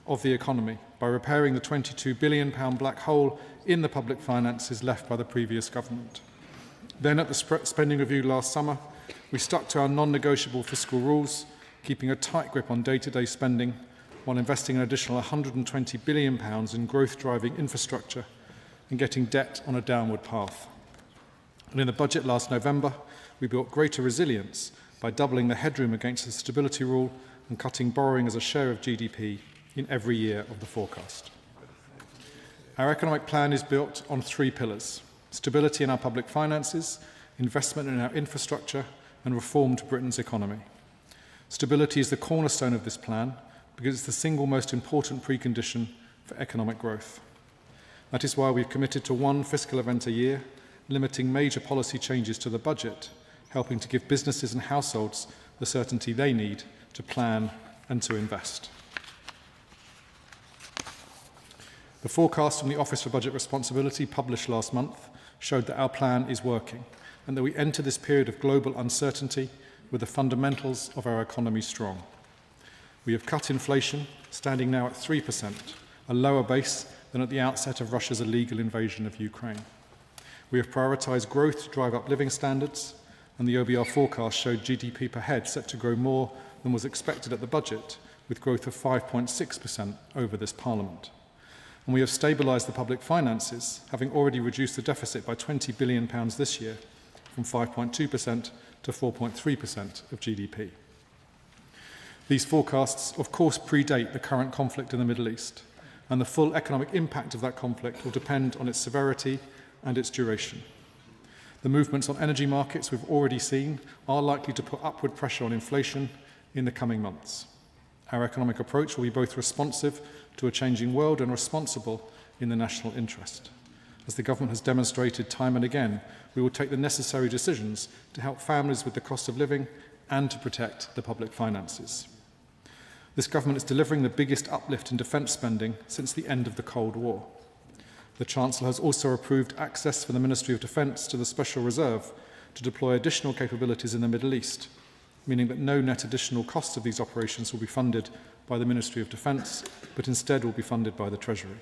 of the economy by repairing the £22 billion black hole in the public finances left by the previous government. Then, at the spending review last summer, we stuck to our non-negotiable fiscal rules, keeping a tight grip on day-to-day spending while investing an additional £120 billion in growth-driving infrastructure and getting debt on a downward path. And in the budget last November, we built greater resilience by doubling the headroom against the stability rule and cutting borrowing as a share of GDP in every year of the forecast. Our economic plan is built on three pillars: stability in our public finances, investment in our infrastructure, and reform to Britain's economy. Stability is the cornerstone of this plan because it's the single most important precondition for economic growth. That is why we've committed to one fiscal event a year, limiting major policy changes to the budget, helping to give businesses and households the certainty they need to plan and to invest. The forecast from the Office for Budget Responsibility, published last month, showed that our plan is working and that we enter this period of global uncertainty with the fundamentals of our economy strong. We have cut inflation, standing now at 3%, a lower base than at the outset of Russia's illegal invasion of Ukraine. We have prioritised growth to drive up living standards, and the OBR forecast showed GDP per head set to grow more than was expected at the budget, with growth of 5.6% over this Parliament. And we have stabilised the public finances, having already reduced the deficit by £20 billion this year, from 5.2% to 4.3% of GDP. These forecasts, of course, predate the current conflict in the Middle East, and the full economic impact of that conflict will depend on its severity and its duration. The movements on energy markets we've already seen are likely to put upward pressure on inflation in the coming months. Our economic approach will be both responsive to a changing world and responsible in the national interest. As the government has demonstrated time and again, we will take the necessary decisions to help families with the cost of living and to protect the public finances. This government is delivering the biggest uplift in defence spending since the end of the Cold War. The Chancellor has also approved access for the Ministry of Defence to the Special Reserve to deploy additional capabilities in the Middle East, meaning that no net additional costs of these operations will be funded by the Ministry of Defence, but instead will be funded by the Treasury.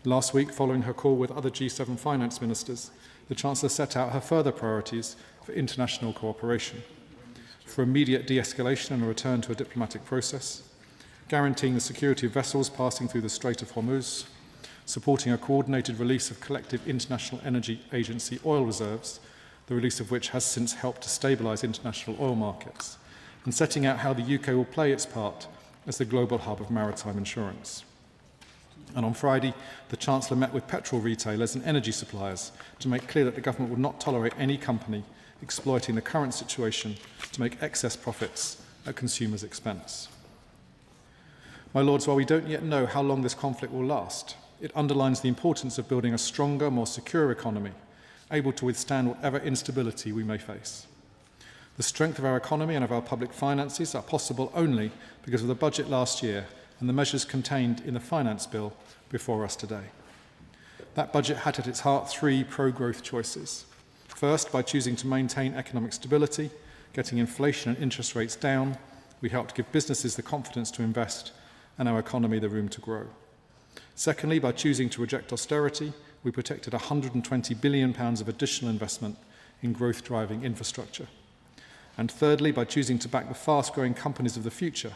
Last week, following her call with other G7 finance ministers, the Chancellor set out her further priorities for international cooperation: for immediate de-escalation and a return to a diplomatic process, guaranteeing the security of vessels passing through the Strait of Hormuz, supporting a coordinated release of collective International Energy Agency oil reserves, the release of which has since helped to stabilise international oil markets, and setting out how the UK will play its part as the global hub of maritime insurance. And on Friday, the Chancellor met with petrol retailers and energy suppliers to make clear that the government would not tolerate any company exploiting the current situation to make excess profits at consumers' expense. My Lords, while we don't yet know how long this conflict will last, it underlines the importance of building a stronger, more secure economy, able to withstand whatever instability we may face. The strength of our economy and of our public finances are possible only because of the budget last year and the measures contained in the finance bill before us today. That budget had at its heart three pro-growth choices. First, by choosing to maintain economic stability, getting inflation and interest rates down, we helped give businesses the confidence to invest and our economy the room to grow. Secondly, by choosing to reject austerity, we protected £120 billion of additional investment in growth-driving infrastructure. And thirdly, by choosing to back the fast-growing companies of the future,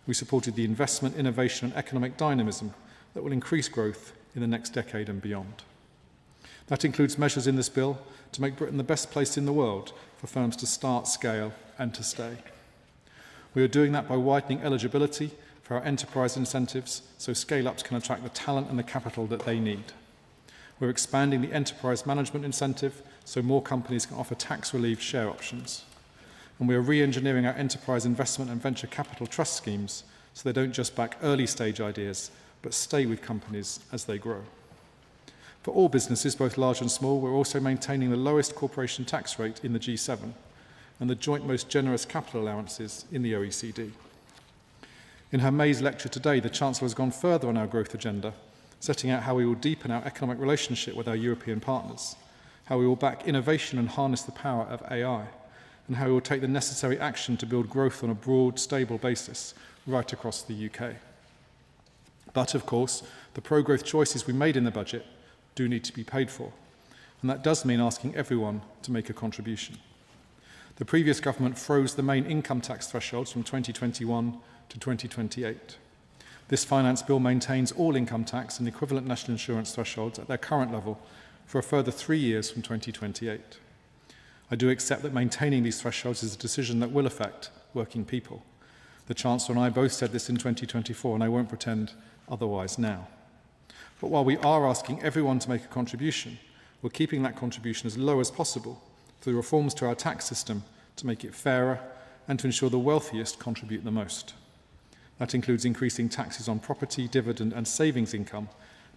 we supported the investment, innovation and economic dynamism that will increase growth in the next decade and beyond. That includes measures in this bill to make Britain the best place in the world for firms to start, scale and to stay. We are doing that by widening eligibility for our enterprise incentives so scale-ups can attract the talent and the capital that they need. We're expanding the enterprise management incentive so more companies can offer tax-relieved share options. And we are re-engineering our enterprise investment and venture capital trust schemes so they don't just back early-stage ideas, but stay with companies as they grow. For all businesses, both large and small, we're also maintaining the lowest corporation tax rate in the G7 and the joint most generous capital allowances in the OECD. In her May's lecture today, the Chancellor has gone further on our growth agenda, setting out how we will deepen our economic relationship with our European partners, how we will back innovation and harness the power of AI, and how we will take the necessary action to build growth on a broad, stable basis right across the UK. But, of course, the pro-growth choices we made in the budget do need to be paid for, and that does mean asking everyone to make a contribution. The previous government froze the main income tax thresholds from 2021 to 2028. This finance bill maintains all income tax and equivalent national insurance thresholds at their current level for a further 3 years from 2028. I do accept that maintaining these thresholds is a decision that will affect working people. The Chancellor and I both said this in 2024, and I won't pretend otherwise now. But while we are asking everyone to make a contribution, we're keeping that contribution as low as possible through reforms to our tax system to make it fairer and to ensure the wealthiest contribute the most. That includes increasing taxes on property, dividend and savings income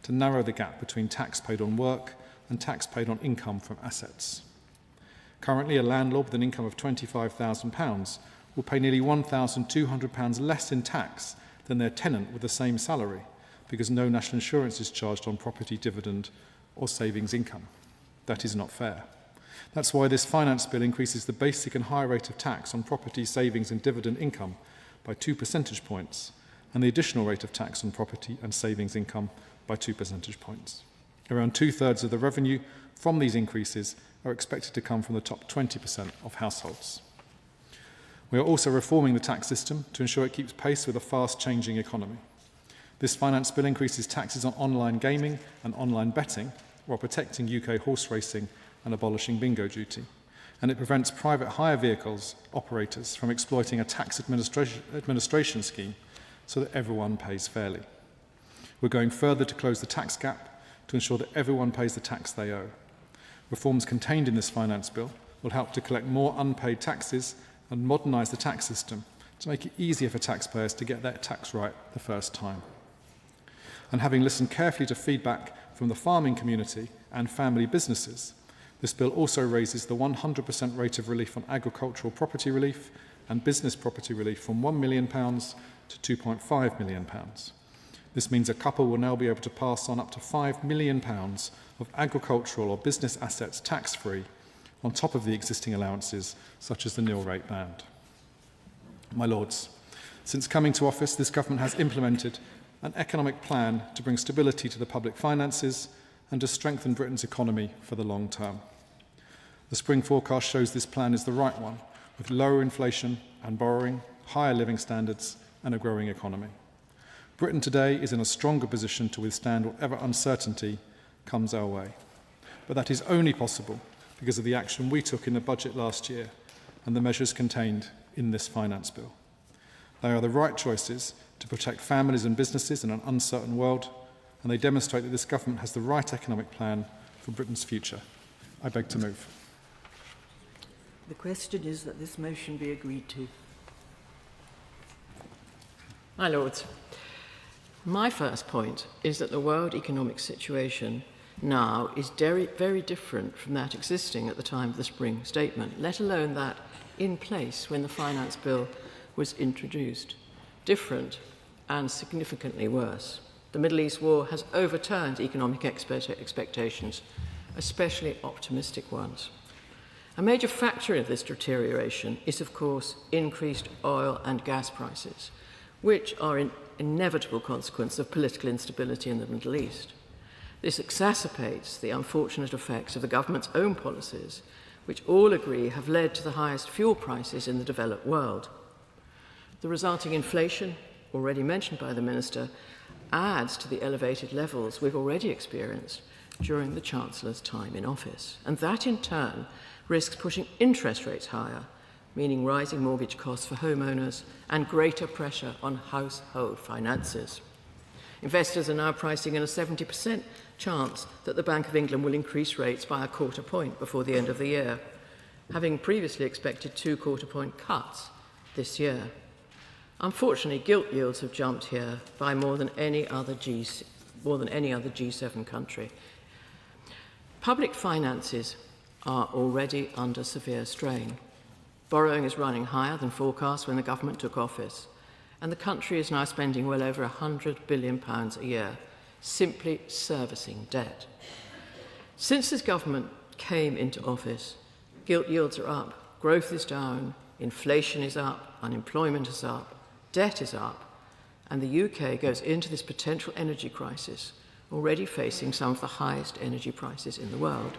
to narrow the gap between tax paid on work and tax paid on income from assets. Currently, a landlord with an income of £25,000 will pay nearly £1,200 less in tax than their tenant with the same salary, because no national insurance is charged on property, dividend or savings income. That is not fair. That's why this finance bill increases the basic and higher rate of tax on property, savings and dividend income by 2 percentage points, and the additional rate of tax on property and savings income by 2 percentage points. Around 2/3 of the revenue from these increases are expected to come from the top 20% of households. We are also reforming the tax system to ensure it keeps pace with a fast-changing economy. This finance bill increases taxes on online gaming and online betting while protecting UK horse racing and abolishing bingo duty. And it prevents private hire vehicles operators from exploiting a tax administration scheme so that everyone pays fairly. We're going further to close the tax gap to ensure that everyone pays the tax they owe. Reforms contained in this finance bill will help to collect more unpaid taxes and modernise the tax system to make it easier for taxpayers to get their tax right the first time. And having listened carefully to feedback from the farming community and family businesses, this bill also raises the 100% rate of relief on agricultural property relief and business property relief from £1 million to £2.5 million. This means a couple will now be able to pass on up to £5 million of agricultural or business assets tax-free on top of the existing allowances, such as the nil rate band. My Lords, since coming to office, this government has implemented an economic plan to bring stability to the public finances and to strengthen Britain's economy for the long term. The spring forecast shows this plan is the right one, with lower inflation and borrowing, higher living standards and a growing economy. Britain today is in a stronger position to withstand whatever uncertainty comes our way. But that is only possible because of the action we took in the budget last year and the measures contained in this finance bill. They are the right choices to protect families and businesses in an uncertain world, and they demonstrate that this government has the right economic plan for Britain's future. I beg to move. The question is that this motion be agreed to. My Lords, my first point is that the world economic situation now is very different from that existing at the time of the spring statement, let alone that in place when the finance bill was introduced. Different and significantly worse. The Middle East war has overturned economic expectations, especially optimistic ones. A major factor of this deterioration is, of course, increased oil and gas prices, which are an inevitable consequence of political instability in the Middle East. This exacerbates the unfortunate effects of the government's own policies, which all agree have led to the highest fuel prices in the developed world. The resulting inflation, already mentioned by the Minister, adds to the elevated levels we've already experienced during the Chancellor's time in office. And that, in turn, risks pushing interest rates higher, meaning rising mortgage costs for homeowners and greater pressure on household finances. Investors are now pricing in a 70% chance that the Bank of England will increase rates by 1/4 point before the end of the year, having previously expected 2 quarter-point cuts this year. Unfortunately, gilt yields have jumped here by more than any other G7 country. Public finances are already under severe strain. Borrowing is running higher than forecast when the government took office, and the country is now spending well over £100 billion a year simply servicing debt. Since this government came into office, gilt yields are up, growth is down, inflation is up, unemployment is up, debt is up, and the UK goes into this potential energy crisis, already facing some of the highest energy prices in the world.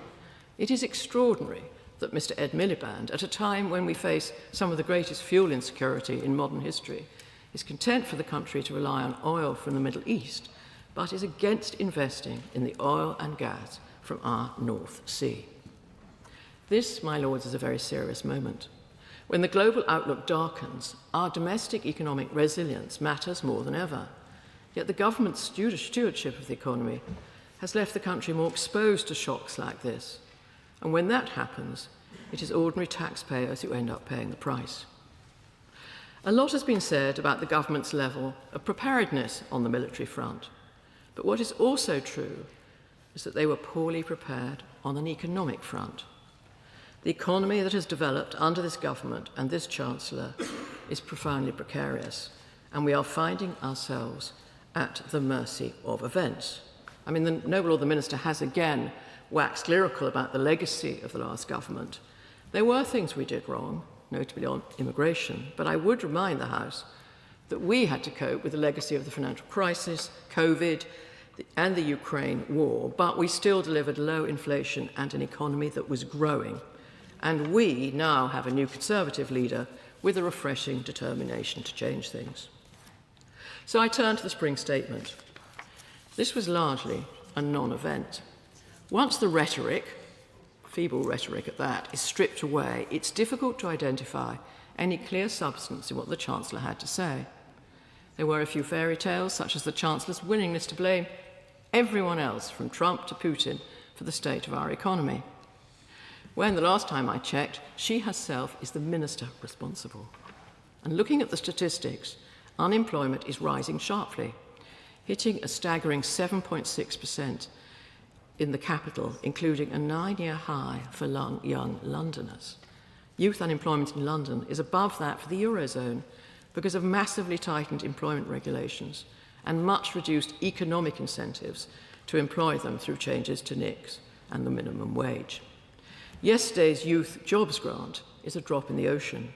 It is extraordinary that Mr. Ed Miliband, at a time when we face some of the greatest fuel insecurity in modern history, is content for the country to rely on oil from the Middle East, but is against investing in the oil and gas from our North Sea. This, my lords, is a very serious moment. When the global outlook darkens, our domestic economic resilience matters more than ever. Yet the government's stewardship of the economy has left the country more exposed to shocks like this. And when that happens, it is ordinary taxpayers who end up paying the price. A lot has been said about the government's level of preparedness on the military front. But what is also true is that they were poorly prepared on an economic front. The economy that has developed under this government and this Chancellor is profoundly precarious, and we are finding ourselves at the mercy of events. I mean, the Noble Lord the Minister has again waxed lyrical about the legacy of the last government. There were things we did wrong, notably on immigration, but I would remind the House that we had to cope with the legacy of the financial crisis, COVID, and the Ukraine war, but we still delivered low inflation and an economy that was growing. And we now have a new Conservative leader with a refreshing determination to change things. So I turn to the Spring Statement. This was largely a non-event. Once the rhetoric, feeble rhetoric at that, is stripped away, it's difficult to identify any clear substance in what the Chancellor had to say. There were a few fairy tales, such as the Chancellor's willingness to blame everyone else, from Trump to Putin, for the state of our economy, when the last time I checked, she herself is the minister responsible. And looking at the statistics, unemployment is rising sharply, hitting a staggering 7.6% in the capital, including a 9-year high for young Londoners. Youth unemployment in London is above that for the Eurozone because of massively tightened employment regulations and much reduced economic incentives to employ them through changes to NICs and the minimum wage. Yesterday's youth jobs grant is a drop in the ocean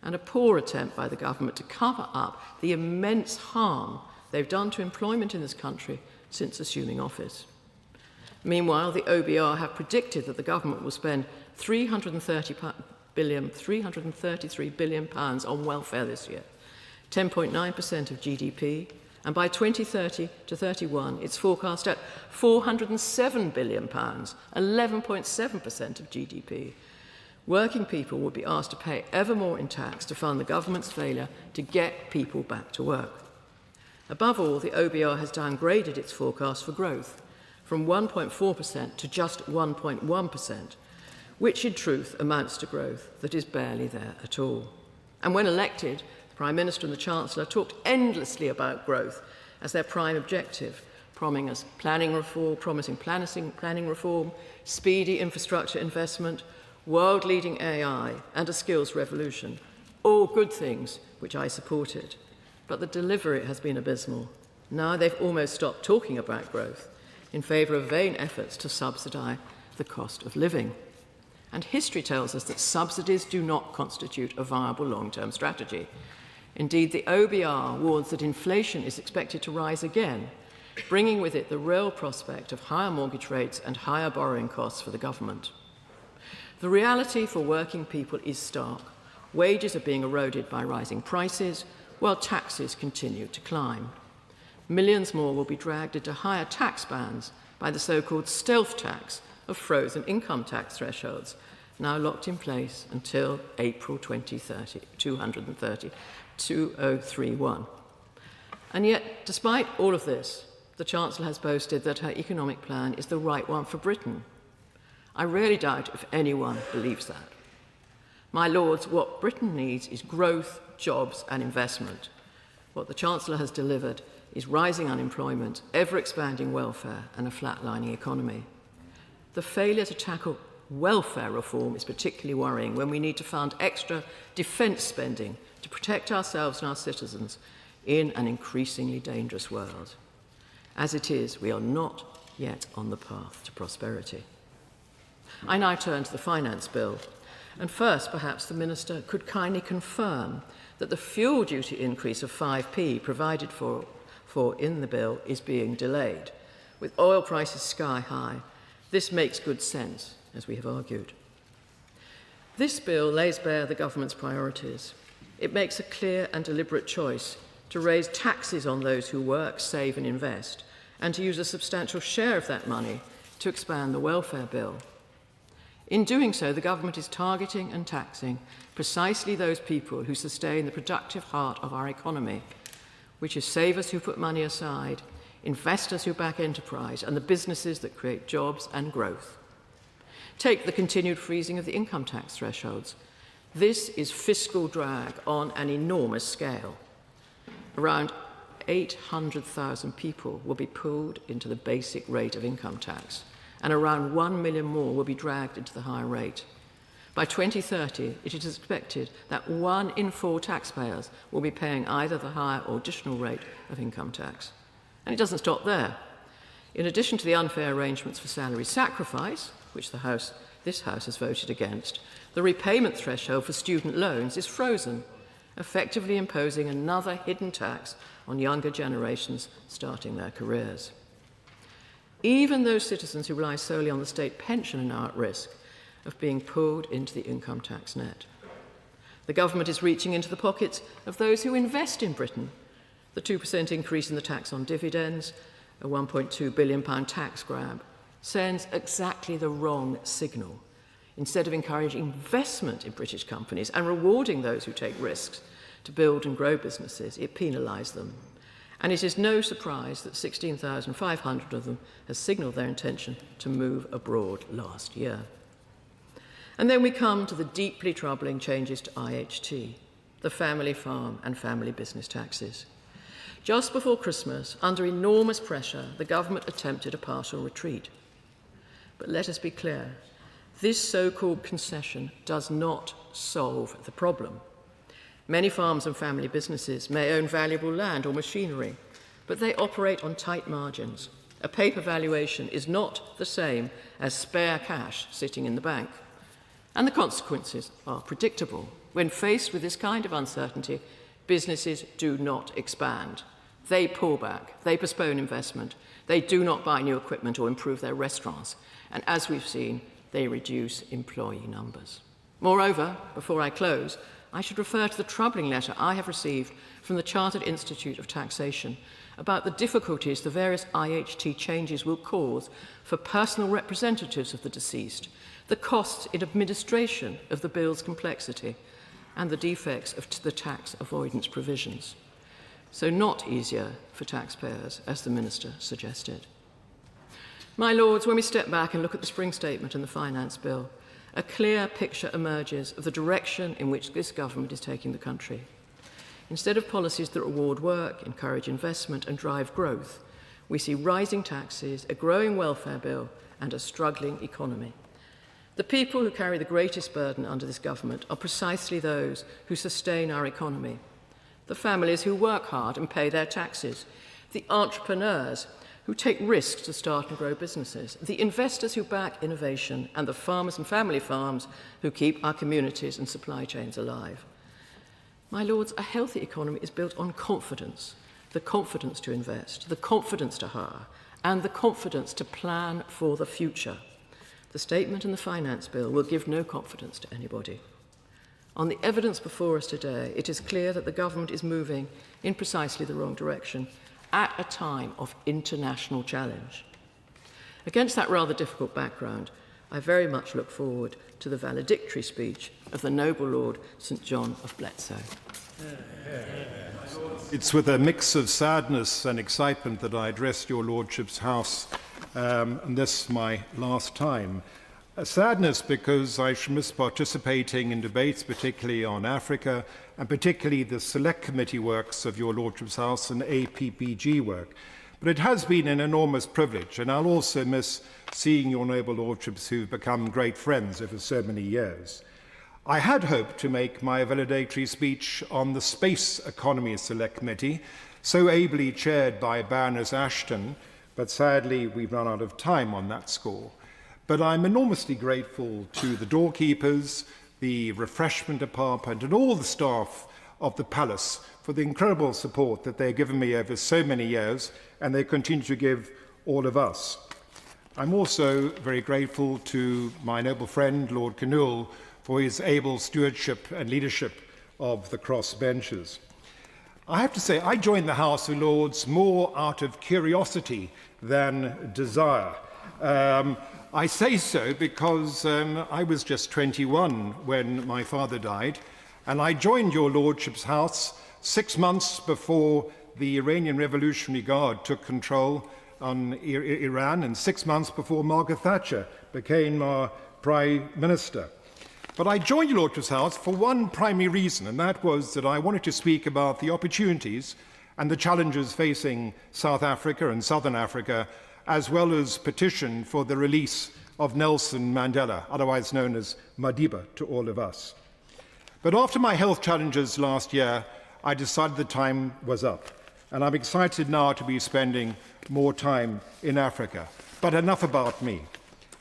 and a poor attempt by the government to cover up the immense harm they've done to employment in this country since assuming office. Meanwhile, the OBR have predicted that the government will spend £333 billion on welfare this year, 10.9% of GDP, and by 2030 to 31, it's forecast at £407 billion, 11.7% of GDP. Working people will be asked to pay ever more in tax to fund the government's failure to get people back to work. Above all, the OBR has downgraded its forecast for growth from 1.4% to just 1.1%, which in truth amounts to growth that is barely there at all. And when elected, the Prime Minister and the Chancellor talked endlessly about growth as their prime objective, promising planning reform, speedy infrastructure investment, world-leading AI, and a skills revolution. All good things which I supported. But the delivery has been abysmal. Now they've almost stopped talking about growth in favour of vain efforts to subsidise the cost of living. And history tells us that subsidies do not constitute a viable long-term strategy. Indeed, the OBR warns that inflation is expected to rise again, bringing with it the real prospect of higher mortgage rates and higher borrowing costs for the government. The reality for working people is stark. Wages are being eroded by rising prices, while taxes continue to climb. Millions more will be dragged into higher tax bands by the so-called stealth tax of frozen income tax thresholds, now locked in place until April 2031. And yet, despite all of this, the Chancellor has boasted that her economic plan is the right one for Britain. I really doubt if anyone believes that. My lords, what Britain needs is growth, jobs and investment. What the Chancellor has delivered is rising unemployment, ever-expanding welfare and a flatlining economy. The failure to tackle welfare reform is particularly worrying when we need to fund extra defence spending to protect ourselves and our citizens in an increasingly dangerous world. As it is, we are not yet on the path to prosperity. I now turn to the Finance Bill. And first, perhaps the Minister could kindly confirm that the fuel duty increase of 5p provided for in the bill is being delayed. With oil prices sky high, this makes good sense, as we have argued. This bill lays bare the government's priorities. It makes a clear and deliberate choice to raise taxes on those who work, save and invest, and to use a substantial share of that money to expand the welfare bill. In doing so, the government is targeting and taxing precisely those people who sustain the productive heart of our economy, which is savers who put money aside, investors who back enterprise, and the businesses that create jobs and growth. Take the continued freezing of the income tax thresholds. This is fiscal drag on an enormous scale. Around 800,000 people will be pulled into the basic rate of income tax, and around 1 million more will be dragged into the higher rate. By 2030, it is expected that 1 in 4 taxpayers will be paying either the higher or additional rate of income tax. And it doesn't stop there. In addition to the unfair arrangements for salary sacrifice, which this House has voted against, the repayment threshold for student loans is frozen, effectively imposing another hidden tax on younger generations starting their careers. Even those citizens who rely solely on the state pension are now at risk of being pulled into the income tax net. The government is reaching into the pockets of those who invest in Britain. The 2% increase in the tax on dividends, a £1.2 billion tax grab, sends exactly the wrong signal. Instead of encouraging investment in British companies and rewarding those who take risks to build and grow businesses, it penalised them. And it is no surprise that 16,500 of them have signalled their intention to move abroad last year. And then we come to the deeply troubling changes to IHT, the family farm and family business taxes. Just before Christmas, under enormous pressure, the government attempted a partial retreat. But let us be clear, this so-called concession does not solve the problem. Many farms and family businesses may own valuable land or machinery, but they operate on tight margins. A paper valuation is not the same as spare cash sitting in the bank. And the consequences are predictable. When faced with this kind of uncertainty, businesses do not expand. They pull back, they postpone investment, they do not buy new equipment or improve their restaurants, and as we've seen, they reduce employee numbers. Moreover, before I close, I should refer to the troubling letter I have received from the Chartered Institute of Taxation about the difficulties the various IHT changes will cause for personal representatives of the deceased, the costs in administration of the bill's complexity, and the defects of the tax avoidance provisions. So not easier for taxpayers, as the Minister suggested. My Lords, when we step back and look at the Spring Statement and the Finance Bill, a clear picture emerges of the direction in which this government is taking the country. Instead of policies that reward work, encourage investment and drive growth, we see rising taxes, a growing welfare bill and a struggling economy. The people who carry the greatest burden under this government are precisely those who sustain our economy. The families who work hard and pay their taxes, the entrepreneurs who take risks to start and grow businesses, the investors who back innovation, and the farmers and family farms who keep our communities and supply chains alive. My Lords, a healthy economy is built on confidence, the confidence to invest, the confidence to hire, and the confidence to plan for the future. The statement and the finance bill will give no confidence to anybody. On the evidence before us today, it is clear that the government is moving in precisely the wrong direction at a time of international challenge. Against that rather difficult background, I very much look forward to the valedictory speech of the noble Lord St. John of Bletsoe. It's with a mix of sadness and excitement that I address your Lordship's House, and this my last time. Sadness because I shall miss participating in debates, particularly on Africa, and particularly the select committee works of your Lordship's House and APPG work. But it has been an enormous privilege, and I'll also miss seeing your noble Lordships who've become great friends over so many years. I had hoped to make my valedictory speech on the Space Economy Select Committee, so ably chaired by Baroness Ashton, but sadly we've run out of time on that score. But I'm enormously grateful to the doorkeepers, the refreshment department, and all the staff of the Palace for the incredible support that they've given me over so many years, and they continue to give all of us. I'm also very grateful to my noble friend, Lord Kinnoul, for his able stewardship and leadership of the crossbenches. I have to say, I joined the House of Lords more out of curiosity than desire. I say so because I was just 21 when my father died, and I joined your Lordship's House 6 months before the Iranian Revolutionary Guard took control on Iran, and 6 months before Margaret Thatcher became our Prime Minister. But I joined your Lordship's House for one primary reason, and that was that I wanted to speak about the opportunities and the challenges facing South Africa and Southern Africa, as well as petition for the release of Nelson Mandela, otherwise known as Madiba to all of us. But after my health challenges last year, I decided the time was up, and I'm excited now to be spending more time in Africa. But enough about me.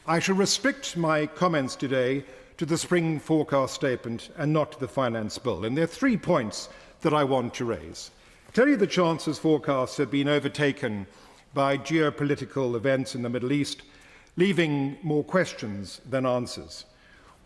I shall restrict my comments today to the spring forecast statement and not to the finance bill. And there are 3 points that I want to raise. Clearly, the Chancellor's forecasts have been overtaken by geopolitical events in the Middle East, leaving more questions than answers.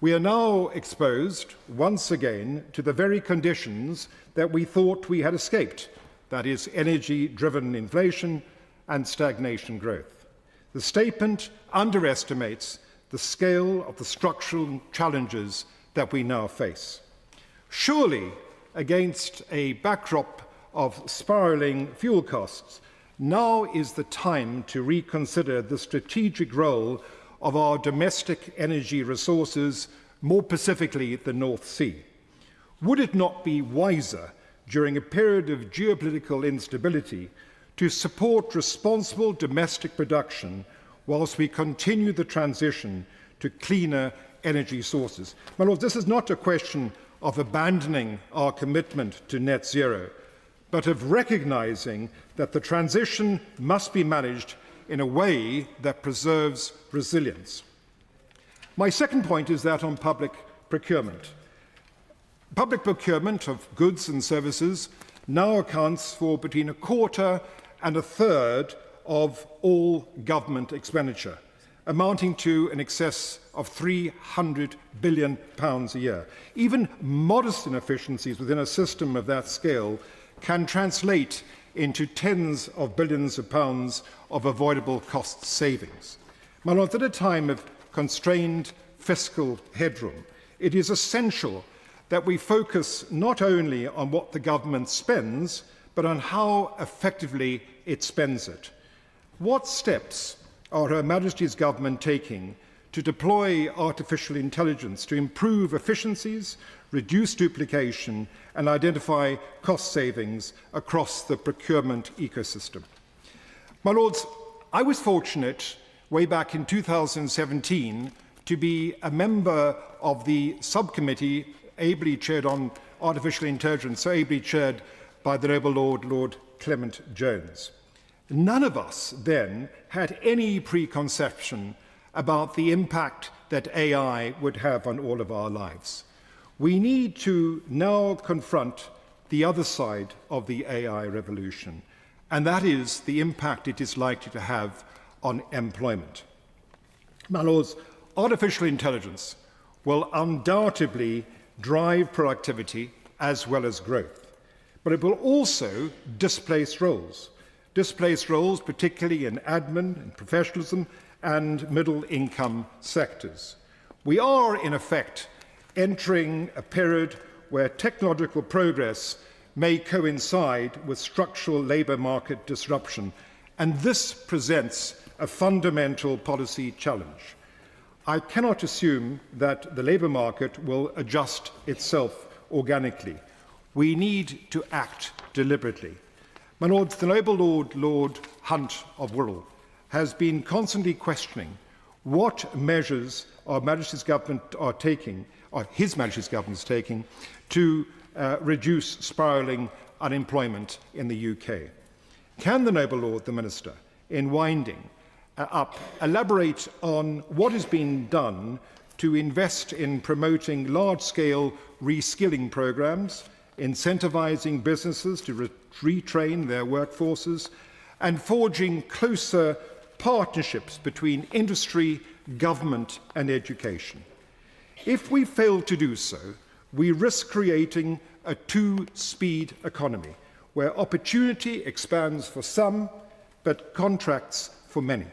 We are now exposed, once again, to the very conditions that we thought we had escaped, that is, energy-driven inflation and stagnation growth. The statement underestimates the scale of the structural challenges that we now face. Surely, against a backdrop of spiralling fuel costs, now is the time to reconsider the strategic role of our domestic energy resources, more specifically the North Sea. Would it not be wiser, during a period of geopolitical instability, to support responsible domestic production whilst we continue the transition to cleaner energy sources? My Lords, this is not a question of abandoning our commitment to net zero, but of recognising that the transition must be managed in a way that preserves resilience. My second point is that on public procurement. Public procurement of goods and services now accounts for between 1/4 and 1/3 of all government expenditure, amounting to in excess of £300 billion a year. Even modest inefficiencies within a system of that scale can translate into tens of billions of pounds of avoidable cost savings. My Lords, at a time of constrained fiscal headroom, it is essential that we focus not only on what the government spends, but on how effectively it spends it. What steps are Her Majesty's Government taking to deploy artificial intelligence to improve efficiencies, reduce duplication, and identify cost savings across the procurement ecosystem? My Lords, I was fortunate way back in 2017 to be a member of the subcommittee ably chaired on artificial intelligence, so ably chaired by the noble Lord Clement Jones. None of us then had any preconception about the impact that AI would have on all of our lives. We need to now confront the other side of the AI revolution, and that is the impact it is likely to have on employment. My Lords, artificial intelligence will undoubtedly drive productivity as well as growth, but it will also displace roles particularly in admin and professionalism and middle-income sectors. We are, in effect, entering a period where technological progress may coincide with structural labour market disruption, and this presents a fundamental policy challenge. I cannot assume that the labour market will adjust itself organically. We need to act deliberately. My Lords, the noble Lord Hunt of Wirral has been constantly questioning what measures our Majesty's Government are taking, or His Majesty's Government is taking, to reduce spiralling unemployment in the UK. Can the noble Lord, the Minister, in winding up, elaborate on what has been done to invest in promoting large-scale reskilling programmes, incentivizing businesses to retrain their workforces, and forging closer partnerships between industry, government, and education. If we fail to do so, we risk creating a two-speed economy, where opportunity expands for some, but contracts for many.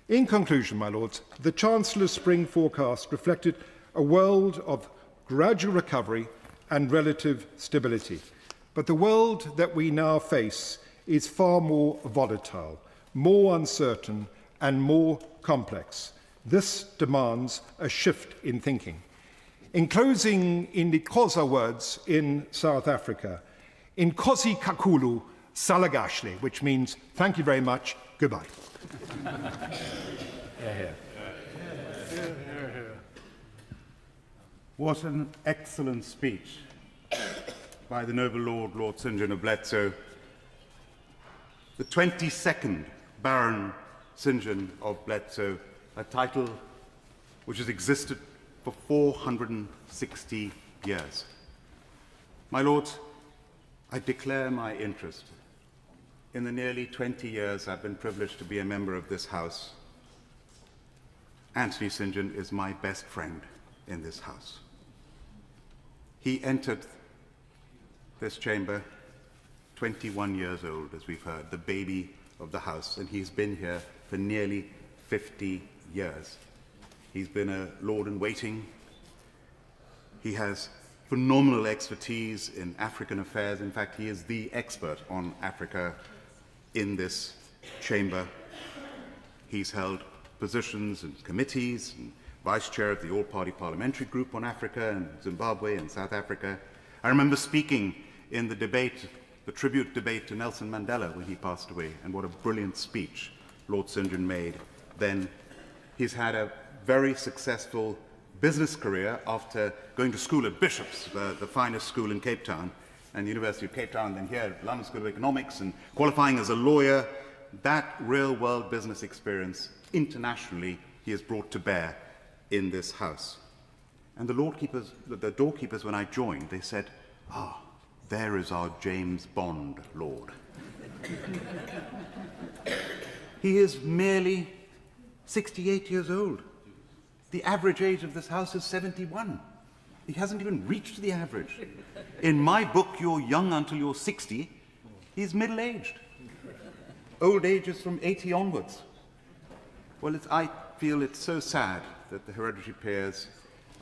In conclusion, my lords, the Chancellor's spring forecast reflected a world of gradual recovery and relative stability. But the world that we now face is far more volatile, more uncertain, and more complex. This demands a shift in thinking. In closing, in the Xhosa words in South Africa, Inkosi Kakhulu Salagashli, which means thank you very much, goodbye. What an excellent speech by the noble Lord St. John of Bletsoe, the 22nd Baron St. John of Bletsoe, a title which has existed for 460 years. My lords, I declare my interest. In the nearly 20 years I've been privileged to be a member of this House, Anthony St. John is my best friend in this House. He entered this chamber 21 years old, as we've heard, the baby of the House, and he's been here for nearly 50 years. He's been a Lord-in-Waiting. He has phenomenal expertise in African affairs. In fact, he is the expert on Africa in this chamber. He's held positions in committees, and vice chair of the All-Party Parliamentary Group on Africa and Zimbabwe and South Africa. I remember speaking in the debate, the tribute debate to Nelson Mandela when he passed away, and what a brilliant speech Lord St. John made then. He's had a very successful business career after going to school at Bishop's, the finest school in Cape Town, and the University of Cape Town, then here at London School of Economics, and qualifying as a lawyer. That real-world business experience internationally he has brought to bear in this House. And the doorkeepers, when I joined, they said, "Ah, there is our James Bond Lord." He is merely 68 years old. The average age of this House is 71. He hasn't even reached the average. In my book, you're young until you're 60. He's middle-aged. Old age is from 80 onwards. Well, I feel it's so sad that the hereditary peers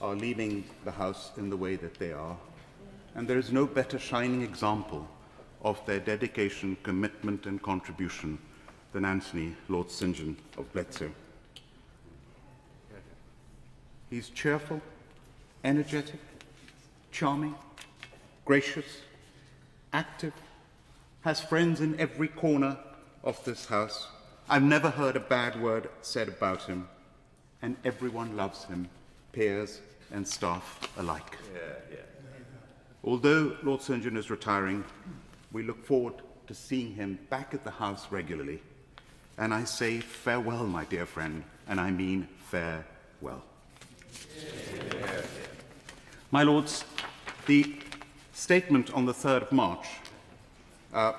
are leaving the House in the way that they are. And there is no better shining example of their dedication, commitment, and contribution than Anthony, Lord St. John of Bletsoe. He's cheerful, energetic, charming, gracious, active, has friends in every corner of this House. I've never heard a bad word said about him, and everyone loves him, peers and staff alike. Although Lord St. John is retiring, we look forward to seeing him back at the House regularly. And I say farewell, my dear friend, and I mean farewell. My lords, the statement on the 3rd of March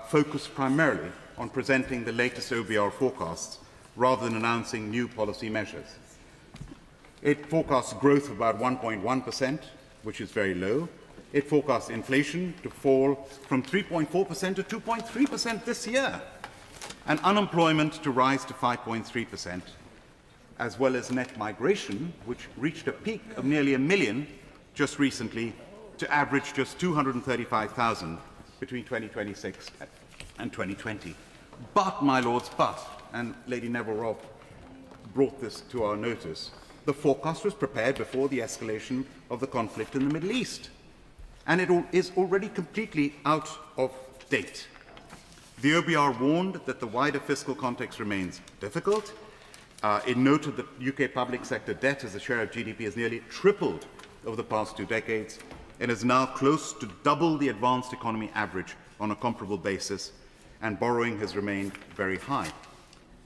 focused primarily on presenting the latest OBR forecasts rather than announcing new policy measures. It forecasts growth of about 1.1%, which is very low. It forecasts inflation to fall from 3.4% to 2.3% this year, and unemployment to rise to 5.3%, as well as net migration, which reached a peak of nearly 1 million just recently, to average just 235,000 between 2026 and 2020. But, my lords, and Lady Neville-Robb brought this to our notice, the forecast was prepared before the escalation of the conflict in the Middle East, and it is already completely out of date. The OBR warned that the wider fiscal context remains difficult. It noted that UK public sector debt as a share of GDP has nearly tripled over the past 2 decades and is now close to double the advanced economy average on a comparable basis, and borrowing has remained very high.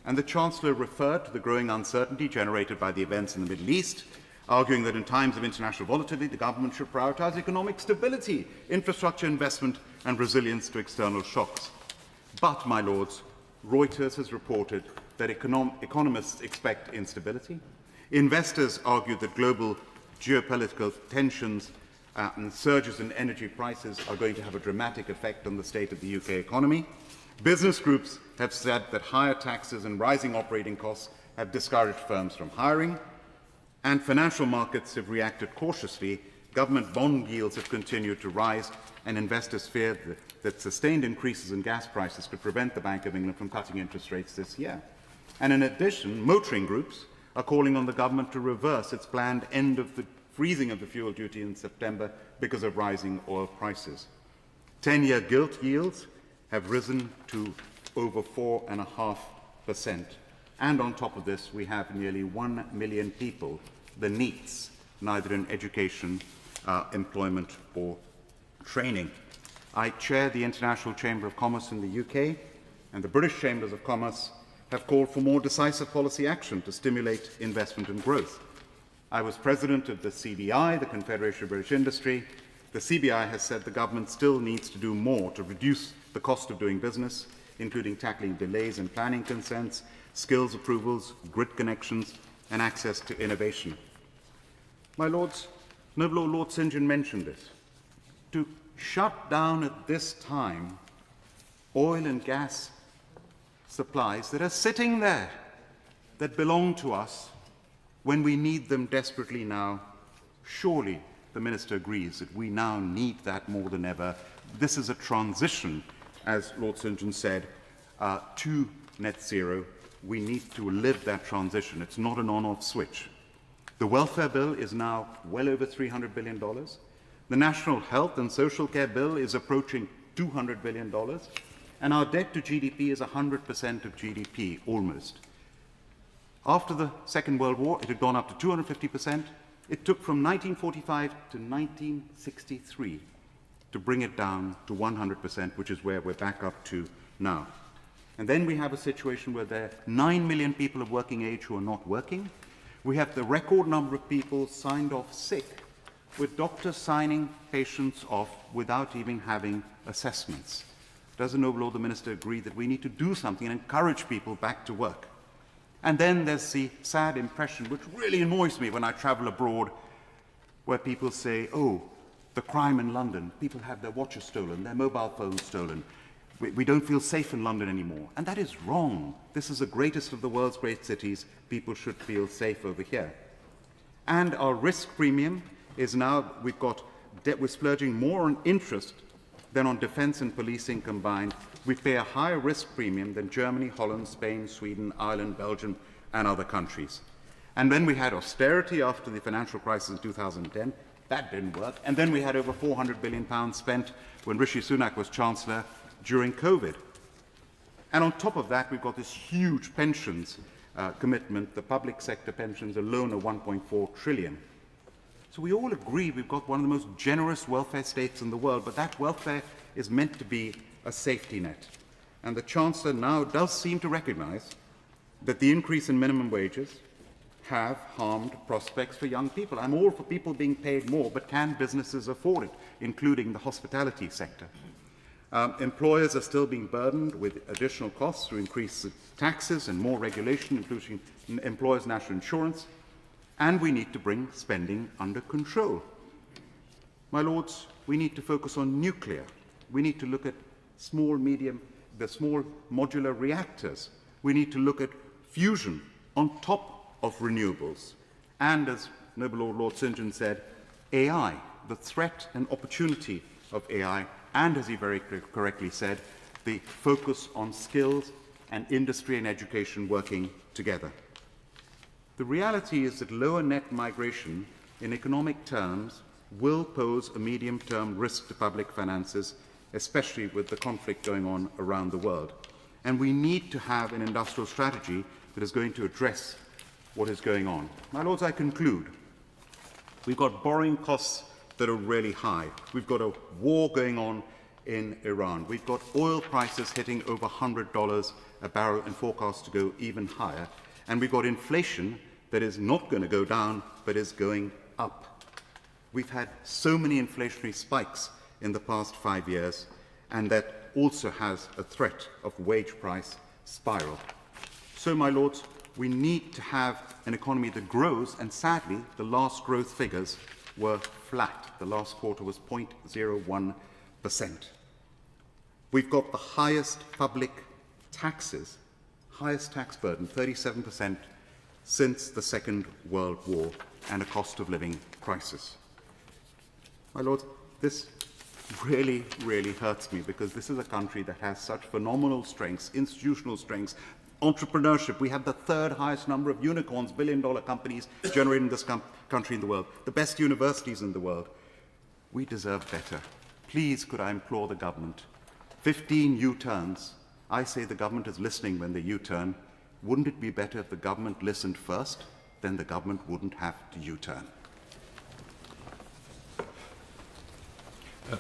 And the Chancellor referred to the growing uncertainty generated by the events in the Middle East, arguing that in times of international volatility, the government should prioritise economic stability, infrastructure investment and resilience to external shocks. But, my lords, Reuters has reported that economists expect instability. Investors argue that global geopolitical tensions and surges in energy prices are going to have a dramatic effect on the state of the UK economy. Business groups have said that higher taxes and rising operating costs have discouraged firms from hiring, and financial markets have reacted cautiously. Government bond yields have continued to rise, and investors fear that sustained increases in gas prices could prevent the Bank of England from cutting interest rates this year. And in addition, motoring groups are calling on the government to reverse its planned end of the freezing of the fuel duty in September because of rising oil prices. 10-year gilt yields have risen to over 4.5%. And on top of this, we have nearly 1 million people, the NEETs, neither in education, employment or training. I chair the International Chamber of Commerce in the UK, and the British Chambers of Commerce have called for more decisive policy action to stimulate investment and growth. I was president of the CBI, the Confederation of British Industry. The CBI has said the government still needs to do more to reduce the cost of doing business, including tackling delays in planning consents, skills approvals, grid connections, and access to innovation. My lords, Noble Lord St. John mentioned this. To shut down at this time oil and gas supplies that are sitting there, that belong to us when we need them desperately now, surely the Minister agrees that we now need that more than ever. This is a transition, as Lord St. John said, to net zero. We need to live that transition. It's not an on-off switch. The welfare bill is now well over $300 billion. The National Health and Social Care Bill is approaching $200 billion. And our debt to GDP is 100% of GDP, almost. After the Second World War, it had gone up to 250%. It took from 1945 to 1963 to bring it down to 100%, which is where we're back up to now. And then we have a situation where there are 9 million people of working age who are not working. We have the record number of people signed off sick, with doctors signing patients off without even having assessments. Does the Noble Lord the Minister agree that we need to do something and encourage people back to work? And then there's the sad impression, which really annoys me when I travel abroad, where people say, oh, the crime in London, people have their watches stolen, their mobile phones stolen. We don't feel safe in London anymore. And that is wrong. This is the greatest of the world's great cities. People should feel safe over here. And our risk premium is now, we're splurging more on interest than on defence and policing combined. We pay a higher risk premium than Germany, Holland, Spain, Sweden, Ireland, Belgium, and other countries. And then we had austerity after the financial crisis in 2010. That didn't work. And then we had over £400 billion spent when Rishi Sunak was Chancellor during COVID. And on top of that, we've got this huge pensions commitment. The public sector pensions alone are 1.4 trillion. So we all agree we've got one of the most generous welfare states in the world, but that welfare is meant to be a safety net. And the Chancellor now does seem to recognise that the increase in minimum wages have harmed prospects for young people. I'm all for people being paid more, but can businesses afford it, including the hospitality sector? Employers are still being burdened with additional costs through increased taxes and more regulation, including employers' national insurance, and we need to bring spending under control. My lords, we need to focus on nuclear. We need to look at the small modular reactors. We need to look at fusion on top of renewables. And as Noble Lord St. John said, AI, the threat and opportunity of AI, and as he very correctly said, the focus on skills and industry and education working together. The reality is that lower net migration in economic terms will pose a medium-term risk to public finances, especially with the conflict going on around the world. And we need to have an industrial strategy that is going to address what is going on. My lords, I conclude. We've got borrowing costs that are really high. We've got a war going on in Iran. We've got oil prices hitting over $100 a barrel and forecast to go even higher. And we've got inflation that is not going to go down, but is going up. We've had so many inflationary spikes in the past 5 years, and that also has a threat of wage price spiral. So, my lords, we need to have an economy that grows, and sadly, the last growth figures were flat. The last quarter was 0.01%. We've got the highest public taxes, highest tax burden, 37%, since the Second World War, and a cost of living crisis. My lords, this really, really hurts me, because this is a country that has such phenomenal strengths, institutional strengths, entrepreneurship. We have the third highest number of unicorns, billion-dollar companies generated in this country in the world, the best universities in the world. We deserve better. Please, could I implore the government, 15 U-turns. I say the government is listening when they U-turn. Wouldn't it be better if the government listened first? Then the government wouldn't have to U-turn.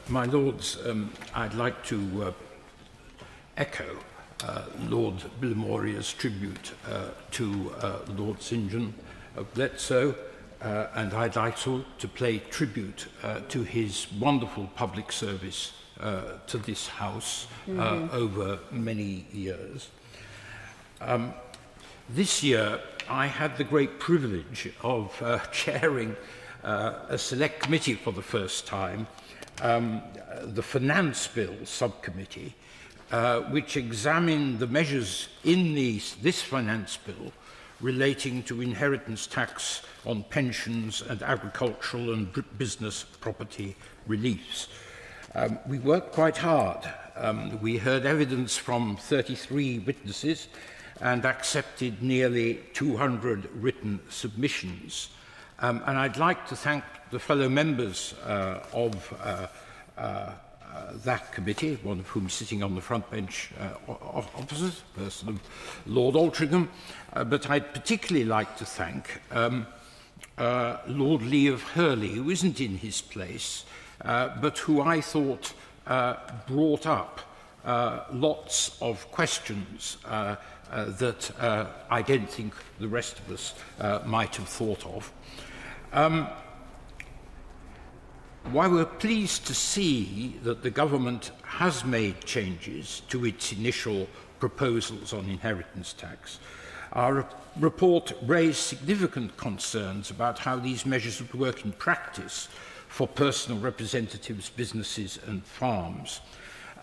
My Lords, I'd like to echo Lord Billimoria's tribute to Lord St. John of Bletsoe, and I'd like to pay tribute to his wonderful public service to this House over many years. This year, I had the great privilege of chairing a select committee for the first time, the Finance Bill subcommittee, which examined the measures in this finance bill relating to inheritance tax on pensions and agricultural and business property reliefs. We worked quite hard. We heard evidence from 33 witnesses and accepted nearly 200 written submissions. And I'd like to thank the fellow members of that committee, one of whom is sitting on the front bench opposite, the person of Lord Altrincham, but I'd particularly like to thank Lord Lee of Hurley, who isn't in his place, but who I thought brought up lots of questions that I don't think the rest of us might have thought of. While we're pleased to see that the government has made changes to its initial proposals on inheritance tax, our report raised significant concerns about how these measures would work in practice for personal representatives, businesses and farms.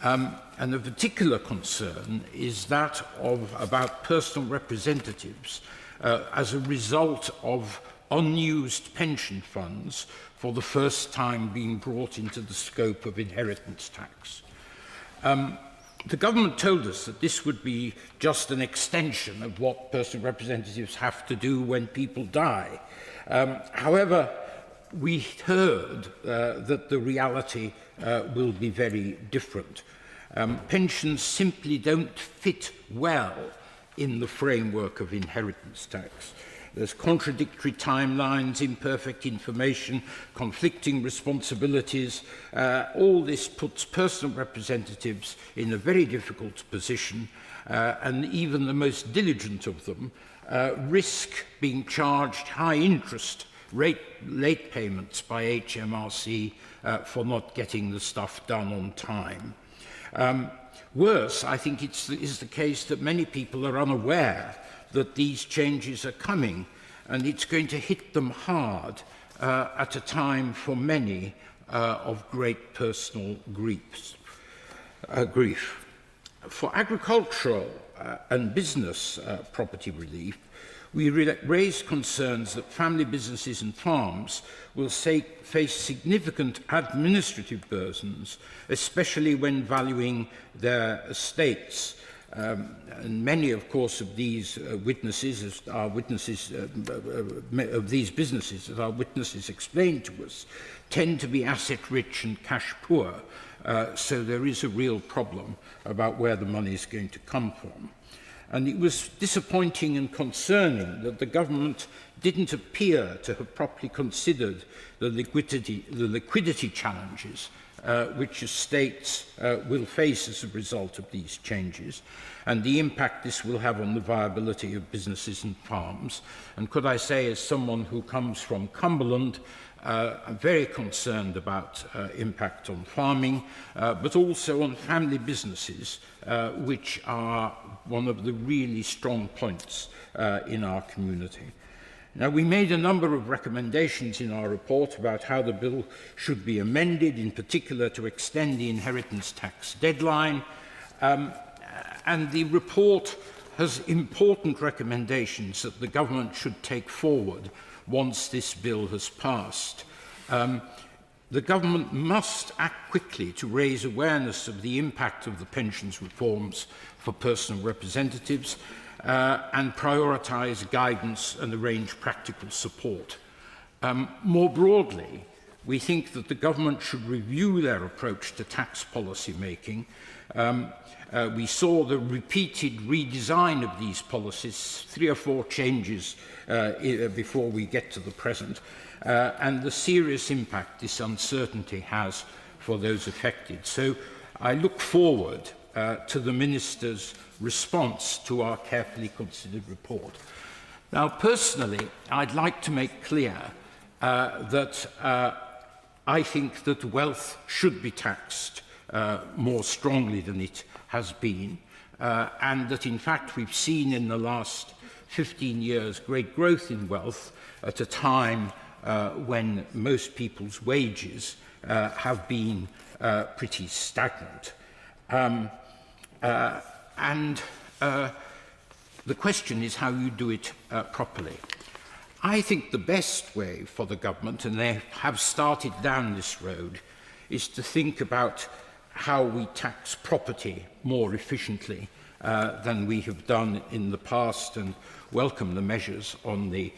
And a particular concern is that about personal representatives as a result of unused pension funds for the first time being brought into the scope of inheritance tax. The government told us that this would be just an extension of what personal representatives have to do when people die. However, we heard that the reality will be very different. Pensions simply don't fit well in the framework of inheritance tax. There's contradictory timelines, imperfect information, conflicting responsibilities. All this puts personal representatives in a very difficult position, and even the most diligent of them risk being charged high interest late payments by HMRC for not getting the stuff done on time. Worse, I think it is the case that many people are unaware that these changes are coming, and it's going to hit them hard at a time for many of great personal grief. For agricultural and business property relief, we raised concerns that family businesses and farms will face significant administrative burdens, especially when valuing their estates. And many, of course, of these witnesses of these businesses, as our witnesses explained to us, tend to be asset-rich and cash-poor. So there is a real problem about where the money is going to come from. And it was disappointing and concerning that the government didn't appear to have properly considered the liquidity challenges which estates will face as a result of these changes, and the impact this will have on the viability of businesses and farms. And could I say, as someone who comes from Cumberland, I'm very concerned about impact on farming, but also on family businesses, which are one of the really strong points in our community. Now, we made a number of recommendations in our report about how the bill should be amended, in particular to extend the inheritance tax deadline, and the report has important recommendations that the government should take forward once this bill has passed. The government must act quickly to raise awareness of the impact of the pensions reforms for personal representatives and prioritise guidance and arrange practical support. More broadly, we think that the government should review their approach to tax policy making. We saw the repeated redesign of these policies, 3 or 4 changes before we get to the present, and the serious impact this uncertainty has for those affected. So I look forward to the Minister's response to our carefully considered report. Now, personally, I'd like to make clear that I think that wealth should be taxed more strongly than it has been, and that in fact we've seen in the last 15 years great growth in wealth at a time when most people's wages have been pretty stagnant. The question is how you do it properly. I think the best way for the government, and they have started down this road, is to think about how we tax property more efficiently than we have done in the past, and welcome the measures on the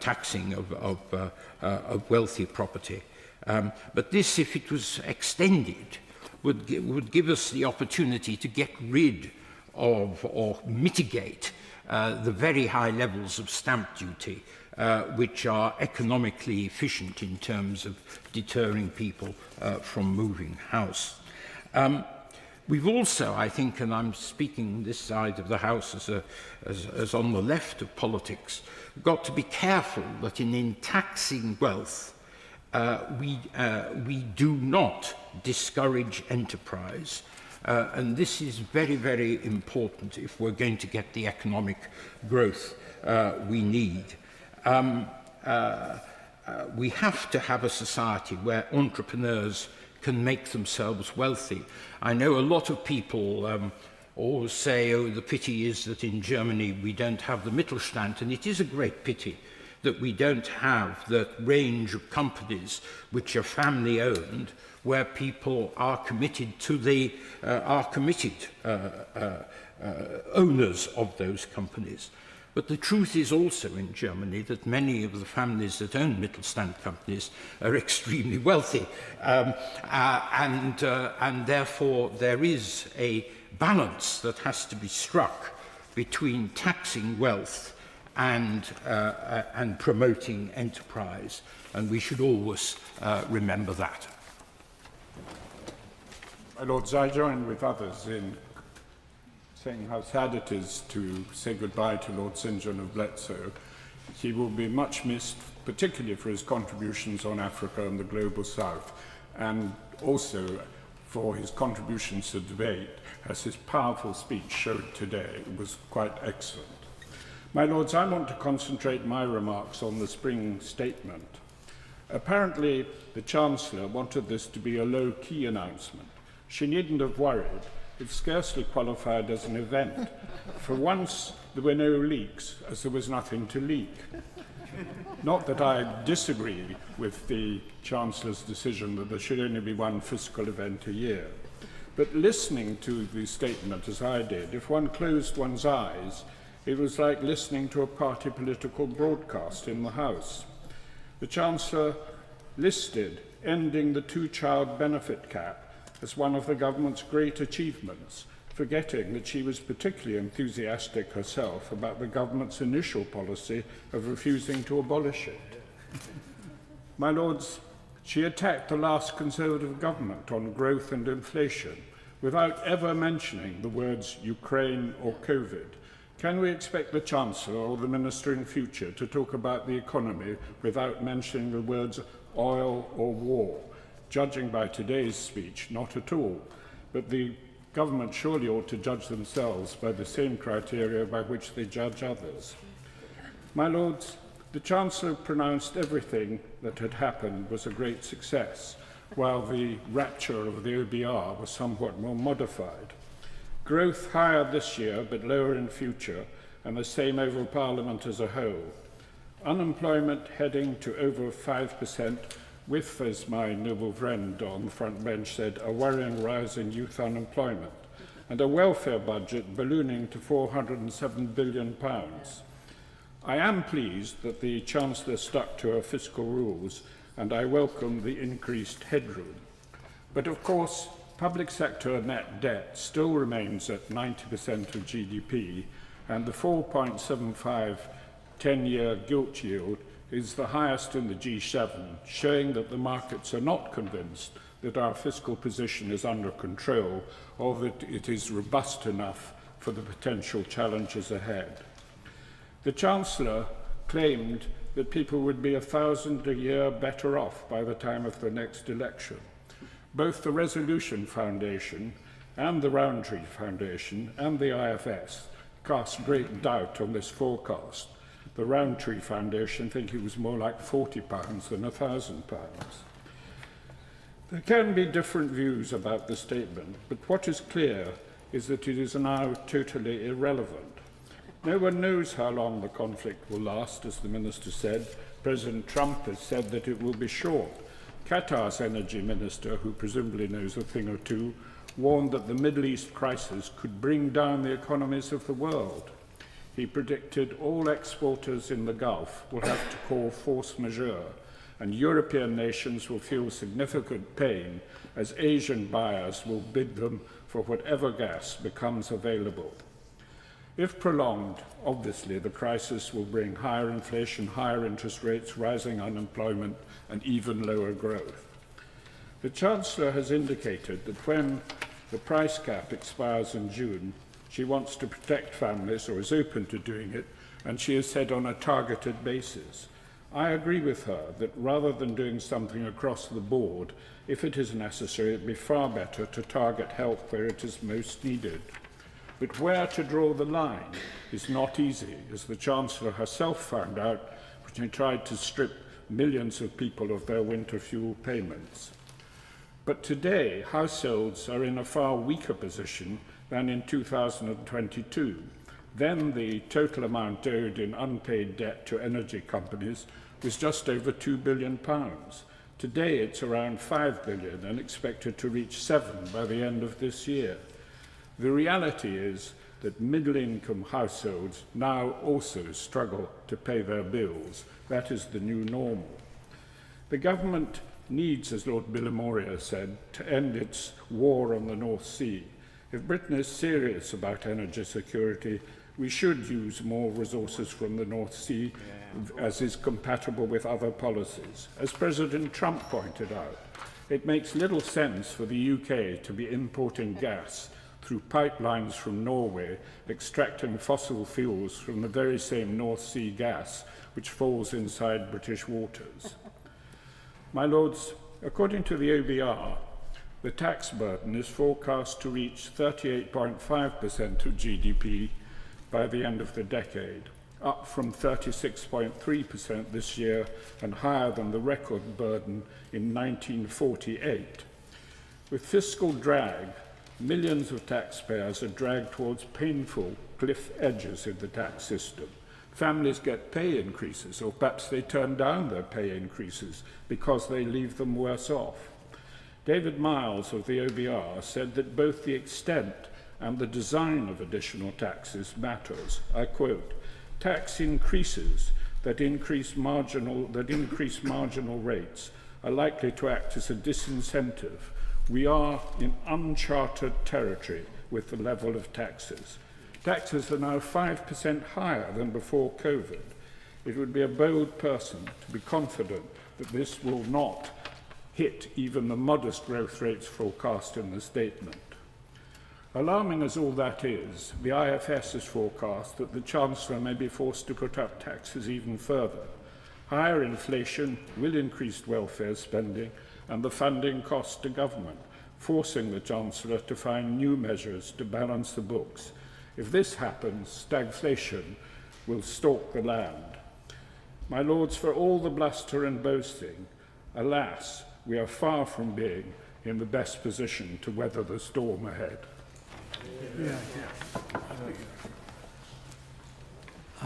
taxing of wealthy property. But this, if it was extended, would give us the opportunity to get rid of or mitigate the very high levels of stamp duty which are economically efficient in terms of deterring people from moving house. We've also, I think, and I'm speaking this side of the House as on the left of politics, got to be careful that in taxing wealth, we do not discourage enterprise. And this is very, very important if we're going to get the economic growth we need. We have to have a society where entrepreneurs can make themselves wealthy. I know a lot of people always say, oh, the pity is that in Germany we don't have the Mittelstand, and it is a great pity that we don't have that range of companies which are family-owned, where people are committed to the owners of those companies. But the truth is also in Germany that many of the families that own Mittelstand companies are extremely wealthy, and therefore there is a balance that has to be struck between taxing wealth and promoting enterprise, and we should always remember that. My Lords, I join with others in saying how sad it is to say goodbye to Lord St John of Bletsoe. He will be much missed, particularly for his contributions on Africa and the Global South, and also for his contributions to debate, as his powerful speech showed today. It was quite excellent. My Lords, I want to concentrate my remarks on the spring statement. Apparently, the Chancellor wanted this to be a low-key announcement. She needn't have worried. It scarcely qualified as an event. For once, there were no leaks, as there was nothing to leak. Not that I disagree with the Chancellor's decision that there should only be one fiscal event a year. But listening to the statement, as I did, if one closed one's eyes, it was like listening to a party political broadcast in the House. The Chancellor listed ending the two-child benefit cap as one of the government's great achievements, forgetting that she was particularly enthusiastic herself about the government's initial policy of refusing to abolish it. My Lords, She attacked the last Conservative government on growth and inflation without ever mentioning the words Ukraine or COVID. Can we expect the Chancellor or the Minister in future to talk about the economy without mentioning the words oil or war? Judging by today's speech, not at all. But the government surely ought to judge themselves by the same criteria by which they judge others. My Lords, the Chancellor pronounced everything that had happened was a great success, while the rapture of the OBR was somewhat more modified. Growth higher this year, but lower in future, and the same over Parliament as a whole. Unemployment heading to over 5%, with, as my noble friend on the front bench said, a worrying rise in youth unemployment, and a welfare budget ballooning to £407 billion. I am pleased that the Chancellor stuck to her fiscal rules, and I welcome the increased headroom. But of course, public sector net debt still remains at 90% of GDP, and the 4.75 10-year gilt yield is the highest in the G7, showing that the markets are not convinced that our fiscal position is under control or that it is robust enough for the potential challenges ahead. The Chancellor claimed that people would be £1,000 a year better off by the time of the next election. Both the Resolution Foundation and the Rowntree Foundation and the IFS cast great doubt on this forecast. The Rowntree Foundation think it was more like £40 than £1,000. There can be different views about the statement, but what is clear is that it is now totally irrelevant. No one knows how long the conflict will last, as the Minister said. President Trump has said that it will be short. Qatar's energy minister, who presumably knows a thing or two, warned that the Middle East crisis could bring down the economies of the world. He predicted all exporters in the Gulf will have to call force majeure, and European nations will feel significant pain as Asian buyers will bid them for whatever gas becomes available. If prolonged, obviously the crisis will bring higher inflation, higher interest rates, rising unemployment, and even lower growth. The Chancellor has indicated that when the price cap expires in June, she wants to protect families, or is open to doing it, and she has said on a targeted basis. I agree with her that rather than doing something across the board, if it is necessary, it would be far better to target help where it is most needed. But where to draw the line is not easy, as the Chancellor herself found out when she tried to strip millions of people of their winter fuel payments. But today, households are in a far weaker position than in 2022. Then the total amount owed in unpaid debt to energy companies was just over £2 billion. Today it's around £5 billion and expected to reach £7 billion by the end of this year. The reality is that middle-income households now also struggle to pay their bills. That is the new normal. The government needs, as Lord Bilimoria said, to end its war on the North Sea. If Britain is serious about energy security, we should use more resources from the North Sea, as is compatible with other policies. As President Trump pointed out, it makes little sense for the UK to be importing gas through pipelines from Norway, extracting fossil fuels from the very same North Sea gas which falls inside British waters. My Lords, according to the OBR, the tax burden is forecast to reach 38.5% of GDP by the end of the decade, up from 36.3% this year and higher than the record burden in 1948. With fiscal drag, millions of taxpayers are dragged towards painful cliff edges in the tax system. Families get pay increases, or perhaps they turn down their pay increases because they leave them worse off. David Miles of the OBR said that both the extent and the design of additional taxes matters. I quote, "Tax increases that increase marginal rates are likely to act as a disincentive. We are in uncharted territory with the level of taxes. Taxes are now 5% higher than before COVID. It would be a bold person to be confident that this will not hit even the modest growth rates forecast in the statement. Alarming as all that is, the IFS has forecast that the Chancellor may be forced to put up taxes even further. Higher inflation will increase welfare spending and the funding cost to government, forcing the Chancellor to find new measures to balance the books. If this happens, stagflation will stalk the land. My Lords, for all the bluster and boasting, alas, we are far from being in the best position to weather the storm ahead.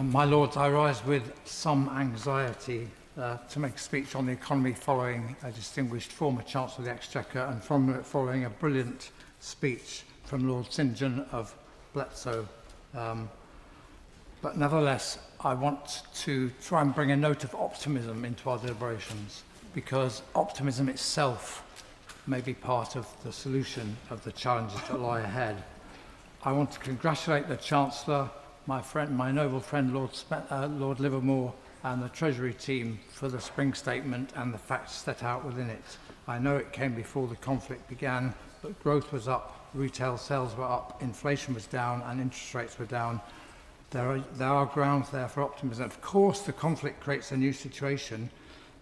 My Lords, I rise with some anxiety to make a speech on the economy following a distinguished former Chancellor of the Exchequer and following a brilliant speech from Lord St John of Bletsoe. But nevertheless, I want to try and bring a note of optimism into our deliberations, because optimism itself may be part of the solution of the challenges that lie ahead. I want to congratulate the Chancellor, my noble friend Lord Livermore, and the Treasury team for the Spring Statement and the facts set out within it. I know it came before the conflict began, but growth was up, retail sales were up, inflation was down, and interest rates were down. There are grounds there for optimism. Of course, the conflict creates a new situation,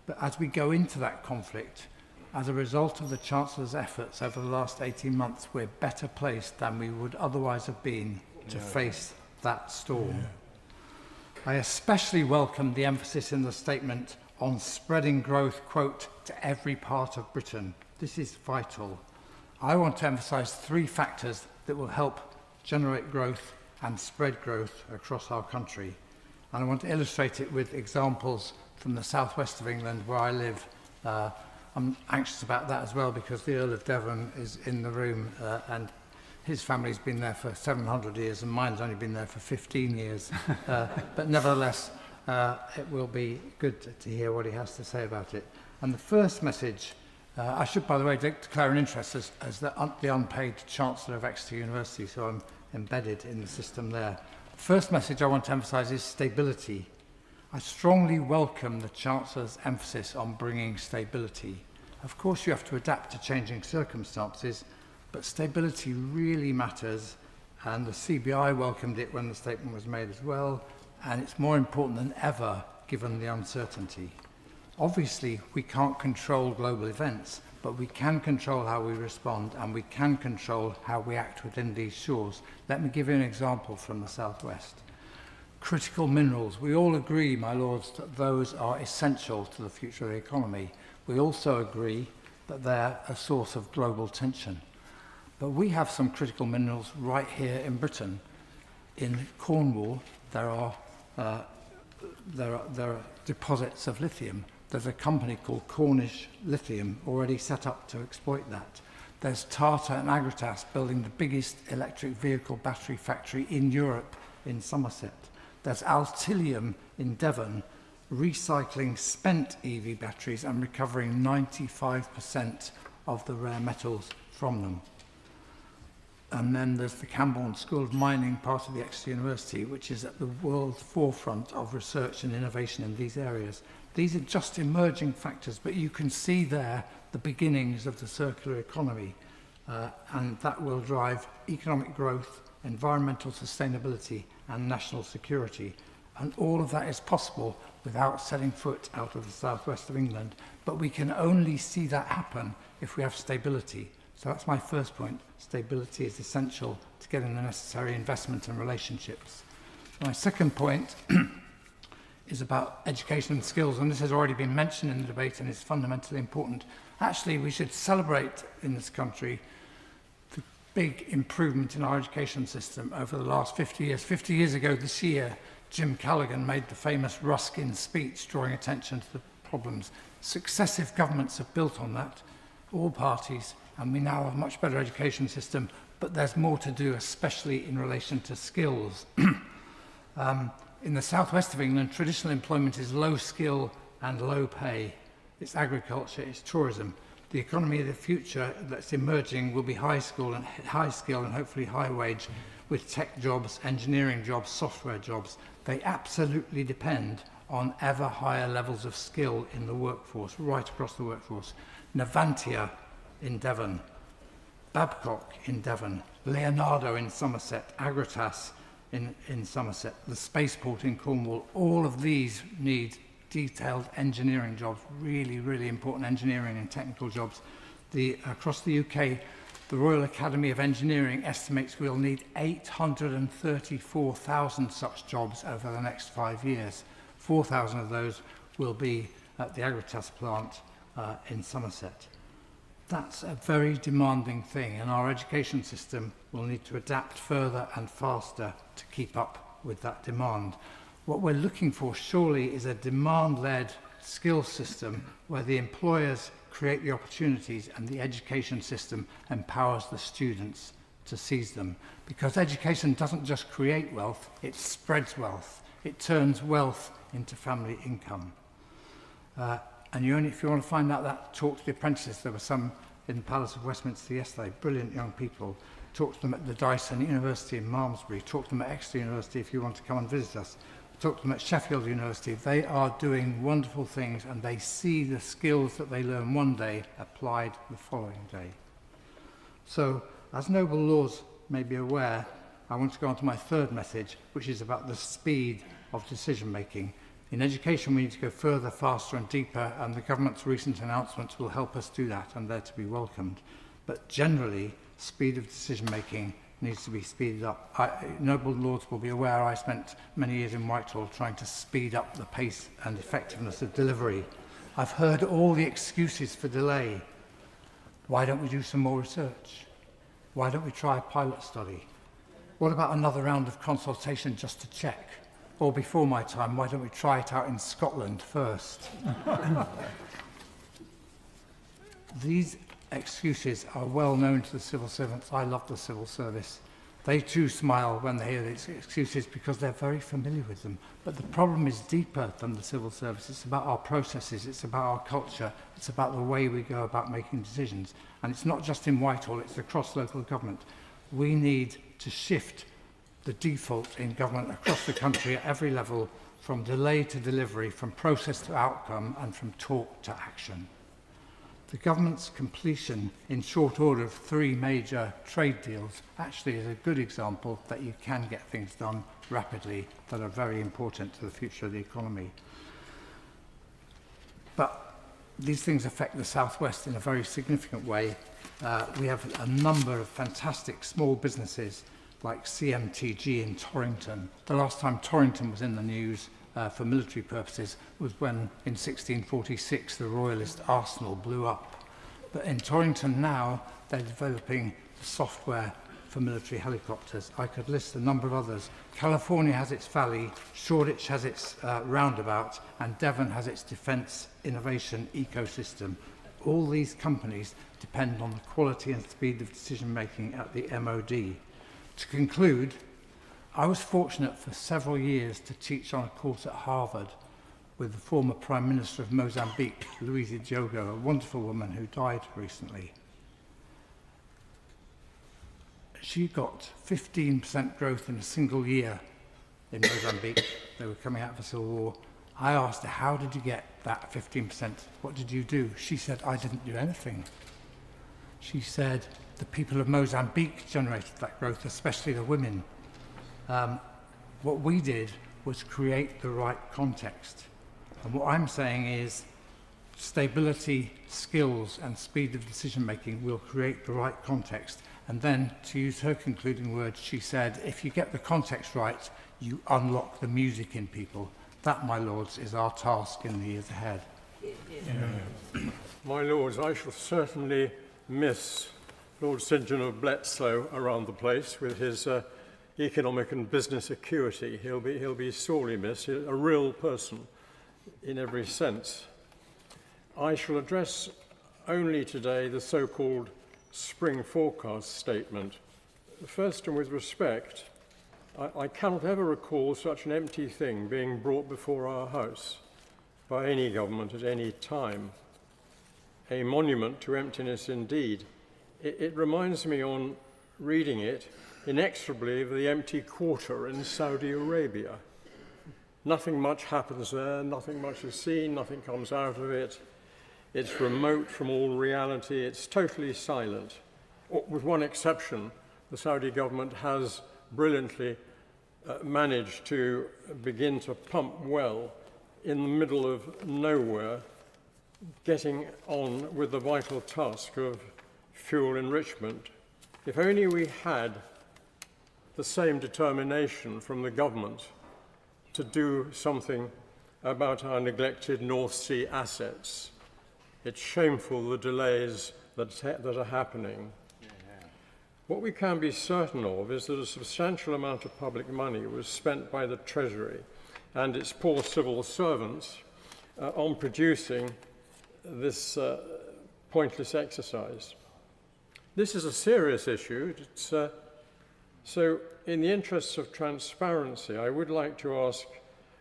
but as we go into that conflict, as a result of the Chancellor's efforts over the last 18 months, we're better placed than we would otherwise have been to face that storm. I especially welcome the emphasis in the statement on spreading growth, quote, to every part of Britain. This is vital. I want to emphasise 3 factors that will help generate growth and spread growth across our country. And I want to illustrate it with examples from the southwest of England where I live. I'm anxious about that as well because the Earl of Devon is in the room and his family's been there for 700 years and mine's only been there for 15 years. But nevertheless, it will be good to hear what he has to say about it. And the first message, I should, by the way, declare an interest as the unpaid Chancellor of Exeter University, so I'm embedded in the system there. First message I want to emphasise is stability. I strongly welcome the Chancellor's emphasis on bringing stability. Of course, you have to adapt to changing circumstances, but stability really matters, and the CBI welcomed it when the statement was made as well, and it's more important than ever given the uncertainty. Obviously, we can't control global events, but we can control how we respond, and we can control how we act within these shores. Let me give you an example from the southwest. Critical minerals. We all agree, my lords, that those are essential to the future of the economy. We also agree that they're a source of global tension. But we have some critical minerals right here in Britain. In Cornwall, there are deposits of lithium. There's a company called Cornish Lithium already set up to exploit that. There's Tata and Agratas building the biggest electric vehicle battery factory in Europe in Somerset. There's Altilium in Devon recycling spent EV batteries and recovering 95% of the rare metals from them. And then there's the Camborne School of Mining, part of the Exeter University, which is at the world's forefront of research and innovation in these areas. These are just emerging factors, but you can see there the beginnings of the circular economy, and that will drive economic growth, environmental sustainability, and national security. And all of that is possible without setting foot out of the southwest of England. But we can only see that happen if we have stability. So that's my first point. Stability is essential to getting the necessary investment and relationships. My second point is about education and skills, and this has already been mentioned in the debate and is fundamentally important. Actually, we should celebrate in this country the big improvement in our education system over the last 50 years. 50 years ago this year, Jim Callaghan made the famous Ruskin speech drawing attention to the problems. Successive governments have built on that, all parties, and we now have a much better education system, but there's more to do, especially in relation to skills. In the southwest of England, traditional employment is low skill and low pay. It's agriculture, it's tourism. The economy of the future that's emerging will be high skill and hopefully high wage, with tech jobs, engineering jobs, software jobs. They absolutely depend on ever higher levels of skill in the workforce, right across the workforce. Navantia in Devon, Babcock in Devon, Leonardo in Somerset, Agratas in Somerset, the spaceport in Cornwall, all of these need detailed engineering jobs, really, really important engineering and technical jobs. Across the UK, the Royal Academy of Engineering estimates we'll need 834,000 such jobs over the next 5 years. 4,000 of those will be at the Agratas plant in Somerset. That's a very demanding thing, and our education system will need to adapt further and faster to keep up with that demand. What we're looking for, surely, is a demand-led skills system where the employers create the opportunities and the education system empowers the students to seize them. Because education doesn't just create wealth, it spreads wealth. It turns wealth into family income. And if you want to find out that, talk to the apprentices. There were some in the Palace of Westminster yesterday, brilliant young people. Talk to them at the Dyson University in Malmesbury. Talk to them at Exeter University if you want to come and visit us. Talk to them at Sheffield University. They are doing wonderful things, and they see the skills that they learn one day applied the following day. So, as Noble Lords may be aware, I want to go on to my third message, which is about the speed of decision making. In education, we need to go further, faster and deeper, and the government's recent announcements will help us do that, and they're to be welcomed. But generally, speed of decision making needs to be speeded up. Noble Lords will be aware I spent many years in Whitehall trying to speed up the pace and effectiveness of delivery. I've heard all the excuses for delay. Why don't we do some more research? Why don't we try a pilot study? What about another round of consultation just to check? Or before my time, why don't we try it out in Scotland first? These excuses are well known to the civil servants. I love the civil service. They too smile when they hear these excuses because they're very familiar with them. But the problem is deeper than the civil service. It's about our processes, it's about our culture, it's about the way we go about making decisions. And it's not just in Whitehall, it's across local government. We need to shift the default in government across the country at every level, from delay to delivery, from process to outcome, and from talk to action. The government's completion in short order of 3 major trade deals actually is a good example that you can get things done rapidly that are very important to the future of the economy. But these things affect the Southwest in a very significant way. We have a number of fantastic small businesses like CMTG in Torrington. The last time Torrington was in the news for military purposes was when, in 1646, the Royalist arsenal blew up. But in Torrington now, they're developing the software for military helicopters. I could list a number of others. California has its Valley, Shoreditch has its roundabout, and Devon has its defence innovation ecosystem. All these companies depend on the quality and speed of decision-making at the MOD. To conclude, I was fortunate for several years to teach on a course at Harvard with the former Prime Minister of Mozambique, Luísa Diogo, a wonderful woman who died recently. She got 15% growth in a single year in Mozambique. They were coming out of a civil war. I asked her, how did you get that 15%? What did you do? She said, I didn't do anything. She said, the people of Mozambique generated that growth, especially the women. What we did was create the right context. And what I'm saying is stability, skills, and speed of decision-making will create the right context. And then, to use her concluding words, she said, if you get the context right, you unlock the music in people. That, my lords, is our task in the years ahead. My lords, I shall certainly miss Lord St. John of Bletsoe around the place with his economic and business acuity. He'll be sorely missed, a real person in every sense. I shall address only today the so-called spring forecast statement. First, and with respect, I cannot ever recall such an empty thing being brought before our House by any government at any time. A monument to emptiness indeed. It reminds me, on reading it, inexorably of the empty quarter in Saudi Arabia. Nothing much happens there, nothing much is seen, nothing comes out of it. It's remote from all reality, it's totally silent. With one exception, the Saudi government has brilliantly managed to begin to pump well in the middle of nowhere, getting on with the vital task of fuel enrichment. If only we had the same determination from the government to do something about our neglected North Sea assets. It's shameful, the delays that are happening. What we can be certain of is that a substantial amount of public money was spent by the Treasury and its poor civil servants on producing this pointless exercise. This is a serious issue. So in the interests of transparency, I would like to ask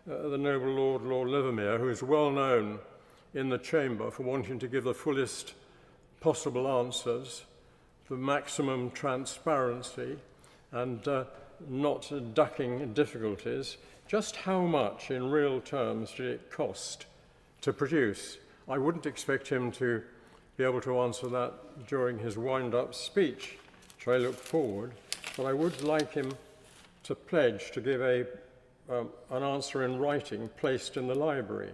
the noble Lord Livermere, who is well known in the chamber for wanting to give the fullest possible answers, for maximum transparency and not ducking difficulties, just how much in real terms did it cost to produce? I wouldn't expect him to be able to answer that during his wind-up speech, which I look forward, but I would like him to pledge to give an answer in writing placed in the library.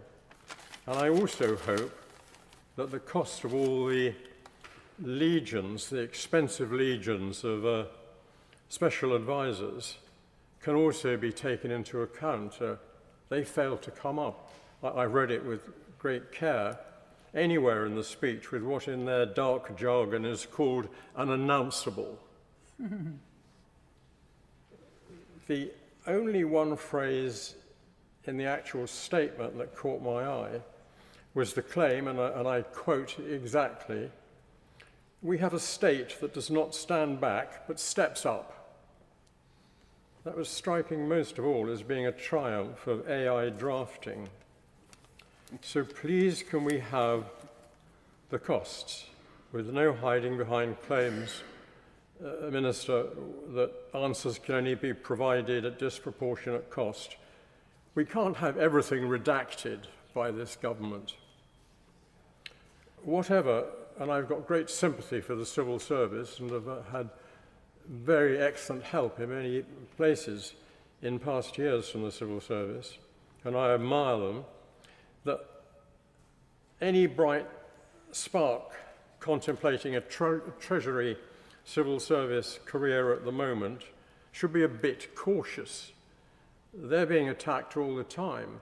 And I also hope that the cost of all the legions, the expensive legions of special advisors, can also be taken into account. They failed to come up. I read it with great care anywhere in the speech with what in their dark jargon is called an announceable. The only one phrase in the actual statement that caught my eye was the claim, and I quote exactly, "We have a state that does not stand back but steps up." That was striking most of all as being a triumph of AI drafting. So please can we have the costs with no hiding behind claims, Minister, that answers can only be provided at disproportionate cost. We can't have everything redacted by this government. Whatever, and I've got great sympathy for the civil service and have had very excellent help in many places in past years from the civil service, and I admire them, that any bright spark contemplating a Treasury civil service career at the moment should be a bit cautious. They're being attacked all the time.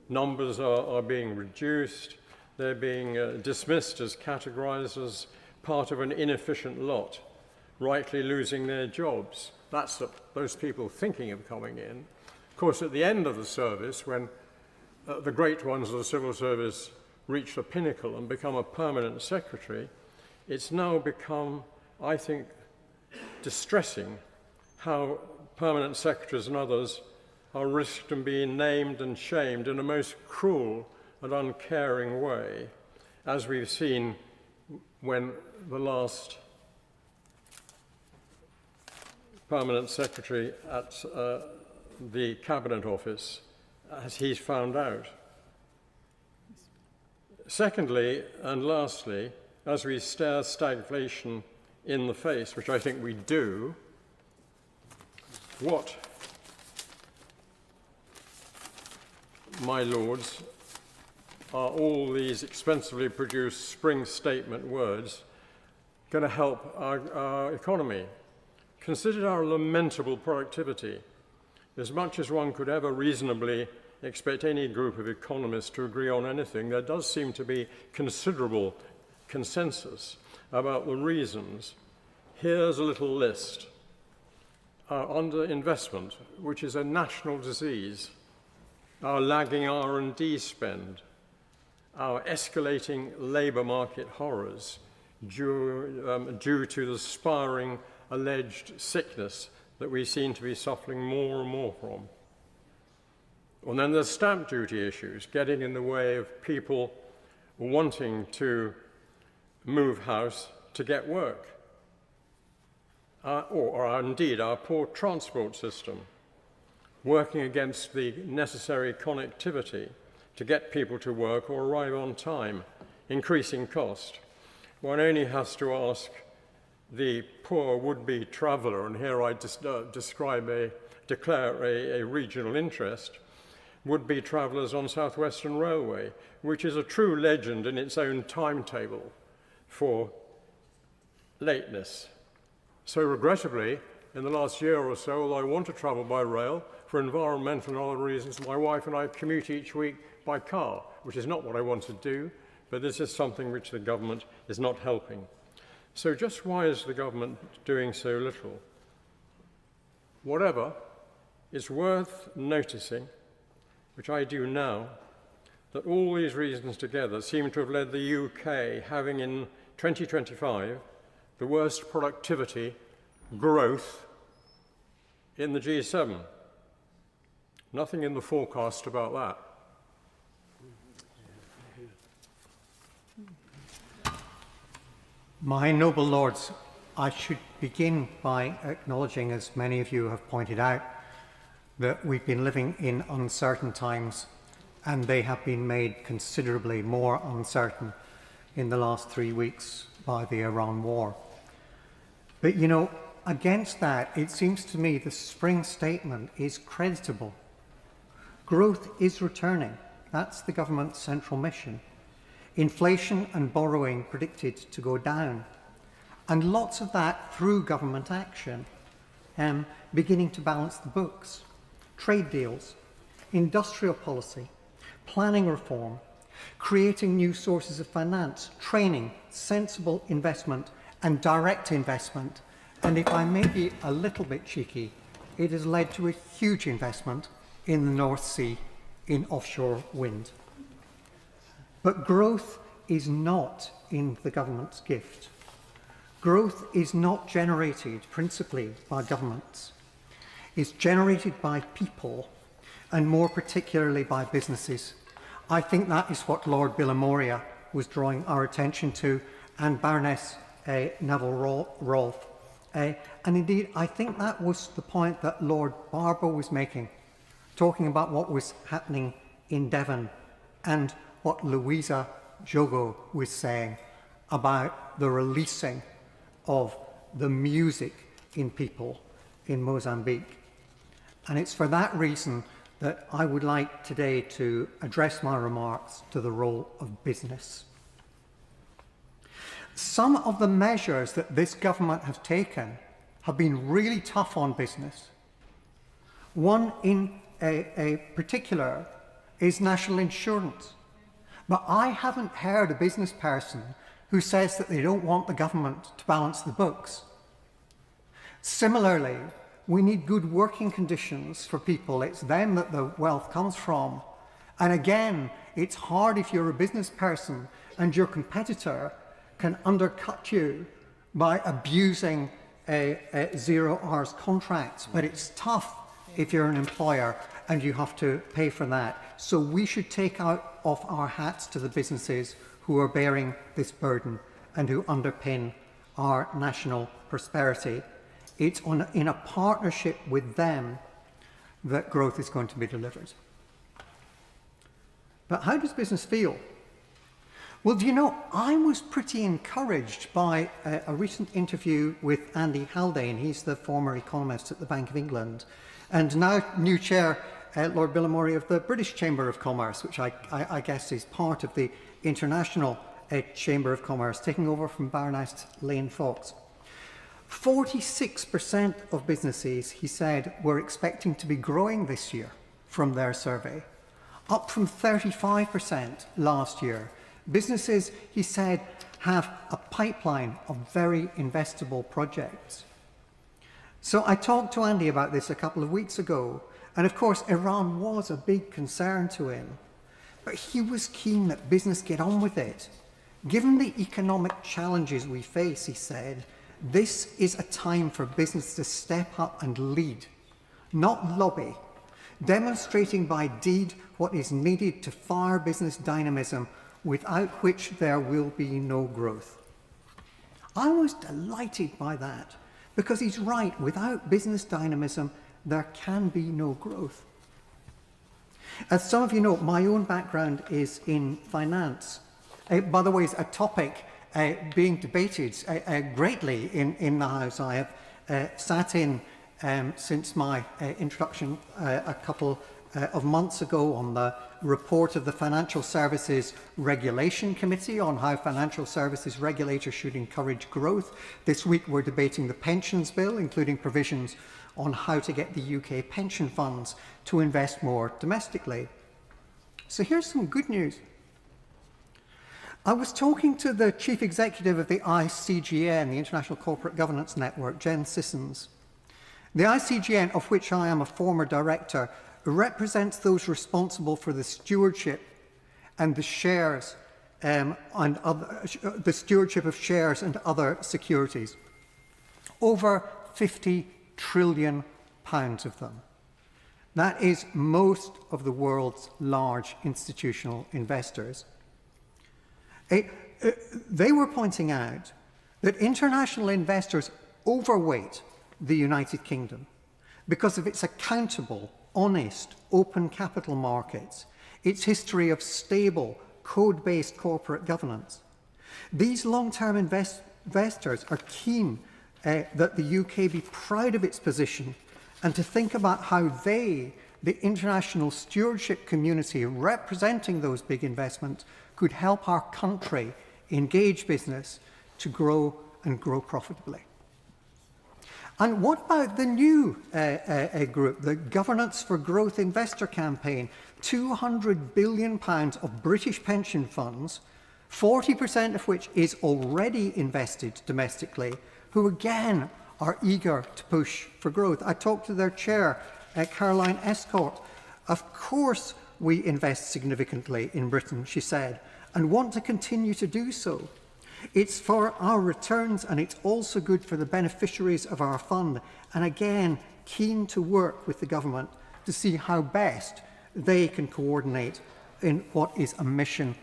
Numbers are being reduced. They're being dismissed as categorized as part of an inefficient lot, rightly losing their jobs. That's those people thinking of coming in. Of course, at the end of the service, when the great ones of the civil service reach the pinnacle and become a permanent secretary, it's now become, I think, distressing how permanent secretaries and others are risked in being named and shamed in a most cruel and uncaring way, as we've seen when the last permanent secretary at the Cabinet Office, as he's found out. Secondly, and lastly, as we stare stagflation in the face, which I think we do, what, my lords, are all these expensively produced spring statement words going to help our economy? Consider our lamentable productivity. As much as one could ever reasonably expect any group of economists to agree on anything, there does seem to be considerable consensus about the reasons. Here's a little list. Our underinvestment, which is a national disease, our lagging R&D spend, our escalating labour market horrors due to the spiralling alleged sickness that we seem to be suffering more and more from. And then there's stamp duty issues getting in the way of people wanting to move house to get work, or indeed our poor transport system, working against the necessary connectivity to get people to work or arrive on time, increasing cost. One only has to ask the poor would-be traveller, and here I declare a regional interest, would-be travellers on South Western Railway, which is a true legend in its own timetable for lateness. So regrettably, in the last year or so, although I want to travel by rail for environmental and other reasons, my wife and I commute each week by car, which is not what I want to do, but this is something which the government is not helping. So just why is the government doing so little? Whatever, it's worth noticing, which I do now, that all these reasons together seem to have led the UK having in 2025 the worst productivity growth in the G7. Nothing in the forecast about that. My noble lords, I should begin by acknowledging, as many of you have pointed out, that we've been living in uncertain times, and they have been made considerably more uncertain in the last 3 weeks by the Iran war. But you know, against that, it seems to me the spring statement is creditable. Growth is returning. That's the government's central mission. Inflation and borrowing predicted to go down. And lots of that through government action, beginning to balance the books. Trade deals, industrial policy, planning reform, creating new sources of finance, training, sensible investment and direct investment. And if I may be a little bit cheeky, it has led to a huge investment in the North Sea in offshore wind. But growth is not in the government's gift. Growth is not generated principally by governments. It's generated by people, and more particularly by businesses. I think that is what Lord Billamoria was drawing our attention to, and Baroness Neville Rolfe. And indeed, I think that was the point that Lord Barbour was making, talking about what was happening in Devon and what Louisa Jogo was saying about the releasing of the music in people in Mozambique. And it's for that reason that I would like today to address my remarks to the role of business. Some of the measures that this government have taken have been really tough on business. One in a particular is national insurance. But I haven't heard a business person who says that they don't want the government to balance the books. Similarly, we need good working conditions for people. It's them that the wealth comes from. And again, it's hard if you're a business person and your competitor can undercut you by abusing zero hours contracts. But it's tough if you're an employer and you have to pay for that. So we should take out off our hats to the businesses who are bearing this burden and who underpin our national prosperity. It's in a partnership with them that growth is going to be delivered. But how does business feel? Well, do you know, I was pretty encouraged by a recent interview with Andy Haldane. He's the former economist at the Bank of England and now new chair, Lord Billamory, of the British Chamber of Commerce, which I guess is part of the International Chamber of Commerce, taking over from Baroness Lane Fox. 46% of businesses, he said, were expecting to be growing this year from their survey, up from 35% last year. Businesses, he said, have a pipeline of very investable projects. So I talked to Andy about this a couple of weeks ago, and of course Iran was a big concern to him, but he was keen that business get on with it. Given the economic challenges we face, he said, this is a time for business to step up and lead, not lobby, demonstrating by deed what is needed to fire business dynamism, without which there will be no growth. I was delighted by that, because he's right. Without business dynamism, there can be no growth. As some of you know, my own background is in finance. By the way, it's a topic being debated greatly in the House. I have sat in since my introduction a couple of months ago on the report of the Financial Services Regulation Committee on how financial services regulators should encourage growth. This week we're debating the Pensions Bill, including provisions on how to get the UK pension funds to invest more domestically. So here's some good news. I was talking to the Chief Executive of the ICGN, the International Corporate Governance Network, Jen Sissons. The ICGN, of which I am a former director, represents those responsible for the stewardship and the shares the stewardship of shares and other securities. Over 50 trillion pounds of them. That is most of the world's large institutional investors. They were pointing out that international investors overweight the United Kingdom because of its accountable, honest, open capital markets, its history of stable, code-based corporate governance. These long-term investors are keen that the UK be proud of its position and to think about how they, the international stewardship community representing those big investments, could help our country engage business to grow and grow profitably. And what about the new group, the Governance for Growth Investor Campaign? £200 billion of British pension funds, 40% of which is already invested domestically, who again are eager to push for growth. I talked to their chair, Caroline Escott. Of course we invest significantly in Britain, she said, and want to continue to do so. It's for our returns, and it's also good for the beneficiaries of our fund, and again, keen to work with the government to see how best they can coordinate in what is a mission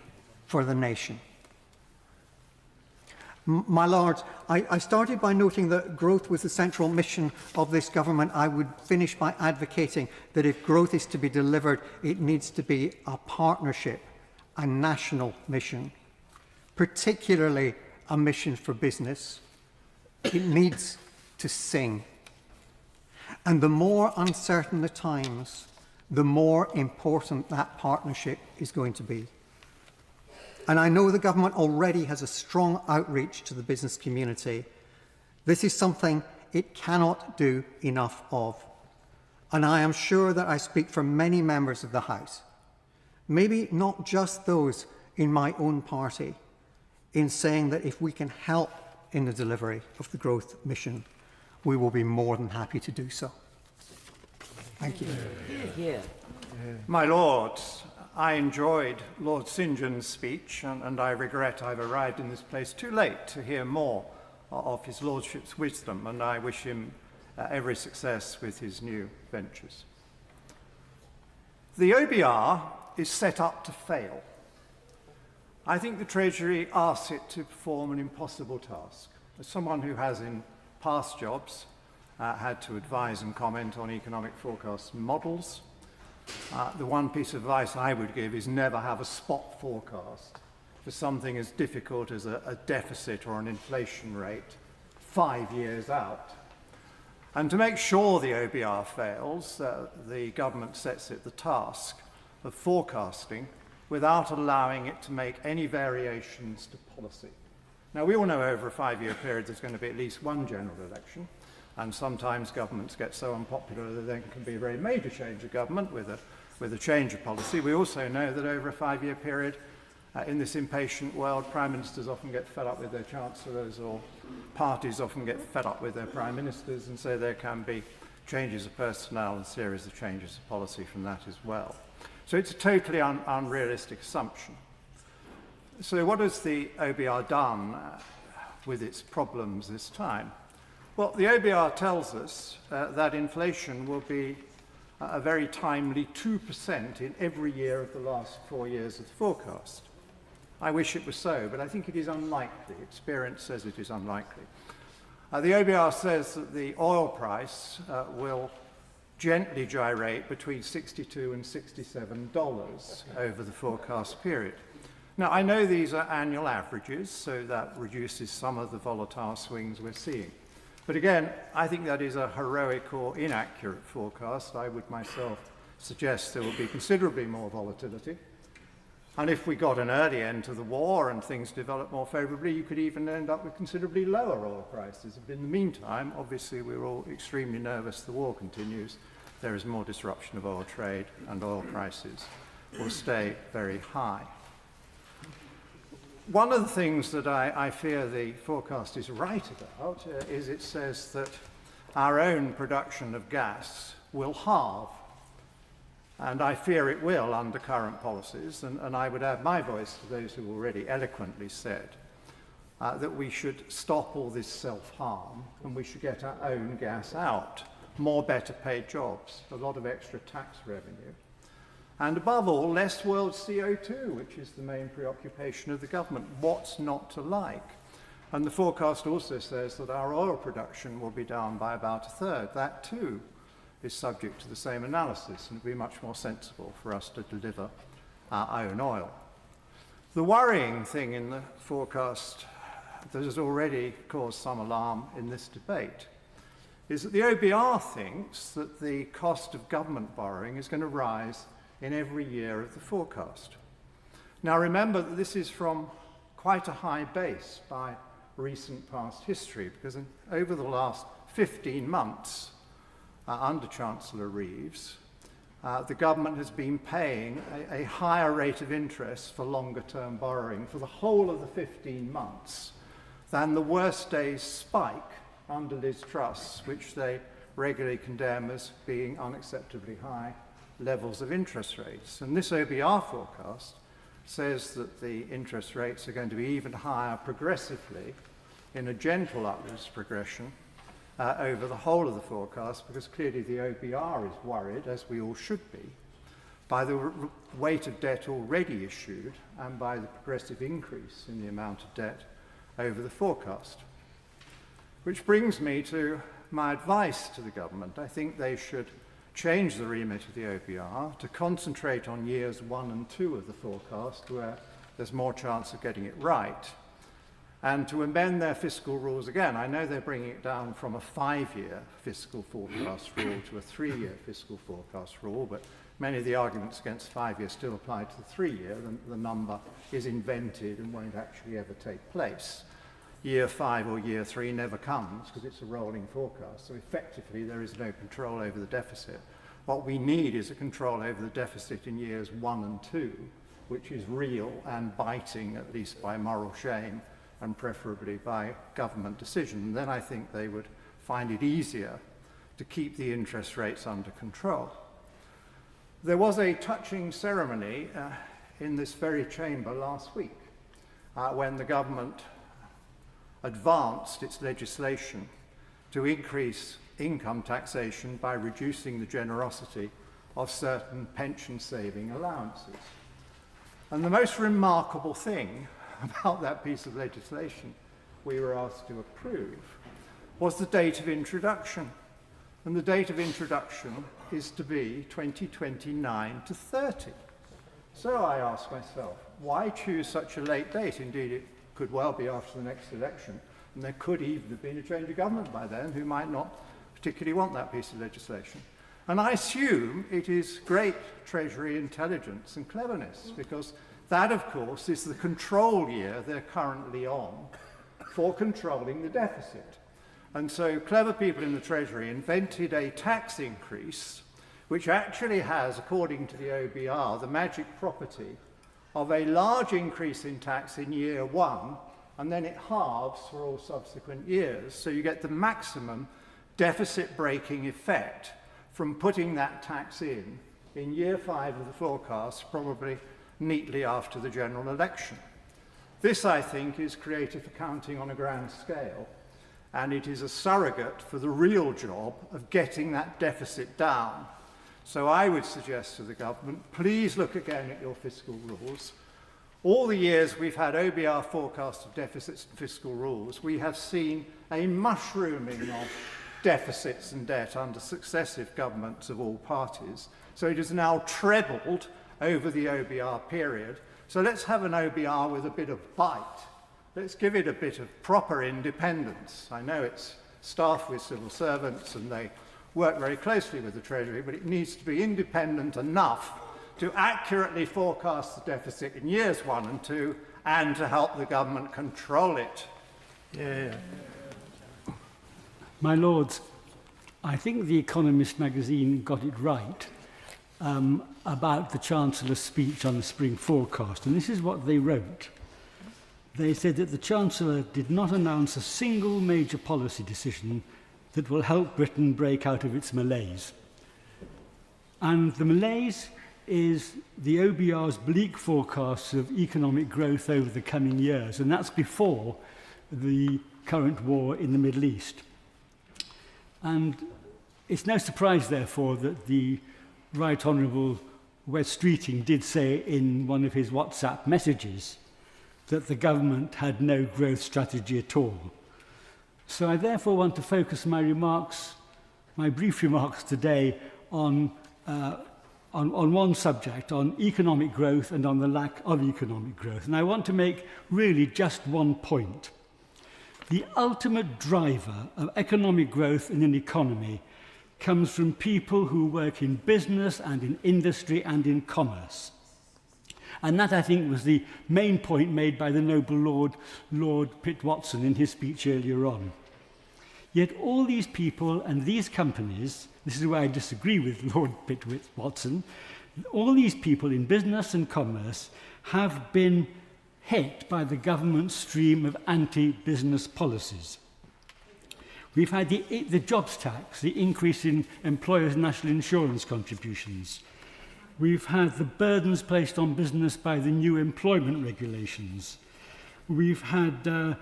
for the nation. My Lords, I started by noting that growth was the central mission of this government. I would finish by advocating that if growth is to be delivered, it needs to be a partnership, a national mission, particularly a mission for business. It needs to sing. And the more uncertain the times, the more important that partnership is going to be. And I know the government already has a strong outreach to the business community. This is something it cannot do enough of. And I am sure that I speak for many members of the House, maybe not just those in my own party, in saying that if we can help in the delivery of the growth mission, we will be more than happy to do so. Thank you. Here. My Lords, I enjoyed Lord St. John's speech, and I regret I've arrived in this place too late to hear more of his Lordship's wisdom, and I wish him every success with his new ventures. The OBR is set up to fail. I think the Treasury asks it to perform an impossible task. As someone who has in past jobs had to advise and comment on economic forecast models, the one piece of advice I would give is never have a spot forecast for something as difficult as a deficit or an inflation rate 5 years out. And to make sure the OBR fails, the government sets it the task of forecasting without allowing it to make any variations to policy. Now, we all know over a 5-year period there's going to be at least one general election, and sometimes governments get so unpopular that there can be a very major change of government with a change of policy. We also know that over a 5-year period, in this impatient world, prime ministers often get fed up with their chancellors, or parties often get fed up with their prime ministers, and so there can be changes of personnel and series of changes of policy from that as well. So it's a totally unrealistic assumption. So what has the OBR done with its problems this time? Well, the OBR tells us that inflation will be a very timely 2% in every year of the last 4 years of the forecast. I wish it was so, but I think it is unlikely. Experience says it is unlikely. The OBR says that the oil price will gently gyrate between $62 and $67 over the forecast period. Now, I know these are annual averages, so that reduces some of the volatile swings we're seeing. But again, I think that is a heroic or inaccurate forecast. I would myself suggest there will be considerably more volatility. And if we got an early end to the war and things developed more favourably, you could even end up with considerably lower oil prices. But in the meantime, obviously, we're all extremely nervous the war continues. There is more disruption of oil trade, and oil prices will stay very high. One of the things that I fear the forecast is right about is it says that our own production of gas will halve. And I fear it will under current policies, and I would add my voice to those who already eloquently said that we should stop all this self-harm and we should get our own gas out, more better paid jobs, a lot of extra tax revenue, and above all, less world CO2, which is the main preoccupation of the government. What's not to like? And the forecast also says that our oil production will be down by about a third. That too is subject to the same analysis, and it would be much more sensible for us to deliver our own oil. The worrying thing in the forecast that has already caused some alarm in this debate is that the OBR thinks that the cost of government borrowing is going to rise in every year of the forecast. Now remember that this is from quite a high base by recent past history, because over the last 15 months under Chancellor Reeves, the government has been paying a higher rate of interest for longer term borrowing for the whole of the 15 months than the worst days spike under Liz Truss, which they regularly condemn as being unacceptably high levels of interest rates. And this OBR forecast says that the interest rates are going to be even higher progressively in a gentle upwards progression over the whole of the forecast, because clearly the OBR is worried, as we all should be, by the weight of debt already issued and by the progressive increase in the amount of debt over the forecast. Which brings me to my advice to the government. I think they should change the remit of the OBR to concentrate on years 1 and 2 of the forecast, where there's more chance of getting it right, and to amend their fiscal rules again. I know they're bringing it down from a 5-year fiscal forecast rule to a 3-year fiscal forecast rule, but many of the arguments against 5-year still apply to the 3-year. The number is invented and won't actually ever take place. Year 5 or year 3 never comes because it's a rolling forecast, so effectively there is no control over the deficit. What we need is a control over the deficit in years 1 and 2, which is real and biting, at least by moral shame, and preferably by government decision. And then I think they would find it easier to keep the interest rates under control. There was a touching ceremony in this very chamber last week when the government advanced its legislation to increase income taxation by reducing the generosity of certain pension saving allowances. And the most remarkable thing about that piece of legislation we were asked to approve was the date of introduction. And the date of introduction is to be 2029 to 30. So I asked myself, why choose such a late date? Indeed, it could well be after the next election, and there could even have been a change of government by then who might not particularly want that piece of legislation. And I assume it is great Treasury intelligence and cleverness, because that, of course, is the control year they're currently on for controlling the deficit. And so clever people in the Treasury invented a tax increase which actually has, according to the OBR, the magic property of a large increase in tax in year 1, and then it halves for all subsequent years. So you get the maximum deficit-breaking effect from putting that tax in year 5 of the forecast, probably neatly after the general election. This, I think, is creative accounting on a grand scale, and it is a surrogate for the real job of getting that deficit down. So I would suggest to the government, please look again at your fiscal rules. All the years we've had OBR forecast of deficits and fiscal rules, we have seen a mushrooming of deficits and debt under successive governments of all parties. So it is now trebled over the OBR period. So let's have an OBR with a bit of bite. Let's give it a bit of proper independence. I know it's staffed with civil servants and they work very closely with the Treasury, but it needs to be independent enough to accurately forecast the deficit in years 1 and 2 and to help the government control it. My Lords, I think The Economist magazine got it right about the Chancellor's speech on the spring forecast, and this is what they wrote. They said that the Chancellor did not announce a single major policy decision that will help Britain break out of its malaise. And the malaise is the OBR's bleak forecasts of economic growth over the coming years, and that's before the current war in the Middle East. And it's no surprise, therefore, that the Right Honourable Wes Streeting did say in one of his WhatsApp messages that the government had no growth strategy at all. So I therefore want to focus my brief remarks today on one subject, on economic growth and on the lack of economic growth. And I want to make really just one point. The ultimate driver of economic growth in an economy comes from people who work in business and in industry and in commerce. And that, I think, was the main point made by the noble Lord Pitt Watson in his speech earlier on. Yet all these people and these companies, this is where I disagree with Lord Pitt Watson, all these people in business and commerce have been hit by the government's stream of anti-business policies. We've had the jobs tax, the increase in employers' national insurance contributions. We've had the burdens placed on business by the new employment regulations. We've had the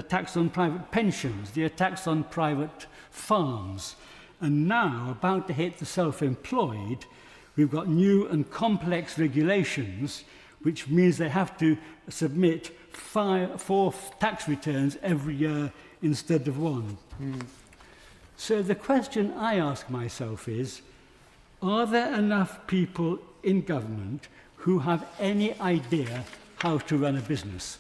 tax on private pensions, the attacks on private farms. And now, about to hit the self-employed, we've got new and complex regulations, which means they have to submit 4 tax returns every year instead of 1. So the question I ask myself is, are there enough people in government who have any idea how to run a business?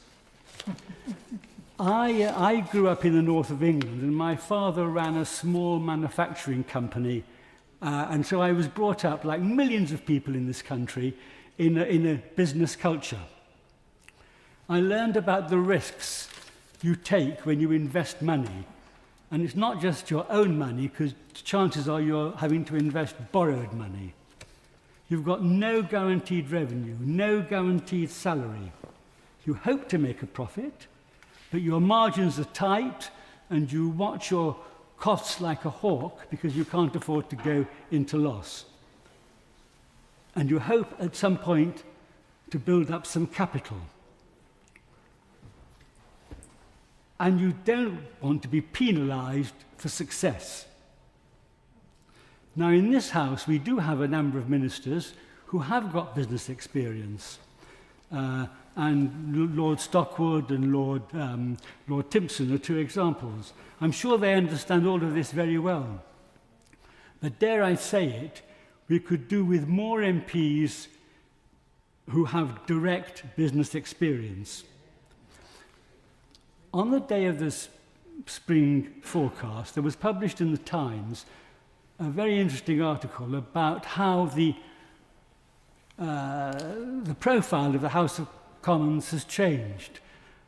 I grew up in the north of England, and my father ran a small manufacturing company, and so I was brought up, like millions of people in this country, in a business culture. I learned about the risks you take when you invest money. And it's not just your own money, because chances are you're having to invest borrowed money. You've got no guaranteed revenue, no guaranteed salary. You hope to make a profit, but your margins are tight, and you watch your costs like a hawk because you can't afford to go into loss. And you hope at some point to build up some capital. And you don't want to be penalised for success. Now, in this House, we do have a number of ministers who have got business experience. And Lord Stockwood and Lord Timpson are 2 examples. I'm sure they understand all of this very well. But dare I say it, we could do with more MPs who have direct business experience. On the day of this spring forecast, there was published in the Times a very interesting article about how the profile of the House of Commons has changed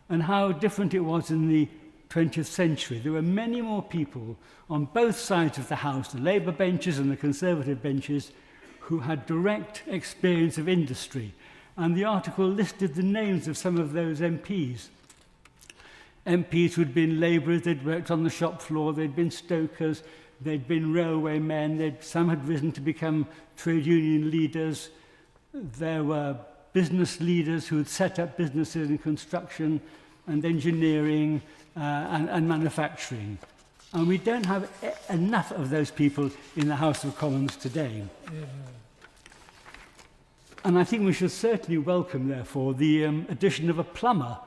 and how different it was in the 20th century. There were many more people on both sides of the House, the Labour benches and the Conservative benches, who had direct experience of industry. And the article listed the names of some of those MPs. MPs who'd been labourers, they'd worked on the shop floor, they'd been stokers, they'd been railway men, some had risen to become trade union leaders. There were business leaders who had set up businesses in construction and engineering and manufacturing. And we don't have enough of those people in the House of Commons today. Yeah. And I think we should certainly welcome, therefore, the addition of a plumber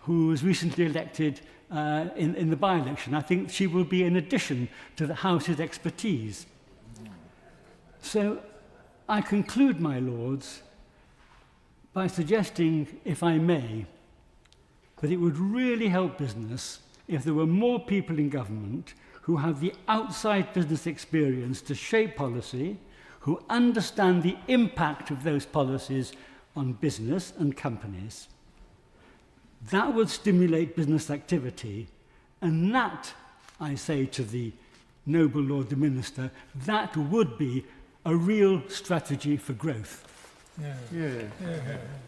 who was recently elected in the by-election. I think she will be an addition to the House's expertise. So I conclude, my Lords, by suggesting, if I may, that it would really help business if there were more people in government who have the outside business experience to shape policy, who understand the impact of those policies on business and companies. That would stimulate business activity, and that, I say to the noble Lord the Minister, that would be a real strategy for growth.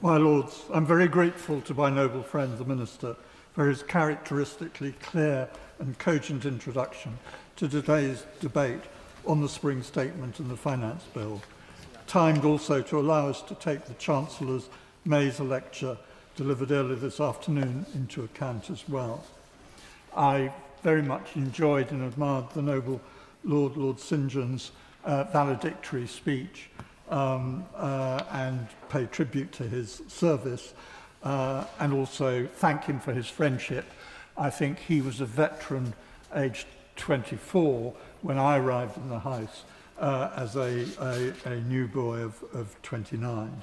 My Lords, I'm very grateful to my noble friend the Minister for his characteristically clear and cogent introduction to today's debate on the Spring Statement and the Finance Bill, timed also to allow us to take the Chancellor's May's lecture delivered earlier this afternoon into account as well. I very much enjoyed and admired the noble Lord St John's valedictory speech and pay tribute to his service and also thank him for his friendship. I think he was a veteran aged 24 when I arrived in the House as a new boy of 29.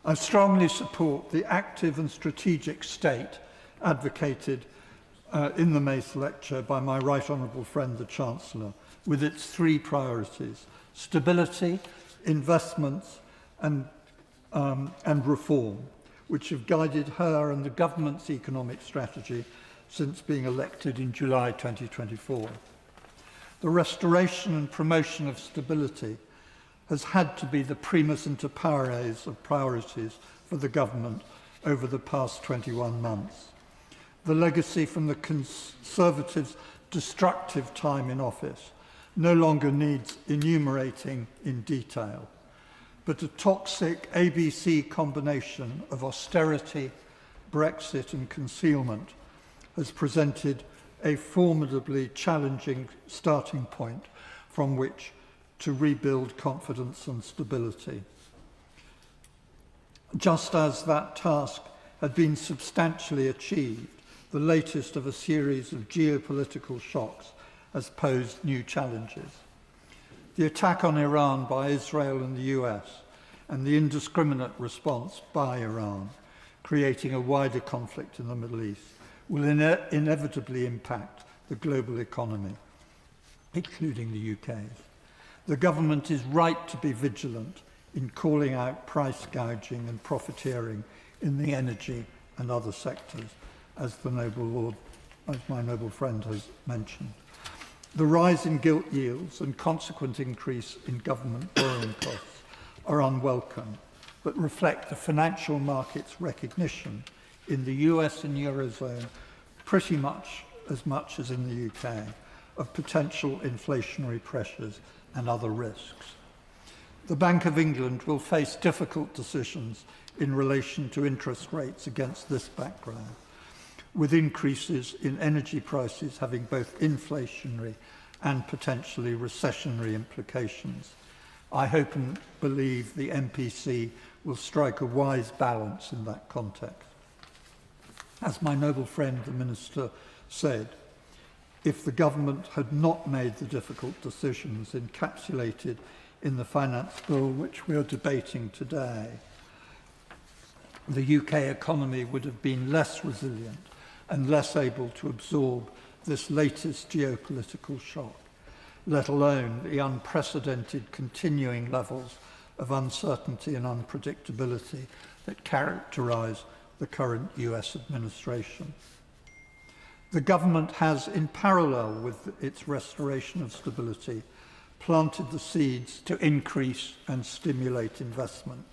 I strongly support the active and strategic state advocated in the Mace lecture by my right honourable friend the Chancellor, with its three priorities: stability, investments and reform, which have guided her and the government's economic strategy since being elected in July 2024. The restoration and promotion of stability has had to be the primus inter pares of priorities for the government over the past 21 months. The legacy from the Conservatives' destructive time in office no longer needs enumerating in detail, but a toxic ABC combination of austerity, Brexit and concealment has presented a formidably challenging starting point from which to rebuild confidence and stability. Just as that task had been substantially achieved, the latest of a series of geopolitical shocks has posed new challenges. The attack on Iran by Israel and the US, and the indiscriminate response by Iran, creating a wider conflict in the Middle East, will inevitably impact the global economy, including the UK's. The government is right to be vigilant in calling out price gouging and profiteering in the energy and other sectors, as my noble friend has mentioned. The rise in gilt yields and consequent increase in government borrowing costs are unwelcome, but reflect the financial market's recognition in the US and Eurozone pretty much as in the UK of potential inflationary pressures and other risks. The Bank of England will face difficult decisions in relation to interest rates against this background, with increases in energy prices having both inflationary and potentially recessionary implications. I hope and believe the MPC will strike a wise balance in that context. As my noble friend the Minister said, if the government had not made the difficult decisions encapsulated in the Finance Bill which we are debating today, the UK economy would have been less resilient and less able to absorb this latest geopolitical shock, let alone the unprecedented continuing levels of uncertainty and unpredictability that characterise the current US administration. The government has, in parallel with its restoration of stability, planted the seeds to increase and stimulate investment.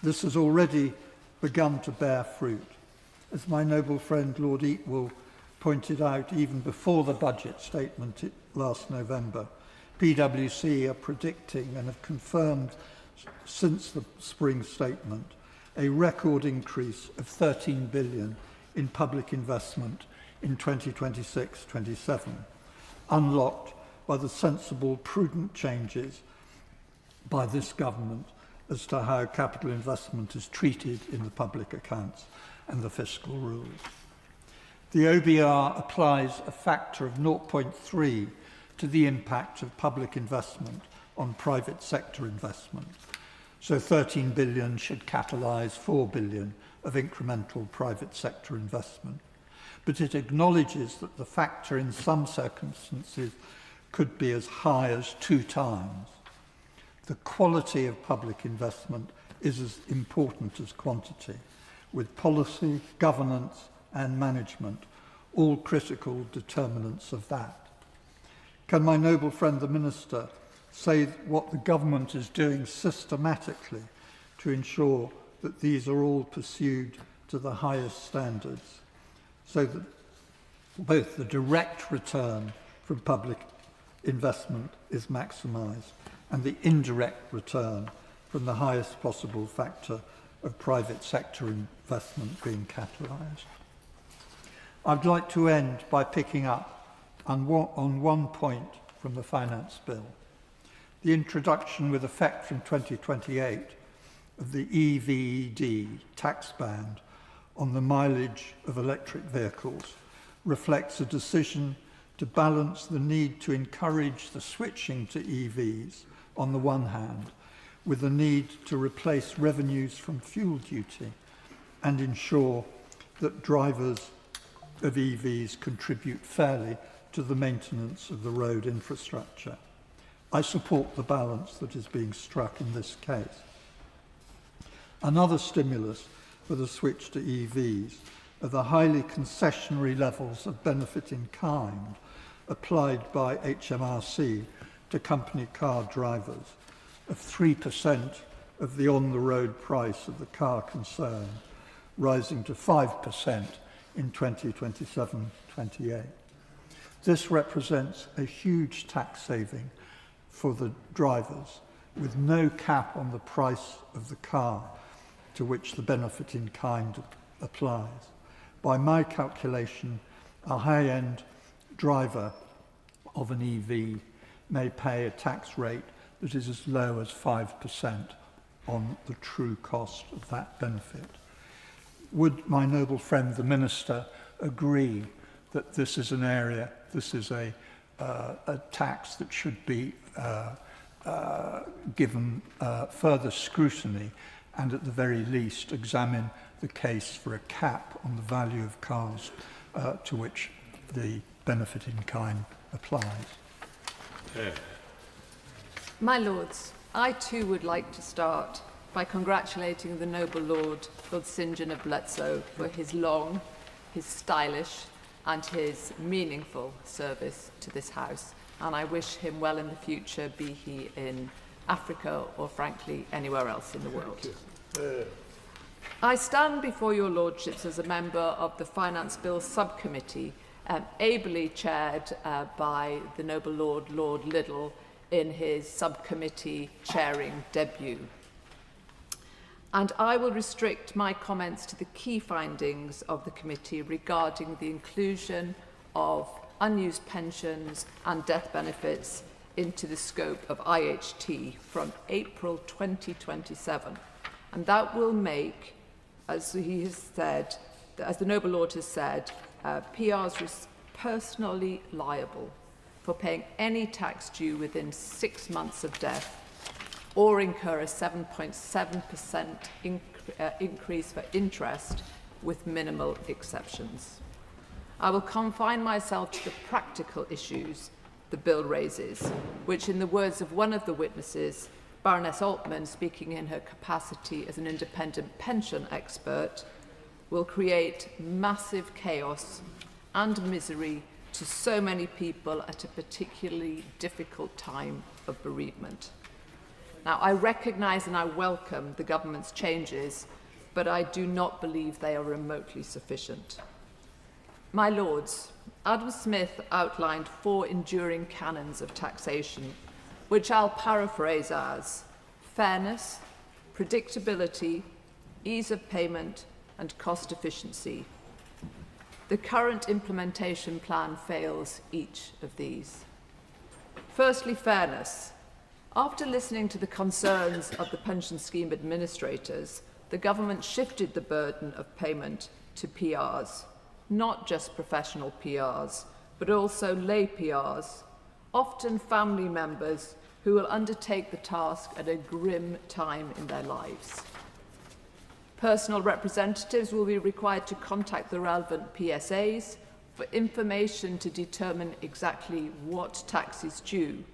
This has already begun to bear fruit. As my noble friend Lord Eatwell pointed out even before the budget statement last November, PwC are predicting and have confirmed since the spring statement a record increase of 13 billion in public investment in 2026-27, unlocked by the sensible, prudent changes by this government as to how capital investment is treated in the public accounts and the fiscal rules. The OBR applies a factor of 0.3 to the impact of public investment on private sector investment. So 13 billion should catalyse 4 billion of incremental private sector investment. But it acknowledges that the factor in some circumstances could be as high as 2 times. The quality of public investment is as important as quantity, with policy, governance and management all critical determinants of that. Can my noble friend the Minister say what the government is doing systematically to ensure that these are all pursued to the highest standards, so that both the direct return from public investment is maximised and the indirect return from the highest possible factor of private sector investment being catalysed? I'd like to end by picking up on one point from the Finance Bill. The introduction with effect from 2028 of the EVED tax band on the mileage of electric vehicles reflects a decision to balance the need to encourage the switching to EVs on the one hand with the need to replace revenues from fuel duty and ensure that drivers of EVs contribute fairly to the maintenance of the road infrastructure. I support the balance that is being struck in this case. Another stimulus for the switch to EVs are the highly concessionary levels of benefit in kind applied by HMRC to company car drivers of 3% of the on-the-road price of the car concerned, rising to 5% in 2027-28. This represents a huge tax saving for the drivers, with no cap on the price of the car to which the benefit in kind applies. By my calculation, a high-end driver of an EV may pay a tax rate that is as low as 5% on the true cost of that benefit. Would my noble friend the Minister agree that this is an area, this is a tax that should be given further scrutiny and at the very least examine the case for a cap on the value of cars to which the benefit in kind applies? My Lords, I too would like to start by congratulating the noble Lord St John of Bletsoe for his long, his stylish and his meaningful service to this House, and I wish him well in the future, be he in Africa or frankly anywhere else in the world. I stand before your Lordships as a member of the Finance Bill Subcommittee, ably chaired by the noble Lord Liddell in his subcommittee chairing debut. And I will restrict my comments to the key findings of the committee regarding the inclusion of unused pensions and death benefits into the scope of IHT from April 2027. And that will make, as he has said, as the noble Lord has said, PRs personally liable for paying any tax due within 6 months of death or incur a 7.7% increase for interest with minimal exceptions. I will confine myself to the practical issues the bill raises, which in the words of one of the witnesses, Baroness Altman, speaking in her capacity as an independent pension expert, will create massive chaos and misery to so many people at a particularly difficult time of bereavement. Now, I recognise and I welcome the government's changes, but I do not believe they are remotely sufficient. My Lords, Adam Smith outlined 4 enduring canons of taxation, which I'll paraphrase as fairness, predictability, ease of payment, and cost efficiency. The current implementation plan fails each of these. Firstly, fairness. After listening to the concerns of the pension scheme administrators, the government shifted the burden of payment to PRs. not just professional PRs, but also lay PRs, often family members who will undertake the task at a grim time in their lives. Personal representatives will be required to contact the relevant PSAs for information to determine exactly what tax is due.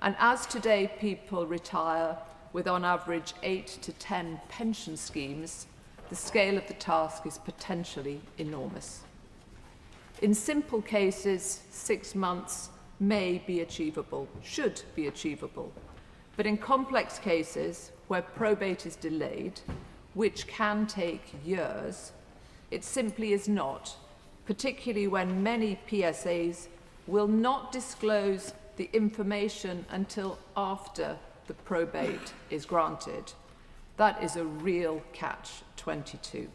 And as today people retire with on average 8 to 10 pension schemes, the scale of the task is potentially enormous. In simple cases, 6 months may be achievable, should be achievable. But in complex cases where probate is delayed, which can take years, it simply is not, particularly when many PSAs will not disclose the information until after the probate is granted. That is a real catch-22.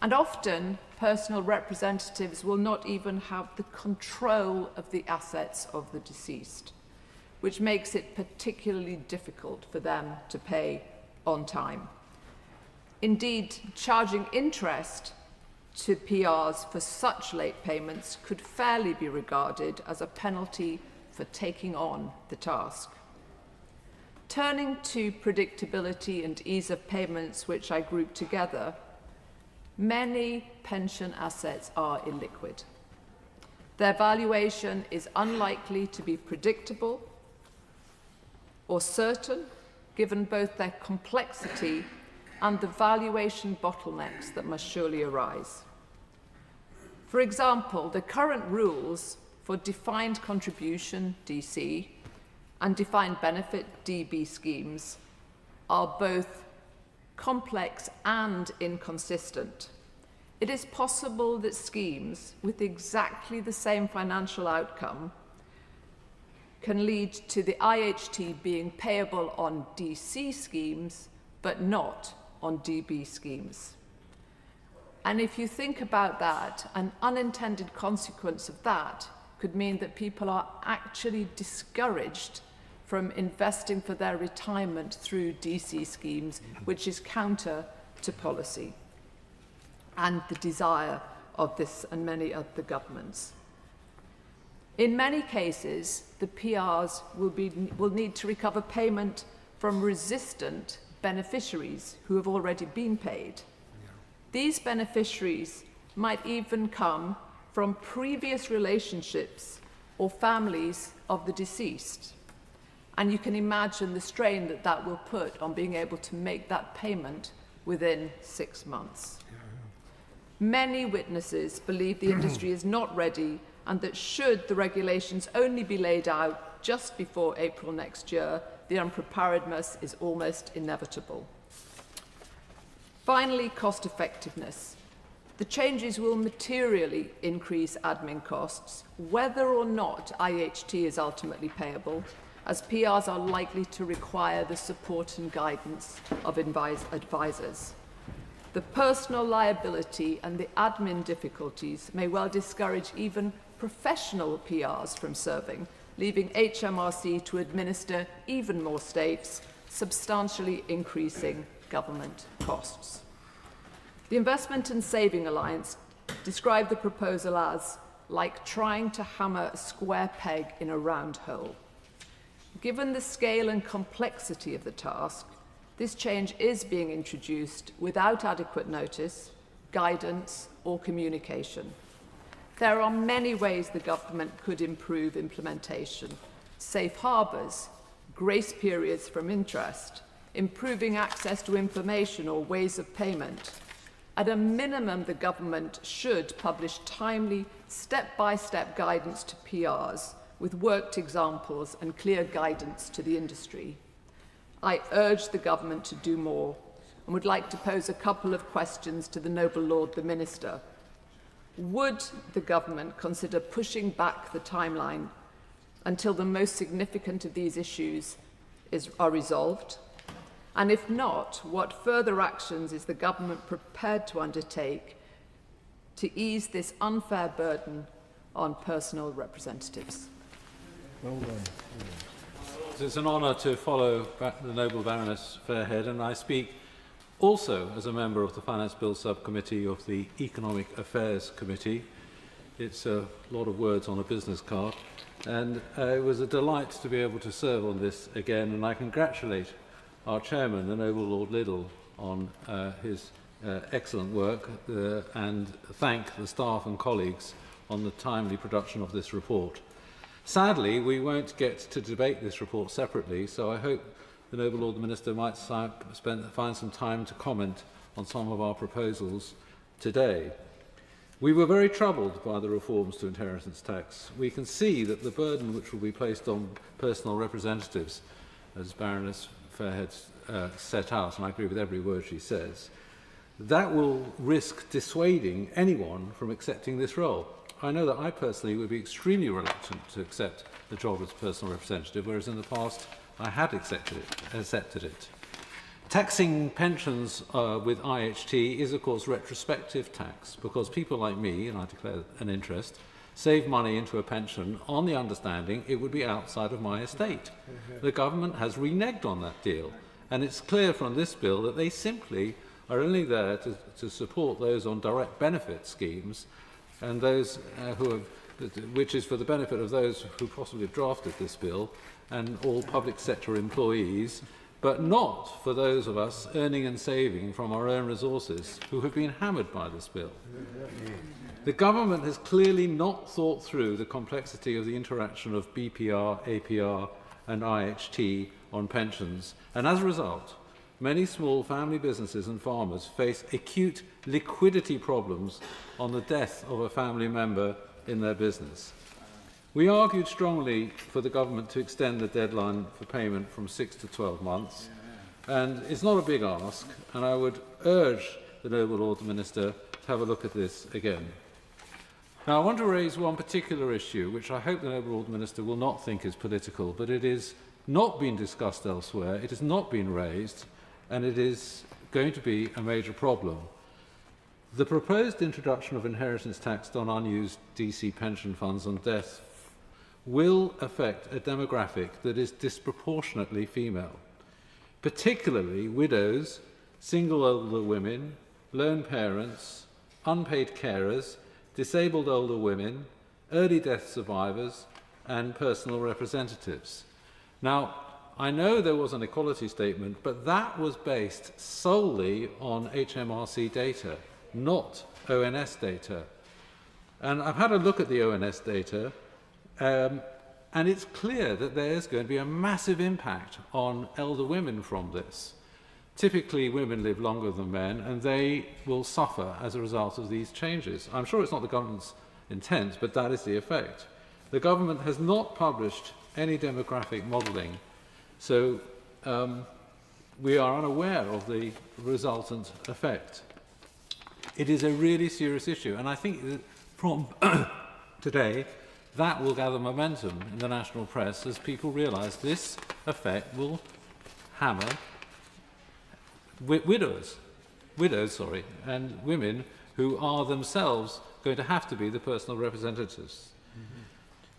And often, personal representatives will not even have the control of the assets of the deceased, which makes it particularly difficult for them to pay on time. Indeed, charging interest to PRs for such late payments could fairly be regarded as a penalty for taking on the task. Turning to predictability and ease of payments, which I group together, many pension assets are illiquid. Their valuation is unlikely to be predictable or certain, given both their complexity and the valuation bottlenecks that must surely arise. For example, the current rules for defined contribution, DC, and defined benefit, DB schemes are both complex and inconsistent. It is possible that schemes with exactly the same financial outcome can lead to the IHT being payable on DC schemes, but not on DB schemes. And if you think about that, an unintended consequence of that could mean that people are actually discouraged from investing for their retirement through DC schemes, which is counter to policy and the desire of this and many other governments. In many cases, the PRs will need to recover payment from resistant beneficiaries who have already been paid. These beneficiaries might even come from previous relationships or families of the deceased. And you can imagine the strain that that will put on being able to make that payment within 6 months. Many witnesses believe the industry is not ready and that should the regulations only be laid out just before April next year, the unpreparedness is almost inevitable. Finally, cost effectiveness. The changes will materially increase admin costs, whether or not IHT is ultimately payable, as PRs are likely to require the support and guidance of advisors. The personal liability and the admin difficulties may well discourage even professional PRs from serving, leaving HMRC to administer even more states, substantially increasing government costs. The Investment and Saving Alliance described the proposal as like trying to hammer a square peg in a round hole. Given the scale and complexity of the task, this change is being introduced without adequate notice, guidance, or communication. There are many ways the government could improve implementation: safe harbours, grace periods from interest, improving access to information or ways of payment. At a minimum, the government should publish timely, step-by-step guidance to PRs with worked examples and clear guidance to the industry. I urge the government to do more and would like to pose a couple of questions to the Noble Lord the Minister. Would the government consider pushing back the timeline until the most significant of these issues are resolved? And if not, what further actions is the government prepared to undertake to ease this unfair burden on personal representatives? Well done. It's an honour to follow the noble Baroness Fairhead, and I speak Also, as a member of the Finance Bill Subcommittee of the Economic Affairs Committee, it's a lot of words on a business card, and it was a delight to be able to serve on this again, and I congratulate our chairman, the Noble Lord Liddell, on his excellent work and thank the staff and colleagues on the timely production of this report. Sadly, we won't get to debate this report separately, so I hope the Noble Lord the Minister might find some time to comment on some of our proposals today. We were very troubled by the reforms to inheritance tax. We can see that the burden which will be placed on personal representatives, as Baroness Fairhead set out, and I agree with every word she says, that will risk dissuading anyone from accepting this role. I know that I personally would be extremely reluctant to accept the job as personal representative, whereas in the past I had accepted it. Taxing pensions with IHT is, of course, retrospective tax, because people like me, and I declare an interest, save money into a pension on the understanding it would be outside of my estate. The government has reneged on that deal, and it's clear from this bill that they simply are only there to support those on direct benefit schemes, and those which is for the benefit of those who possibly have drafted this bill and all public sector employees, but not for those of us earning and saving from our own resources who have been hammered by this bill. The government has clearly not thought through the complexity of the interaction of BPR, APR and IHT on pensions, and as a result, many small family businesses and farmers face acute liquidity problems on the death of a family member in their business. We argued strongly for the government to extend the deadline for payment from 6 to 12 months, and it's not a big ask, and I would urge the Noble Lord the Minister to have a look at this again. Now, I want to raise one particular issue, which I hope the Noble Lord the Minister will not think is political, but it is not been discussed elsewhere, it has not been raised, and it is going to be a major problem. The proposed introduction of inheritance tax on unused DC pension funds on death will affect a demographic that is disproportionately female, particularly widows, single older women, lone parents, unpaid carers, disabled older women, early death survivors, and personal representatives. Now, I know there was an equality statement, but that was based solely on HMRC data, not ONS data. And I've had a look at the ONS data, and it's clear that there is going to be a massive impact on elder women from this. Typically, women live longer than men, and they will suffer as a result of these changes. I'm sure it's not the government's intent, but that is the effect. The government has not published any demographic modelling, so we are unaware of the resultant effect. It is a really serious issue, and I think that from today, that will gather momentum in the national press as people realise this effect will hammer widows, and women who are themselves going to have to be the personal representatives.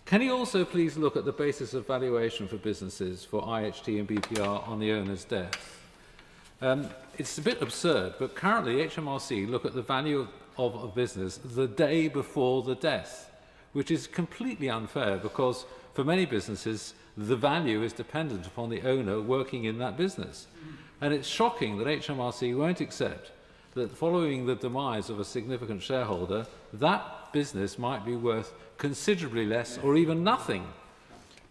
Can you also please look at the basis of valuation for businesses for IHT and BPR on the owner's death? It's a bit absurd, but currently HMRC look at the value of a business the day before the death, which is completely unfair because for many businesses the value is dependent upon the owner working in that business. And it's shocking that HMRC won't accept that following the demise of a significant shareholder, that business might be worth considerably less or even nothing.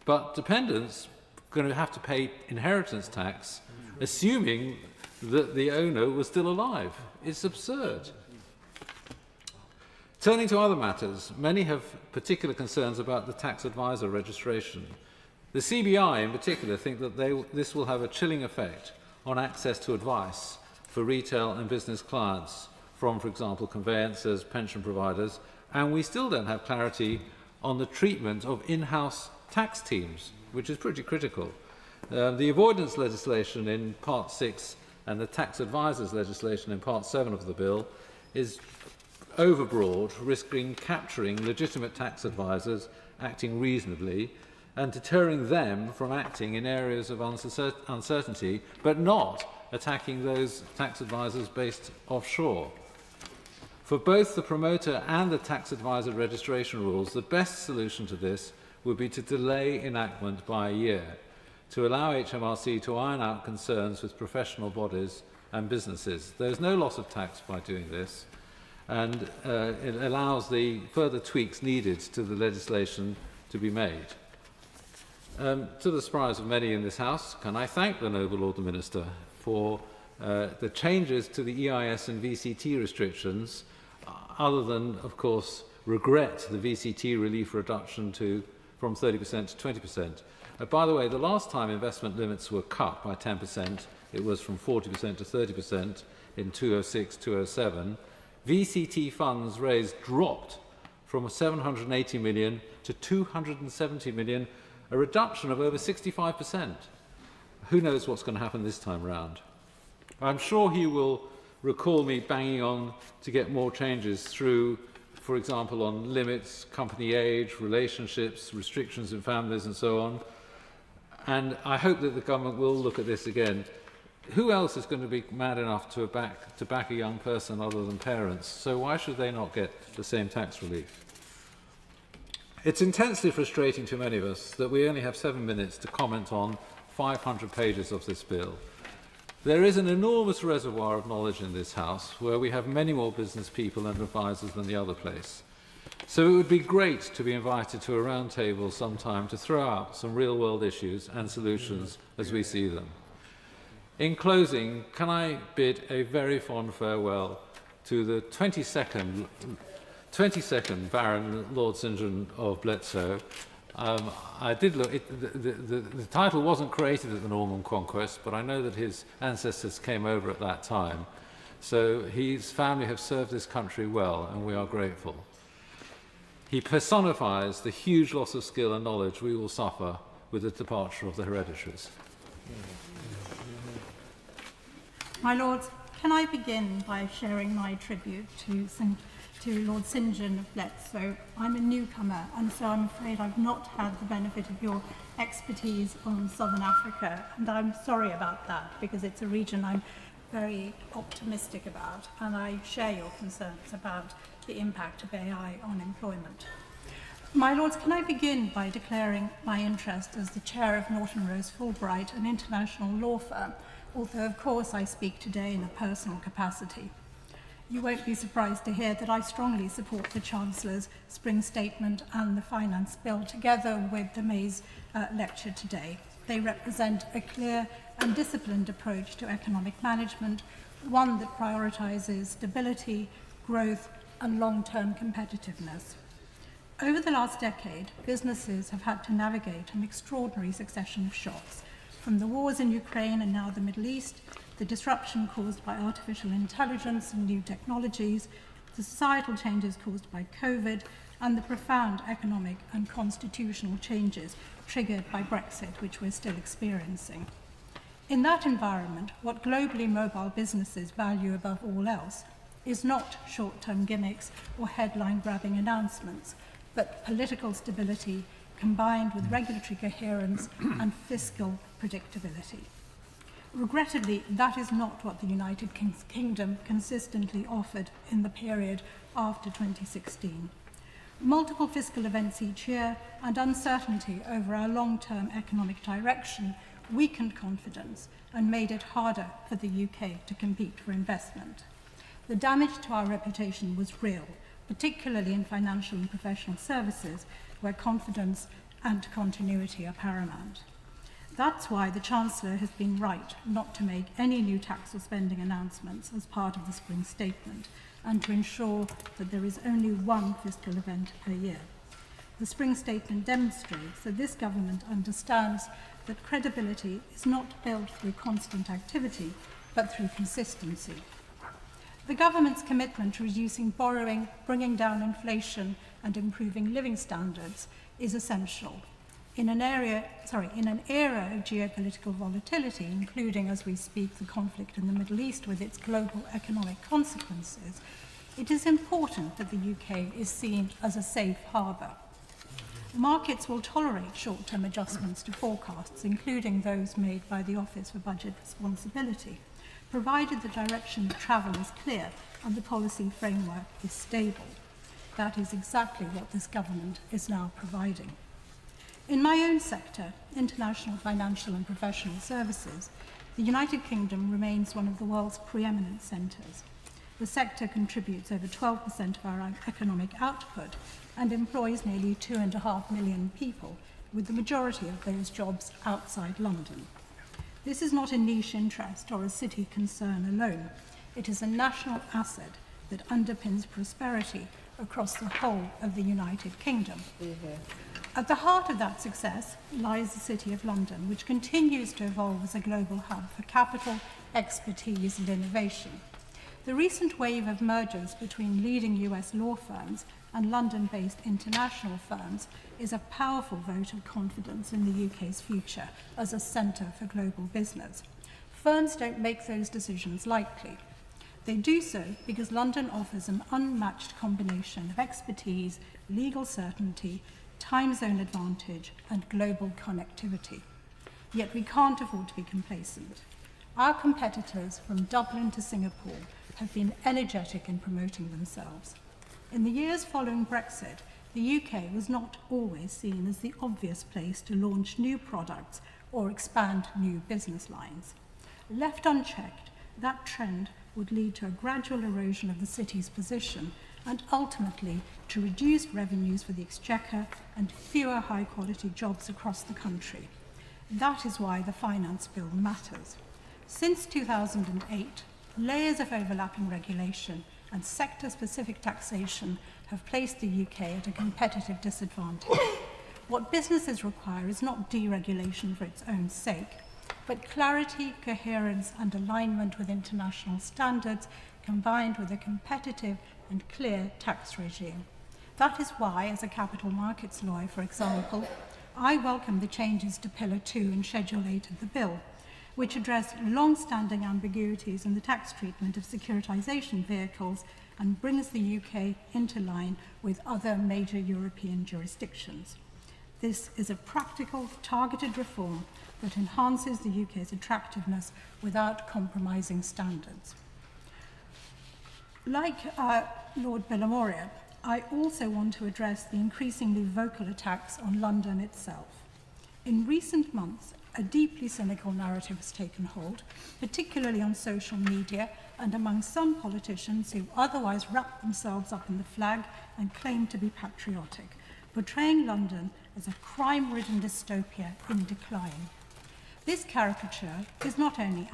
But dependents are going to have to pay inheritance tax, assuming that the owner was still alive. It's absurd. Turning to other matters, many have particular concerns about the tax advisor registration. The CBI in particular think that this will have a chilling effect on access to advice for retail and business clients from, for example, conveyancers, pension providers, and we still don't have clarity on the treatment of in-house tax teams, which is pretty critical. The avoidance legislation in Part 6 and the tax advisors legislation in Part 7 of the bill is overbroad, risking capturing legitimate tax advisors acting reasonably and deterring them from acting in areas of uncertainty, but not attacking those tax advisors based offshore. For both the promoter and the tax advisor registration rules, the best solution to this would be to delay enactment by a year, to allow HMRC to iron out concerns with professional bodies and businesses. There is no loss of tax by doing this, and it allows the further tweaks needed to the legislation to be made. To the surprise of many in this House, can I thank the Noble Lord the Minister for the changes to the EIS and VCT restrictions, other than, of course, regret the VCT relief reduction from 30% to 20%. By the way, the last time investment limits were cut by 10%, it was from 40% to 30% in 2006-2007. VCT funds raised dropped from 780 million to 270 million, a reduction of over 65%. Who knows what's going to happen this time round? I'm sure he will recall me banging on to get more changes through, for example, on limits, company age, relationships, restrictions in families and so on. And I hope that the government will look at this again. Who else is going to be mad enough to back a young person other than parents? So why should they not get the same tax relief? It's intensely frustrating to many of us that we only have 7 minutes to comment on 500 pages of this bill. There is an enormous reservoir of knowledge in this House, where we have many more business people and advisors than the other place. So it would be great to be invited to a round table sometime to throw out some real-world issues and solutions as we see them. In closing, can I bid a very fond farewell to the 22nd Baron Lord St. John of Bletsoe. I did look, the title wasn't created at the Norman Conquest, but I know that his ancestors came over at that time. So his family have served this country well, and we are grateful. He personifies the huge loss of skill and knowledge we will suffer with the departure of the hereditaries. My Lords, can I begin by sharing my tribute to Lord St. John of Bletsoe? I'm a newcomer, and so I'm afraid I've not had the benefit of your expertise on Southern Africa, and I'm sorry about that, because it's a region I'm very optimistic about, and I share your concerns about the impact of AI on employment. My Lords, can I begin by declaring my interest as the chair of Norton Rose Fulbright, an international law firm, although of course I speak today in a personal capacity. You won't be surprised to hear that I strongly support the Chancellor's Spring Statement and the Finance Bill, together with the May's lecture today. They represent a clear and disciplined approach to economic management, one that prioritises stability, growth and long-term competitiveness. Over the last decade, businesses have had to navigate an extraordinary succession of shocks, from the wars in Ukraine and now the Middle East, the disruption caused by artificial intelligence and new technologies, the societal changes caused by COVID, and the profound economic and constitutional changes triggered by Brexit, which we're still experiencing. In that environment, what globally mobile businesses value above all else is not short-term gimmicks or headline-grabbing announcements, but political stability combined with regulatory coherence and fiscal predictability. Regrettably, that is not what the United Kingdom consistently offered in the period after 2016. Multiple fiscal events each year and uncertainty over our long-term economic direction weakened confidence and made it harder for the UK to compete for investment. The damage to our reputation was real, particularly in financial and professional services, where confidence and continuity are paramount. That's why the Chancellor has been right not to make any new tax or spending announcements as part of the Spring Statement, and to ensure that there is only one fiscal event per year. The Spring Statement demonstrates that this government understands that credibility is not built through constant activity, but through consistency. The government's commitment to reducing borrowing, bringing down inflation, and improving living standards is essential. In an era of geopolitical volatility, including, as we speak, the conflict in the Middle East with its global economic consequences, it is important that the UK is seen as a safe harbour. Markets will tolerate short-term adjustments to forecasts, including those made by the Office for Budget Responsibility. provided the direction of travel is clear and the policy framework is stable. That is exactly what this government is now providing. In my own sector, international financial and professional services, the United Kingdom remains one of the world's preeminent centres. The sector contributes over 12% of our economic output and employs nearly 2.5 million people, with the majority of those jobs outside London. This is not a niche interest or a city concern alone. It is a national asset that underpins prosperity across the whole of the United Kingdom. At the heart of that success lies the City of London, which continues to evolve as a global hub for capital, expertise and innovation. The recent wave of mergers between leading US law firms and London-based international firms is a powerful vote of confidence in the UK's future as a centre for global business. Firms don't make those decisions lightly. They do so because London offers an unmatched combination of expertise, legal certainty, time zone advantage, and global connectivity. Yet we can't afford to be complacent. Our competitors from Dublin to Singapore have been energetic in promoting themselves. In the years following Brexit, the UK was not always seen as the obvious place to launch new products or expand new business lines. Left unchecked, that trend would lead to a gradual erosion of the city's position and ultimately to reduced revenues for the Exchequer and fewer high-quality jobs across the country. That is why the Finance Bill matters. Since 2008, layers of overlapping regulation and sector-specific taxation have placed the UK at a competitive disadvantage. What businesses require is not deregulation for its own sake, but clarity, coherence, and alignment with international standards combined with a competitive and clear tax regime. That is why, as a capital markets lawyer, for example, I welcome the changes to Pillar 2 and Schedule 8 of the bill, which address long-standing ambiguities in the tax treatment of securitisation vehicles and brings the UK into line with other major European jurisdictions. This is a practical, targeted reform that enhances the UK's attractiveness without compromising standards. Like Lord Villamoria, I also want to address the increasingly vocal attacks on London itself. In recent months, a deeply cynical narrative has taken hold, particularly on social media and among some politicians who otherwise wrap themselves up in the flag and claim to be patriotic, portraying London as a crime-ridden dystopia in decline. This caricature is not only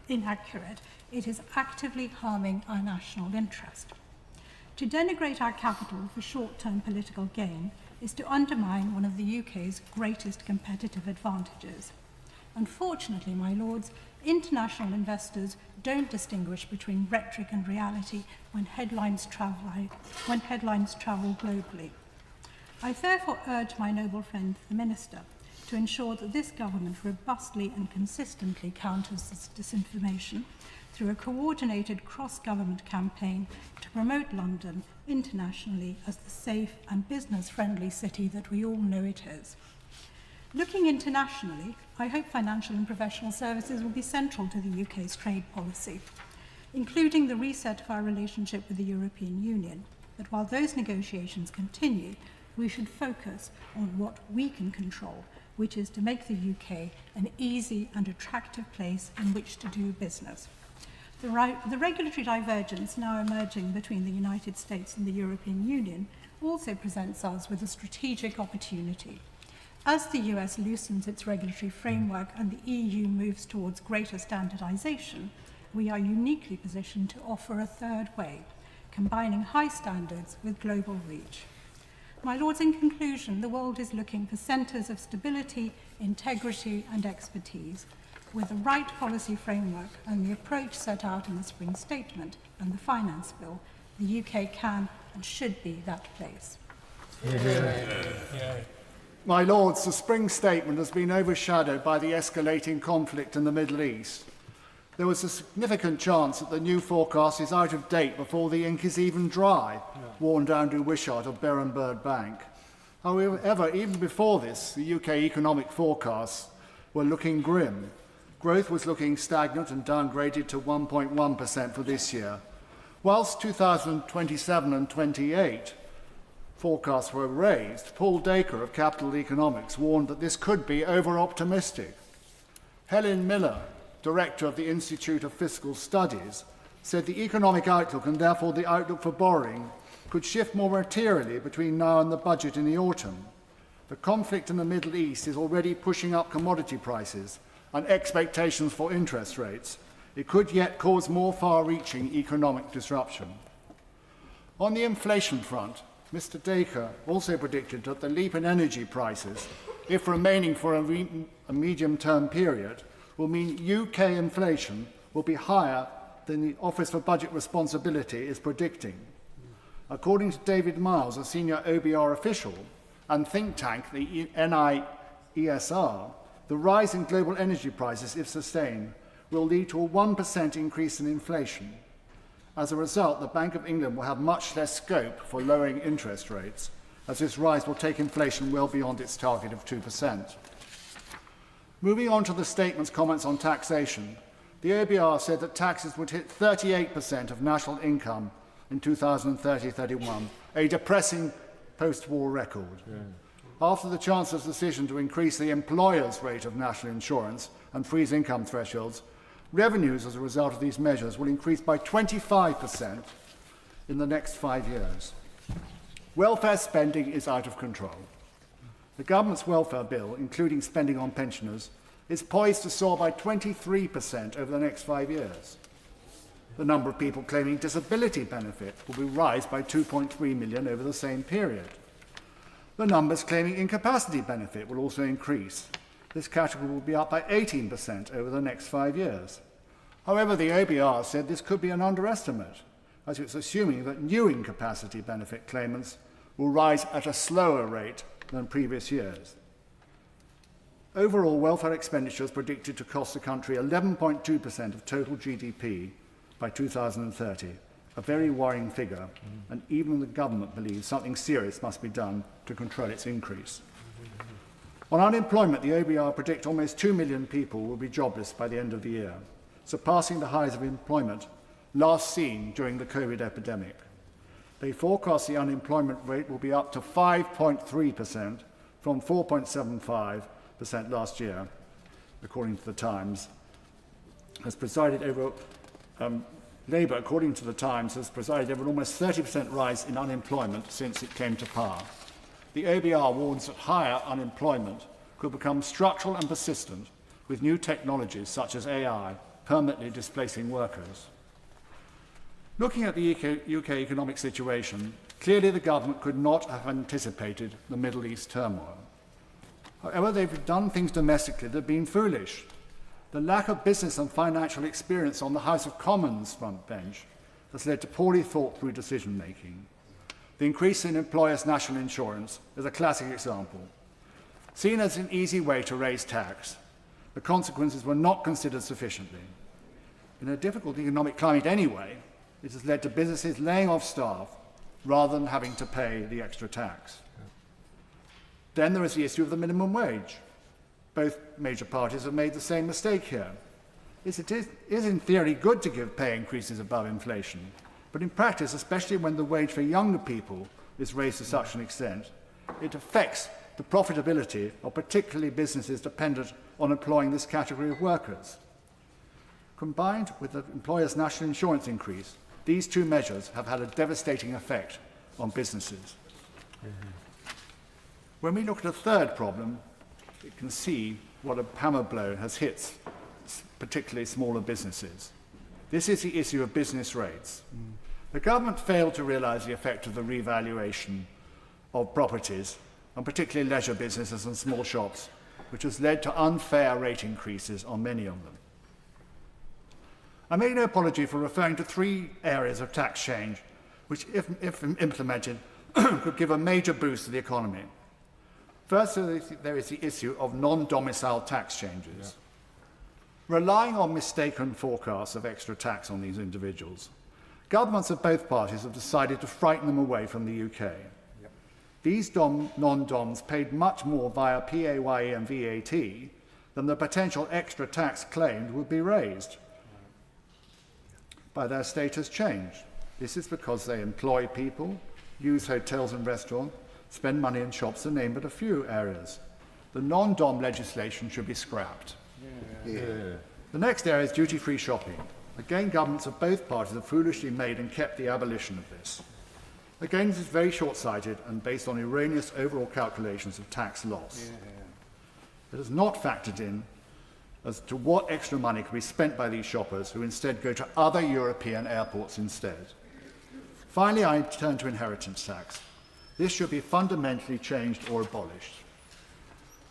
inaccurate, it is actively harming our national interest. To denigrate our capital for short-term political gain is to undermine one of the UK's greatest competitive advantages. Unfortunately, my lords, international investors don't distinguish between rhetoric and reality when headlines travel globally. I therefore urge my noble friend, the Minister, to ensure that this government robustly and consistently counters this disinformation through a coordinated cross-government campaign to promote London internationally as the safe and business-friendly city that we all know it is. Looking internationally, I hope financial and professional services will be central to the UK's trade policy, including the reset of our relationship with the European Union. But while those negotiations continue, we should focus on what we can control, which is to make the UK an easy and attractive place in which to do business. The regulatory divergence now emerging between the United States and the European Union also presents us with a strategic opportunity. As the US loosens its regulatory framework and the EU moves towards greater standardization, we are uniquely positioned to offer a third way, combining high standards with global reach. My lords, in conclusion, the world is looking for centres of stability, integrity and expertise. With the right policy framework and the approach set out in the Spring Statement and the Finance Bill, the UK can and should be that place. My lords, the Spring Statement has been overshadowed by the escalating conflict in the Middle East. There was a significant chance that the new forecast is out of date before the ink is even dry, warned Andrew Wishart of Berenberg Bank. However, even before this, the UK economic forecasts were looking grim. Growth was looking stagnant and downgraded to 1.1% for this year, whilst 2027 and 28 forecasts were raised. Paul Dacre of Capital Economics warned that this could be over-optimistic. Helen Miller, director of the Institute of Fiscal Studies, said the economic outlook and therefore the outlook for borrowing could shift more materially between now and the budget in the autumn. The conflict in the Middle East is already pushing up commodity prices and expectations for interest rates. It could yet cause more far-reaching economic disruption. On the inflation front, Mr. Dacre also predicted that the leap in energy prices, if remaining for a medium-term period, will mean UK inflation will be higher than the Office for Budget Responsibility is predicting. According to David Miles, a senior OBR official and think tank, the NIESR, the rise in global energy prices, if sustained, will lead to a 1% increase in inflation. As a result, the Bank of England will have much less scope for lowering interest rates, as this rise will take inflation well beyond its target of 2%. Moving on to the statement's comments on taxation, the OBR said that taxes would hit 38% of national income in 2030-31, a depressing post-war record. Yeah. After the Chancellor's decision to increase the employer's rate of national insurance and freeze income thresholds, revenues as a result of these measures will increase by 25% in the next 5 years. Welfare spending is out of control. The government's welfare bill, including spending on pensioners, is poised to soar by 23% over the next 5 years. The number of people claiming disability benefit will rise by 2.3 million over the same period. The numbers claiming incapacity benefit will also increase. This category will be up by 18% over the next 5 years. However, the OBR said this could be an underestimate, as it's assuming that new incapacity benefit claimants will rise at a slower rate than previous years. Overall, welfare expenditure is predicted to cost the country 11.2% of total GDP by 2030, a very worrying figure, and even the government believes something serious must be done to control its increase. On unemployment, the OBR predict almost 2 million people will be jobless by the end of the year, surpassing the highs of employment last seen during the COVID epidemic. They forecast the unemployment rate will be up to 5.3% from 4.75% last year, according to the Times. Has presided over Labour, according to the Times, has presided over an almost 30% rise in unemployment since it came to power. The OBR warns that higher unemployment could become structural and persistent, with new technologies such as AI permanently displacing workers. Looking at the UK economic situation, clearly the government could not have anticipated the Middle East turmoil. However, they've done things domestically that have been foolish. The lack of business and financial experience on the House of Commons front bench has led to poorly thought-through decision-making. The increase in employers' national insurance is a classic example. Seen as an easy way to raise tax, the consequences were not considered sufficiently. In a difficult economic climate anyway, it has led to businesses laying off staff rather than having to pay the extra tax. Then there is the issue of the minimum wage. Both major parties have made the same mistake here. It is in theory good to give pay increases above inflation, but in practice, especially when the wage for younger people is raised to such an extent, it affects the profitability of particularly businesses dependent on employing this category of workers. Combined with the employer's national insurance increase, these two measures have had a devastating effect on businesses. When we look at a third problem, you can see what a hammer blow has hit particularly smaller businesses. This is the issue of business rates. The government failed to realise the effect of the revaluation of properties, and particularly leisure businesses and small shops, which has led to unfair rate increases on many of them. I make no apology for referring to 3 areas of tax change, which, if implemented, could give a major boost to the economy. First, there is the issue of non-domicile tax changes. Yeah. Relying on mistaken forecasts of extra tax on these individuals, governments of both parties have decided to frighten them away from the UK. Yep. These non-doms paid much more via PAYE and VAT then the potential extra tax claimed would be raised by their status change. This is because they employ people, use hotels and restaurants, spend money in shops, to name but a few areas. The non-dom legislation should be scrapped. The next area is duty-free shopping. Again, governments of both parties have foolishly made and kept the abolition of this. Again, this is very short-sighted and based on erroneous overall calculations of tax loss. It has not factored in as to what extra money could be spent by these shoppers who instead go to other European airports instead. Finally, I turn to inheritance tax. This should be fundamentally changed or abolished.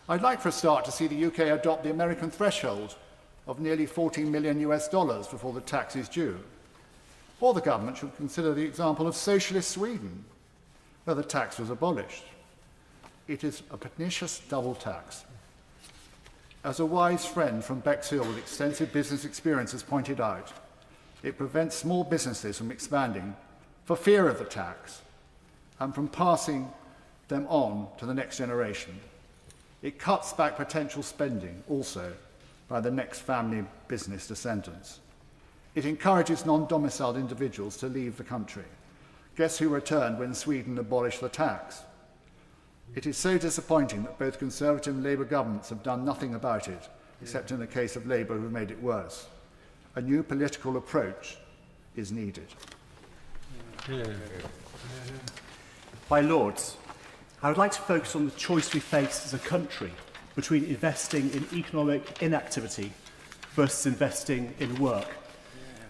I'd like for a start to see the UK adopt the American threshold of nearly $14 million before the tax is due. Or the government should consider the example of socialist Sweden, where the tax was abolished. It is a pernicious double tax. As a wise friend from Bexhill with extensive business experience has pointed out, it prevents small businesses from expanding for fear of the tax and from passing them on to the next generation. It cuts back potential spending also by the next family business descendants. It encourages non-domiciled individuals to leave the country. Guess who returned when Sweden abolished the tax? It is so disappointing that both Conservative and Labour governments have done nothing about it, except in the case of Labour, who made it worse. A new political approach is needed. My Lords, I would like to focus on the choice we face as a country between investing in economic inactivity versus investing in work,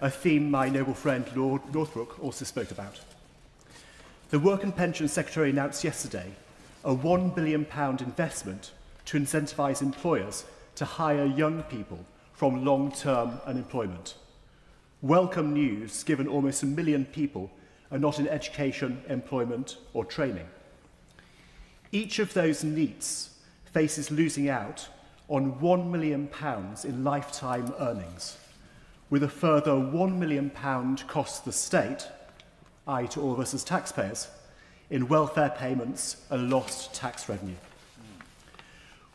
a theme my noble friend Lord Northbrook also spoke about. The Work and Pensions Secretary announced yesterday a £1 billion investment to incentivise employers to hire young people from long-term unemployment. Welcome news, given almost 1 million people are not in education, employment or training. Each of those NEETs faces losing out on £1 million in lifetime earnings, with a further £1 million cost the state, i.e. to all of us as taxpayers, in welfare payments and lost tax revenue.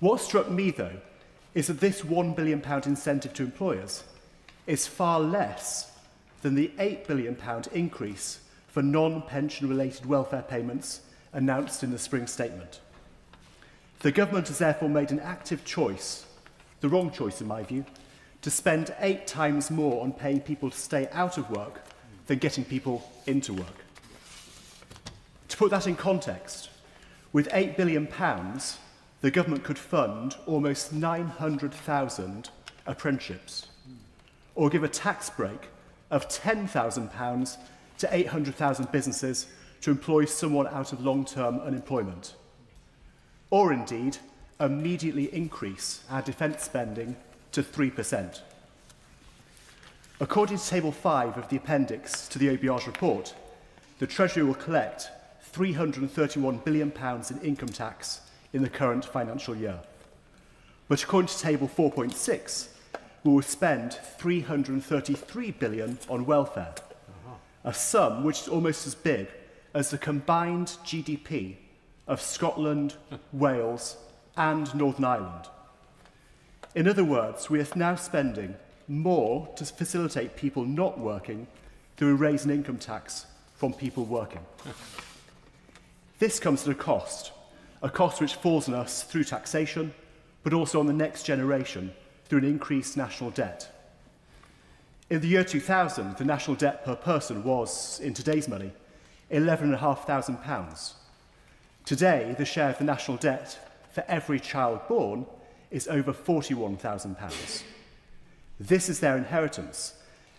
What struck me, though, is that this £1 billion incentive to employers is far less than the £8 billion increase for non-pension related welfare payments announced in the spring statement. The government has therefore made an active choice, the wrong choice in my view, to spend 8 times more on paying people to stay out of work than getting people into work. To put that in context, with £8 billion, the government could fund almost 900,000 apprenticeships, or give a tax break of £10,000 to 800,000 businesses to employ someone out of long-term unemployment, or indeed immediately increase our defence spending to 3%. According to Table 5 of the appendix to the OBR's report, the Treasury will collect £331 billion in income tax in the current financial year. But according to Table 4.6, we will spend £333 billion on welfare, a sum which is almost as big as the combined GDP of Scotland, Wales and Northern Ireland. In other words, we are now spending more to facilitate people not working than we raise an income tax from people working. This comes at a cost which falls on us through taxation, but also on the next generation through an increased national debt. In the year 2000, the national debt per person was, in today's money, £11,500. Today, the share of the national debt for every child born is over £41,000. This is their inheritance,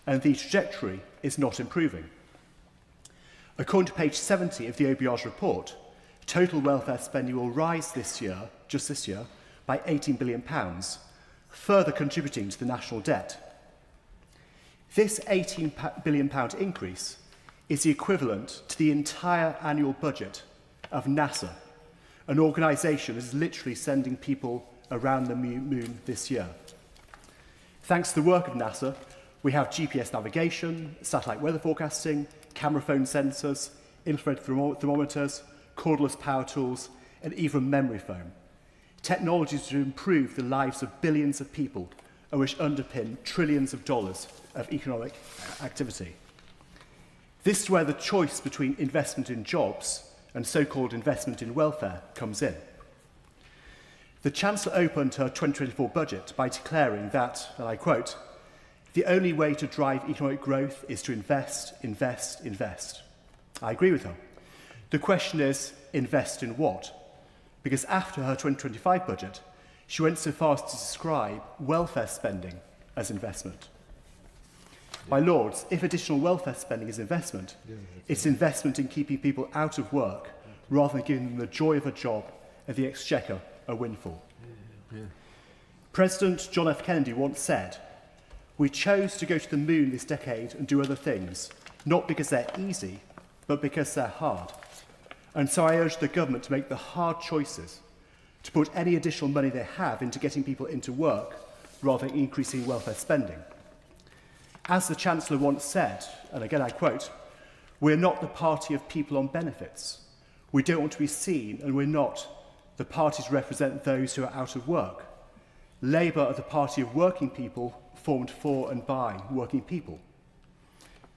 and the trajectory is not improving. According to page 70 of the OBR's report, total welfare spending will rise this year, just this year, by £18 billion, further contributing to the national debt. This £18 billion increase is the equivalent to the entire annual budget of NASA, an organisation that is literally sending people around the moon this year. Thanks to the work of NASA, we have GPS navigation, satellite weather forecasting, camera phone sensors, infrared thermometers, cordless power tools, and even memory foam. technologies to improve the lives of billions of people and which underpin trillions of dollars of economic activity. This is where the choice between investment in jobs and so-called investment in welfare comes in. The Chancellor opened her 2024 budget by declaring that, and I quote, "The only way to drive economic growth is to invest, invest, invest." I agree with her. The question is, invest in what? Because after her 2025 budget, she went so far as to describe welfare spending as investment. My Lords, if additional welfare spending is investment, it's investment in keeping people out of work rather than giving them the joy of a job and the exchequer a windfall. President John F. Kennedy once said, "We chose to go to the moon this decade and do other things, not because they're easy, but because they're hard." And so I urge the government to make the hard choices, to put any additional money they have into getting people into work rather than increasing welfare spending. As the Chancellor once said, and again I quote, "We're not the party of people on benefits. We don't want to be seen, and we're not the parties represent those who are out of work. Labour are the party of working people, formed for and by working people."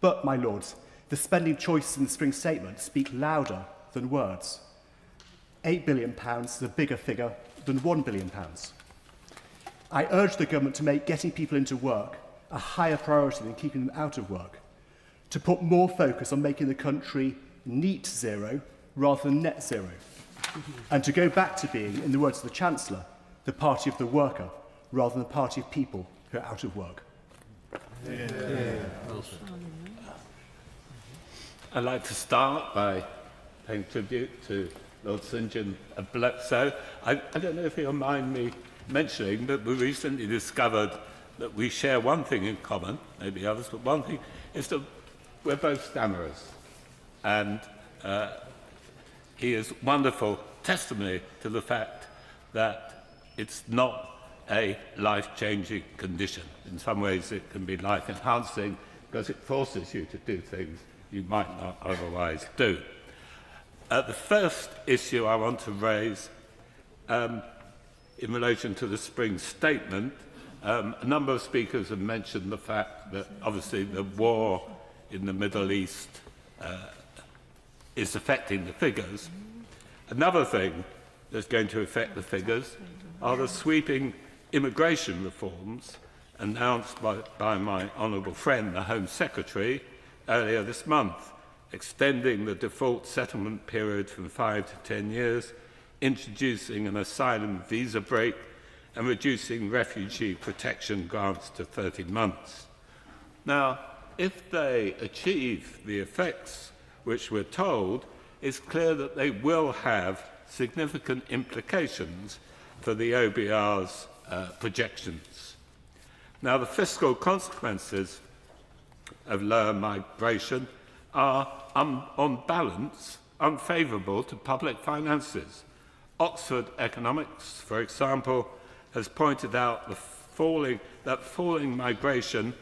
But, my Lords, the spending choices in the Spring Statement speak louder than words. £8 billion is a bigger figure than £1 billion. I urge the government to make getting people into work a higher priority than keeping them out of work, to put more focus on making the country neat zero rather than net zero, and to go back to being, in the words of the Chancellor, the party of the worker rather than the party of people who are out of work. I'd like to start by paying tribute to Lord St John of Bletsoe. I don't know if you'll mind me mentioning, but we recently discovered that we share one thing in common, maybe others, but one thing is that we're both stammerers. And he is wonderful testimony to the fact that it's not a life-changing condition. In some ways it can be life-enhancing because it forces you to do things you might not otherwise do. The first issue I want to raise in relation to the Spring Statement, a number of speakers have mentioned the fact that obviously the war in the Middle East is affecting the figures. Another thing that's going to affect the figures are the sweeping immigration reforms announced by my honourable friend, the Home Secretary, earlier this month, extending the default settlement period from 5 to 10 years, introducing an asylum visa break, and reducing refugee protection grants to 30 months. Now, if they achieve the effects which we're told, it's clear that they will have significant implications for the OBR's projections. Now, the fiscal consequences of lower migration are, on balance, unfavourable to public finances. Oxford Economics, for example, has pointed out that falling migration,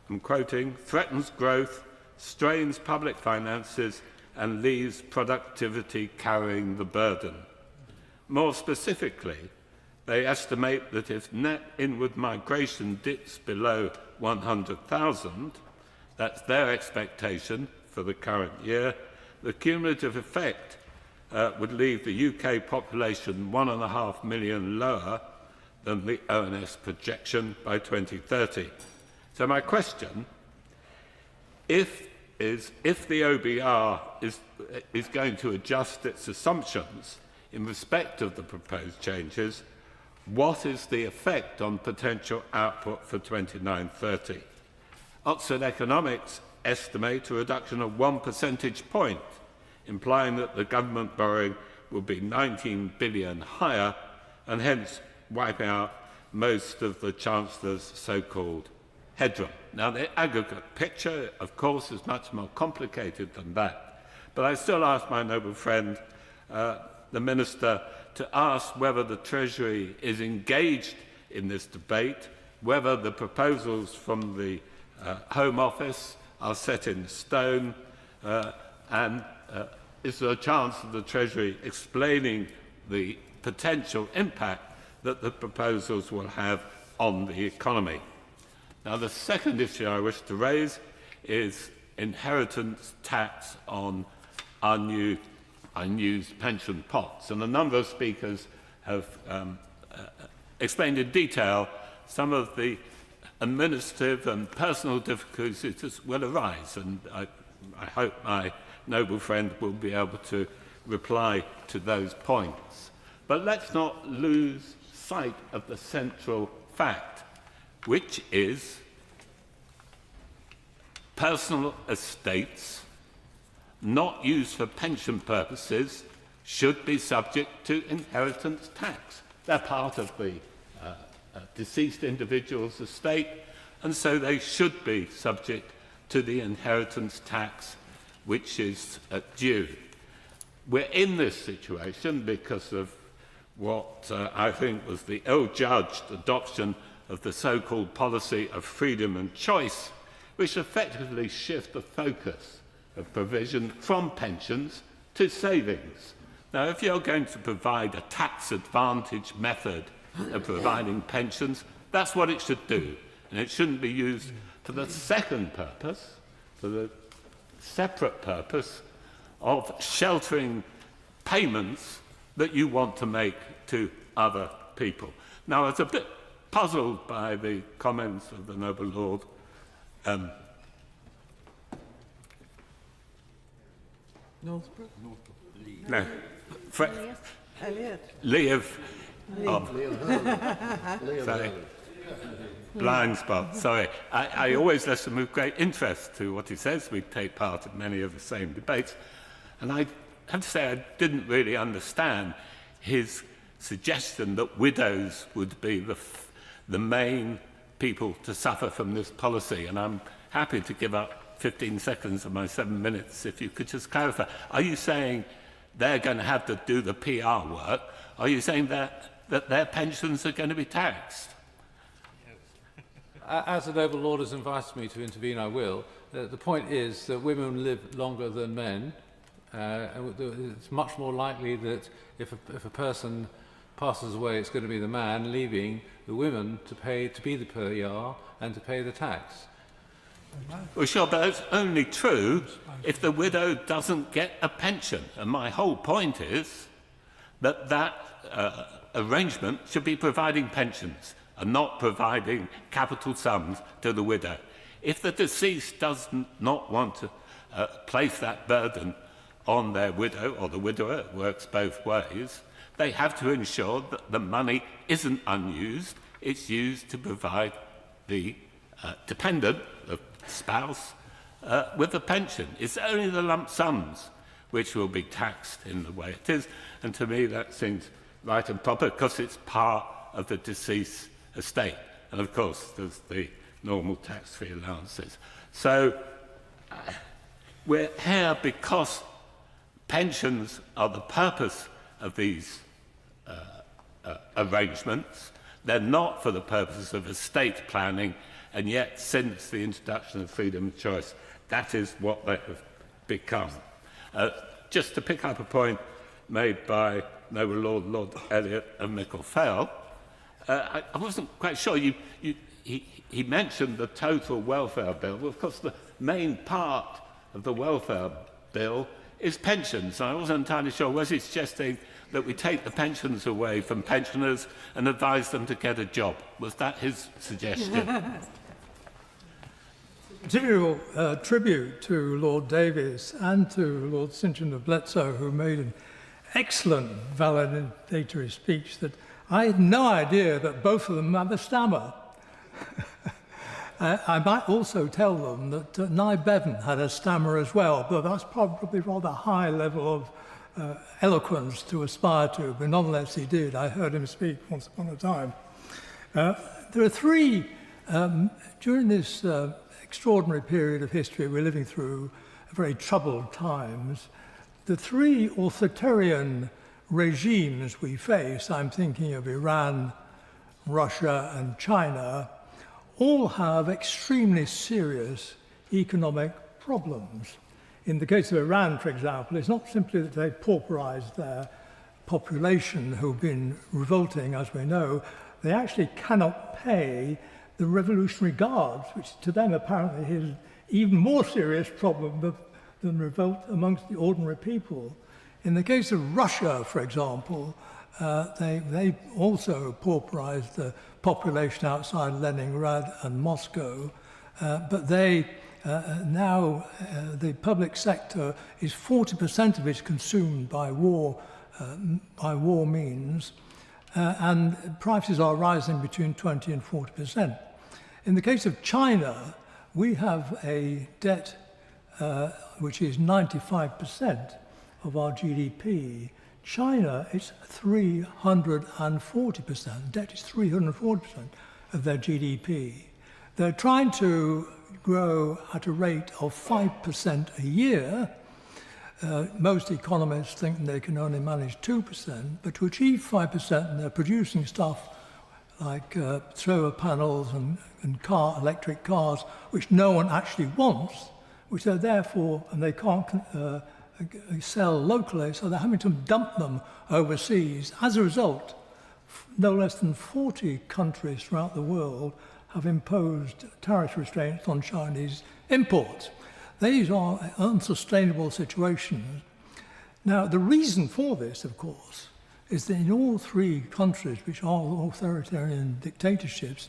I'm quoting, threatens growth, strains public finances, and leaves productivity carrying the burden. More specifically, they estimate that if net inward migration dips below 100,000, that's their expectation for the current year, the cumulative effect would leave the UK population 1.5 million lower than the ONS projection by 2030. So my question, if the OBR is going to adjust its assumptions in respect of the proposed changes, what is the effect on potential output for 29-30? Oxford Economics estimate a reduction of 1 percentage point, implying that the government borrowing will be 19 billion higher and hence wiping out most of the Chancellor's so-called headroom. Now, the aggregate picture, of course, is much more complicated than that, but I still ask my noble friend, the Minister, to ask whether the Treasury is engaged in this debate, whether the proposals from the Home Office are set in stone, and is there a chance of the Treasury explaining the potential impact that the proposals will have on the economy. Now, the second issue I wish to raise is inheritance tax on unused pension pots. And a number of speakers have explained in detail some of the administrative and personal difficulties that will arise, and I hope my noble friend will be able to reply to those points. But let's not lose sight of the central fact, which is personal estates not used for pension purposes should be subject to inheritance tax. They're part of the deceased individual's estate, and so they should be subject to the inheritance tax which is due. We're in this situation because of what I think was the ill-judged adoption of the so-called policy of freedom and choice, which effectively shift the focus of provision from pensions to savings. Now, if you're going to provide a tax advantage method of providing pensions, that's what it should do. And it shouldn't be used for the second purpose, for the separate purpose of sheltering payments that you want to make to other people. Now, I was a bit puzzled by the comments of the noble lord. Northbrook? No. Elliot. Leave. Sorry. Blind spot, sorry. I always listen with great interest to what he says. We take part in many of the same debates. And I have to say I didn't really understand his suggestion that widows would be the main people to suffer from this policy. And I'm happy to give up 15 seconds of my 7 minutes if you could just clarify. Are you saying they're going to have to do the PR work? Are you saying that their pensions are going to be taxed? As the noble lord has invited me to intervene, I will. The point is that women live longer than men. It's much more likely that if a person passes away, it's going to be the man, leaving the women to be the PR and to pay the tax. Well, sure, but it's only true if the widow doesn't get a pension. And my whole point is that arrangement should be providing pensions and not providing capital sums to the widow. If the deceased does not want to place that burden on their widow or the widower, it works both ways, they have to ensure that the money isn't unused, it's used to provide the dependent, the spouse, with a pension. It's only the lump sums which will be taxed in the way it is, and to me that seems right and proper because it's part of the deceased estate. And of course there's the normal tax-free allowances. So we're here because pensions are the purpose of these arrangements. They're not for the purposes of estate planning, and yet since the introduction of freedom of choice, that is what they have become. Just to pick up a point made by noble Lord Elliot of Mickle Fell, I wasn't quite sure. He mentioned the total welfare bill. Well, of course, the main part of the welfare bill is pensions. I wasn't entirely sure. Was he suggesting that we take the pensions away from pensioners and advise them to get a job? Was that his suggestion? Material tribute to Lord Davies and to Lord St John of Bletsoe, who made an excellent validatory speech that I had no idea that both of them have a stammer. I might also tell them that Nye Bevan had a stammer as well, but that's probably rather high level of eloquence to aspire to, but nonetheless he did. I heard him speak once upon a time. There are three, during this extraordinary period of history we're living through, very troubled times, the three authoritarian regimes we face, I'm thinking of Iran, Russia and China, all have extremely serious economic problems. In the case of Iran, for example, it's not simply that they've pauperized their population who've been revolting, as we know, they actually cannot pay the Revolutionary Guards, which to them apparently is an even more serious problem than revolt amongst the ordinary people. In the case of Russia, for example, they also pauperized the population outside Leningrad and Moscow, but they now the public sector is 40% of it consumed by war means, and prices are rising between 20 and 40%. In the case of China, we have a debt which is 95% of our GDP. China, it's 340%. Debt is 340% of their GDP. They're trying to grow at a rate of 5% a year. Most economists think they can only manage 2%, but to achieve 5%, they're producing stuff like solar panels and electric cars, which no one actually wants, which they're therefore, and they can't sell locally, so they're having to dump them overseas. As a result, no less than 40 countries throughout the world have imposed tariff restraints on Chinese imports. These are unsustainable situations. Now, the reason for this, of course, is that in all three countries, which are authoritarian dictatorships,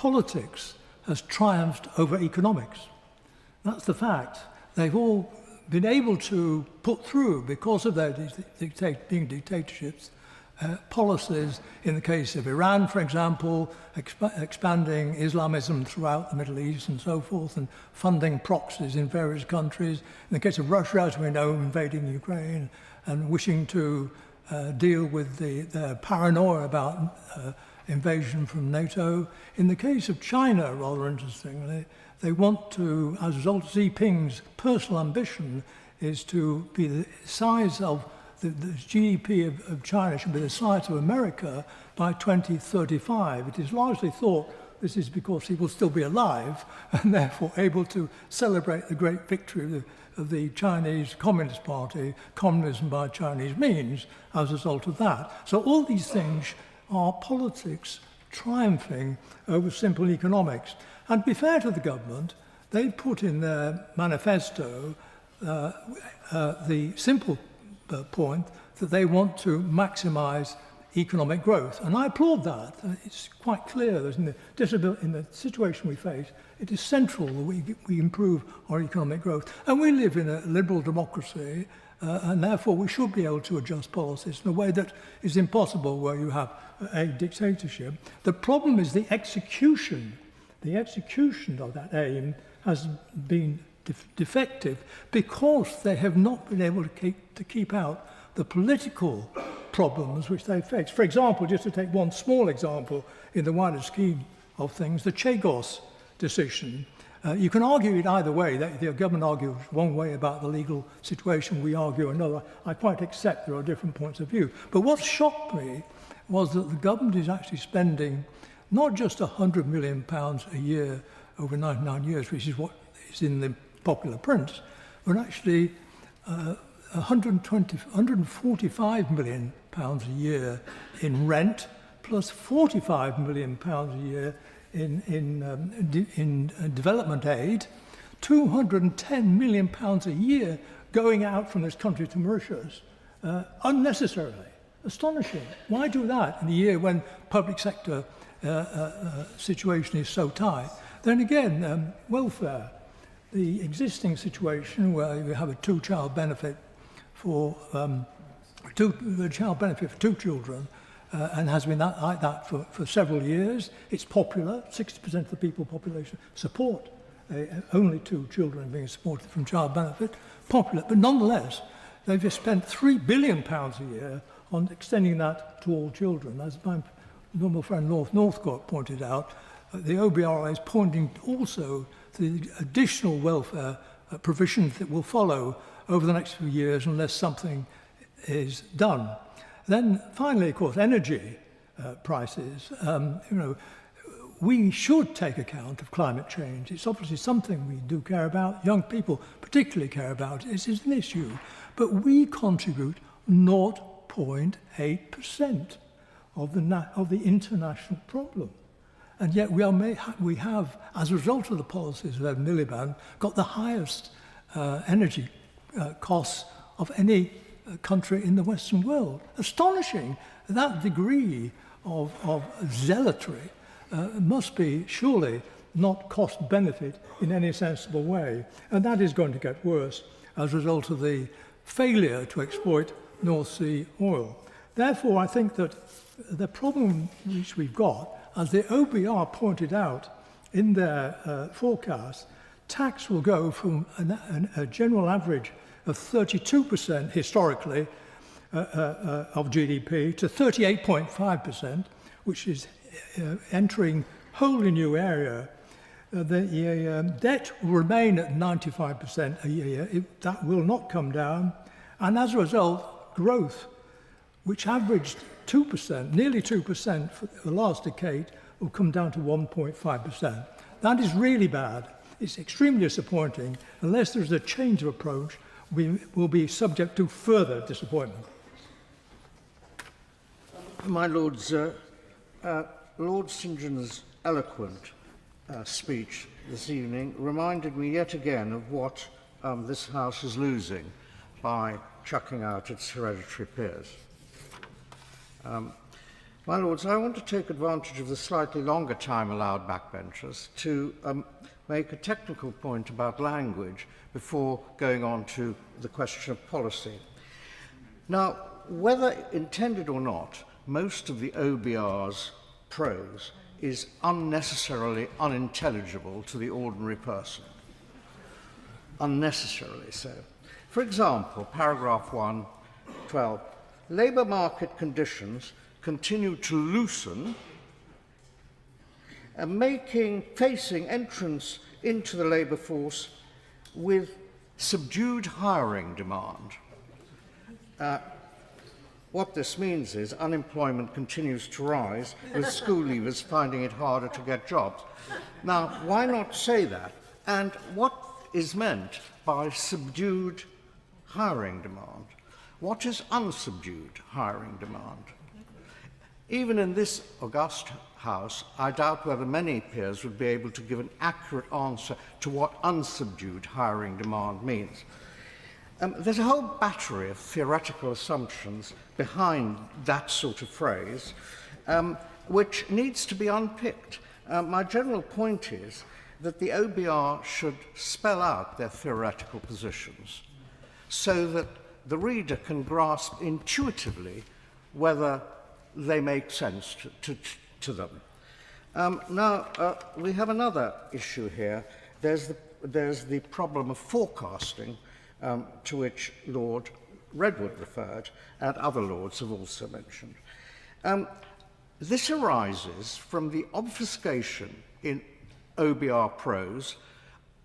politics has triumphed over economics. That's the fact. They've all been able to put through, because of their being dictatorships, policies, in the case of Iran, for example, expanding Islamism throughout the Middle East and so forth, and funding proxies in various countries. In the case of Russia, as we know, invading Ukraine and wishing to deal with their paranoia about invasion from NATO. In the case of China, rather interestingly, they want to, as a result of Xi Jinping's personal ambition, is to be the size of the GDP of China should be the size of America by 2035. It is largely thought this is because he will still be alive and therefore able to celebrate the great victory of the Chinese Communist Party, communism by Chinese means, as a result of that. So all these things are politics triumphing over simple economics. And to be fair to the government, they put in their manifesto the simple point that they want to maximise economic growth. And I applaud that. It's quite clear that in the situation we face, it is central that we improve our economic growth. And we live in a liberal democracy, and therefore we should be able to adjust policies in a way that is impossible where you have a dictatorship. The problem is the execution. The execution of that aim has been defective because they have not been able to keep out the political problems which they face. For example, just to take one small example in the wider scheme of things, the Chagos decision. You can argue it either way. The government argues one way about the legal situation, we argue another. I quite accept there are different points of view. But what shocked me was that the government is actually spending not just £100 million a year over 99 years, which is what is in the popular prints, but actually 145 million pounds a year in rent, plus 45 million pounds a year in development aid, 210 million pounds a year going out from this country to Mauritius, unnecessarily. Astonishing. Why do that in a year when public sector situation is so tight? Then again, welfare. The existing situation where you have a two-child benefit for two children and has been like that for several years. It's popular. 60% of the population support only 2 children being supported from child benefit. Popular, but nonetheless, they've just spent £3 billion a year on extending that to all children. As my normal friend Northcote pointed out, the OBRA is pointing also to the additional welfare provisions that will follow over the next few years unless something is done. Then finally, of course, energy prices. we should take account of climate change. It's obviously something we do care about. Young people particularly care about it. It's an issue. But we contribute 0.8% of the international problem. And yet we have, as a result of the policies of Ed Miliband, got the highest energy costs of any country in the Western world. Astonishing. That degree of zealotry must be surely not cost-benefit in any sensible way. And that is going to get worse as a result of the failure to exploit North Sea oil. Therefore, I think that the problem which we've got, as the OBR pointed out in their forecast, tax will go from a general average of 32% historically of GDP to 38.5%, which is entering a wholly new area. The debt will remain at 95% a year. That will not come down. And as a result, growth, which averaged 2%, nearly 2% for the last decade, will come down to 1.5%. That is really bad. It's extremely disappointing. Unless there's a change of approach, we will be subject to further disappointment. My Lords, Lord St John's eloquent speech this evening reminded me yet again of what this House is losing by chucking out its hereditary peers. My Lords, I want to take advantage of the slightly longer time allowed backbenchers to make a technical point about language before going on to the question of policy. Now, whether intended or not, most of the OBR's prose is unnecessarily unintelligible to the ordinary person. Unnecessarily so. For example, paragraph 1:12, labour market conditions continue to loosen, facing entrance into the labour force with subdued hiring demand. What this means is unemployment continues to rise, with school leavers finding it harder to get jobs. Now, why not say that? And what is meant by subdued hiring demand? What is unsubdued hiring demand? Even in this august House, I doubt whether many peers would be able to give an accurate answer to what unsubdued hiring demand means. There's a whole battery of theoretical assumptions behind that sort of phrase, which needs to be unpicked. My general point is that the OBR should spell out their theoretical positions so that the reader can grasp intuitively whether they make sense to them. Now, we have another issue here. There's the problem of forecasting, to which Lord Redwood referred, and other lords have also mentioned. This arises from the obfuscation in OBR prose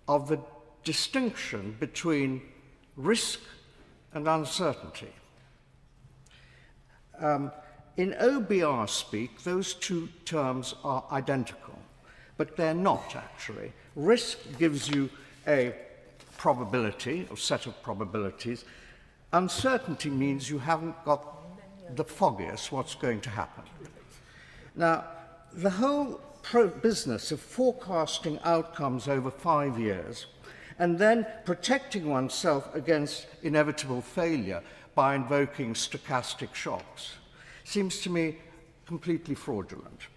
of the distinction between risk and uncertainty. In OBR speak, those two terms are identical, but they're not actually. Risk gives you a probability, a set of probabilities. Uncertainty means you haven't got the foggiest what's going to happen. Now, the whole business of forecasting outcomes over 5 years and then protecting oneself against inevitable failure by invoking stochastic shocks seems to me completely fraudulent.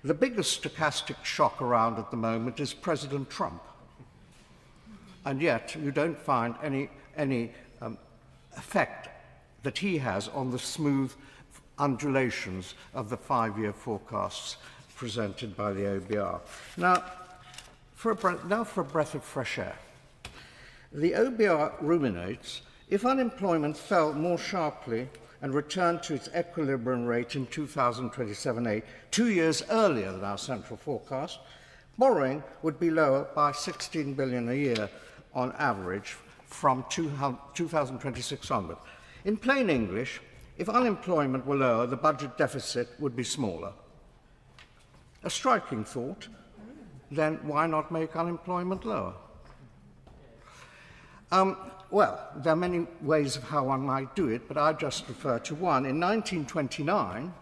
The biggest stochastic shock around at the moment is President Trump. And yet you don't find any effect that he has on the smooth undulations of the 5-year forecasts presented by the OBR. Now, for a breath of fresh air. The OBR ruminates, if unemployment fell more sharply and returned to its equilibrium rate in 2027-8, 2 years earlier than our central forecast, borrowing would be lower by 16 billion a year on average from 2026 onward. In plain English, if unemployment were lower, the budget deficit would be smaller. A striking thought. Then why not make unemployment lower? Well, there are many ways of how one might do it, but I just refer to one. In 1929,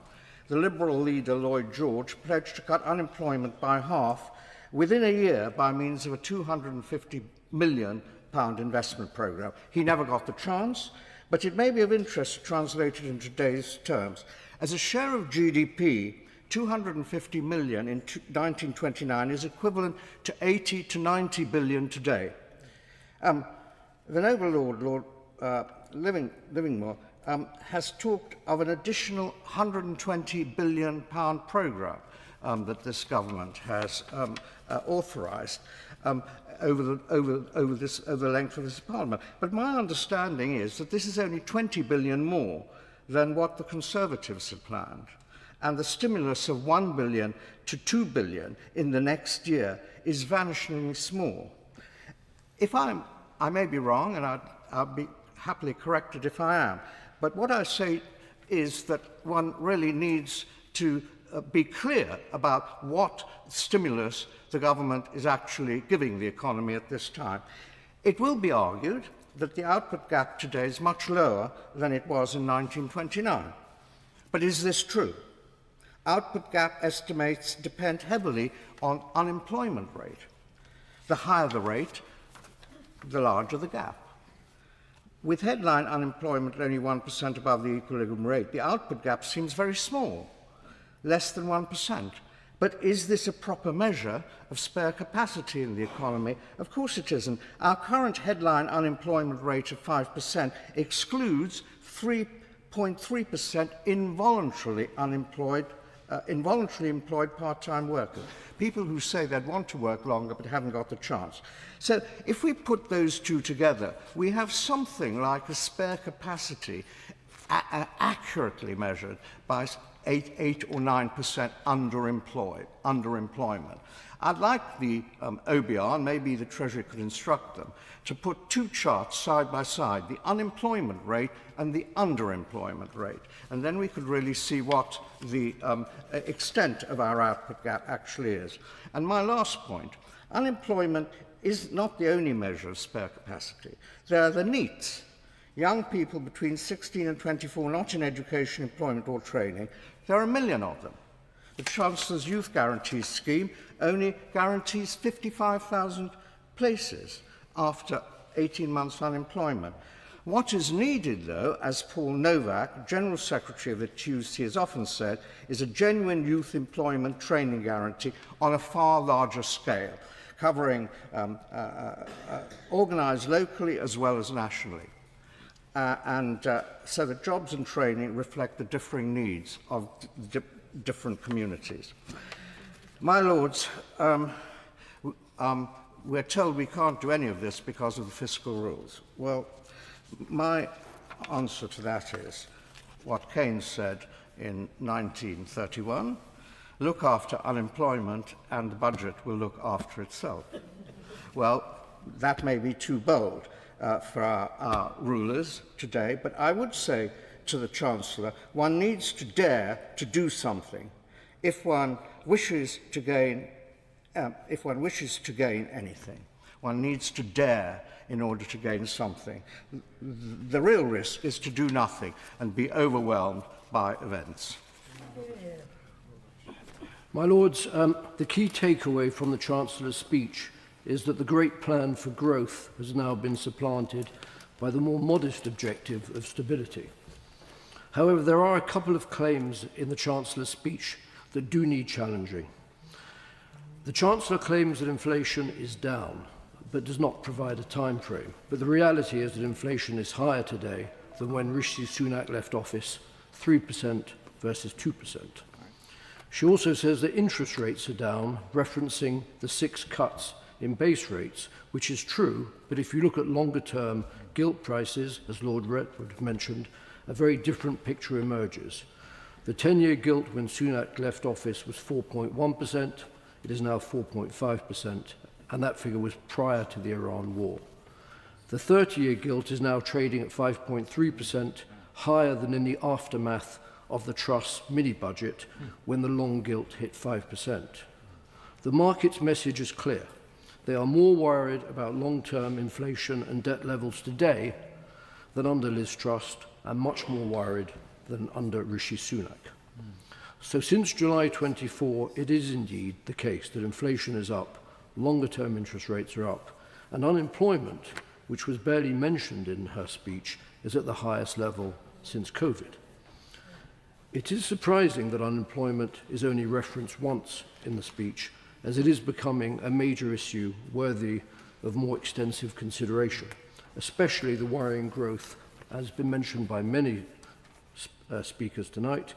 the Liberal leader Lloyd George pledged to cut unemployment by half within a year by means of a £250 million investment programme. He never got the chance, but it may be of interest to translate it in today's terms. As a share of GDP, 250 million in 1929 is equivalent to 80 to 90 billion today. The noble Lord Livermore, has talked of an additional £120 billion programme that this government has authorised over the length of this Parliament. But my understanding is that this is only 20 billion more than what the Conservatives had planned. And the stimulus of 1 billion to 2 billion in the next year is vanishingly small. I may be wrong, and I'll be happily corrected if I am, but what I say is that one really needs to be clear about what stimulus the government is actually giving the economy at this time. It will be argued that the output gap today is much lower than it was in 1929. But is this true? Output gap estimates depend heavily on unemployment rate. The higher the rate, the larger the gap. With headline unemployment at only 1% above the equilibrium rate, the output gap seems very small, less than 1%. But is this a proper measure of spare capacity in the economy? Of course it isn't. Our current headline unemployment rate of 5% excludes 3.3% involuntarily employed part-time workers, people who say they'd want to work longer but haven't got the chance. So if we put those two together, we have something like a spare capacity accurately measured by 8 or 9% underemployment. I'd like the OBR, and maybe the Treasury could instruct them, to put two charts side by side, the unemployment rate and the underemployment rate. And then we could really see what the extent of our output gap actually is. And my last point, unemployment is not the only measure of spare capacity. There are the NEETs, young people between 16 and 24 not in education, employment or training. There are 1 million of them. The Chancellor's Youth Guarantee Scheme only guarantees 55,000 places after 18 months unemployment. What is needed, though, as Paul Novak, General Secretary of the TUC, has often said, is a genuine youth employment training guarantee on a far larger scale, covering organised locally as well as nationally. So that jobs and training reflect the differing needs of different communities. My Lords, we're told we can't do any of this because of the fiscal rules. Well, my answer to that is what Keynes said in 1931, look after unemployment and the budget will look after itself. Well, that may be too bold for our rulers today, but I would say to the Chancellor, one needs to dare to do something if one wishes to gain anything. One needs to dare in order to gain something. The real risk is to do nothing and be overwhelmed by events. My Lords, the key takeaway from the Chancellor's speech is that the great plan for growth has now been supplanted by the more modest objective of stability. However, there are a couple of claims in the Chancellor's speech that do need challenging. The Chancellor claims that inflation is down, but does not provide a time frame. But the reality is that inflation is higher today than when Rishi Sunak left office, 3% versus 2%. She also says that interest rates are down, referencing the 6 cuts in base rates, which is true, but if you look at longer term gilt prices, as Lord Retwood mentioned, a very different picture emerges. The 10-year gilt when Sunak left office was 4.1%, it is now 4.5%, and that figure was prior to the Iran war. The 30-year gilt is now trading at 5.3%, higher than in the aftermath of the Trust's mini-budget when the long gilt hit 5%. The market's message is clear. They are more worried about long-term inflation and debt levels today than under Liz Truss, and much more worried than under Rishi Sunak. So since July 24, it is indeed the case that inflation is up, longer-term interest rates are up, and unemployment, which was barely mentioned in her speech, is at the highest level since COVID. It is surprising that unemployment is only referenced once in the speech, as it is becoming a major issue worthy of more extensive consideration, especially the worrying growth, as has been mentioned by many speakers tonight,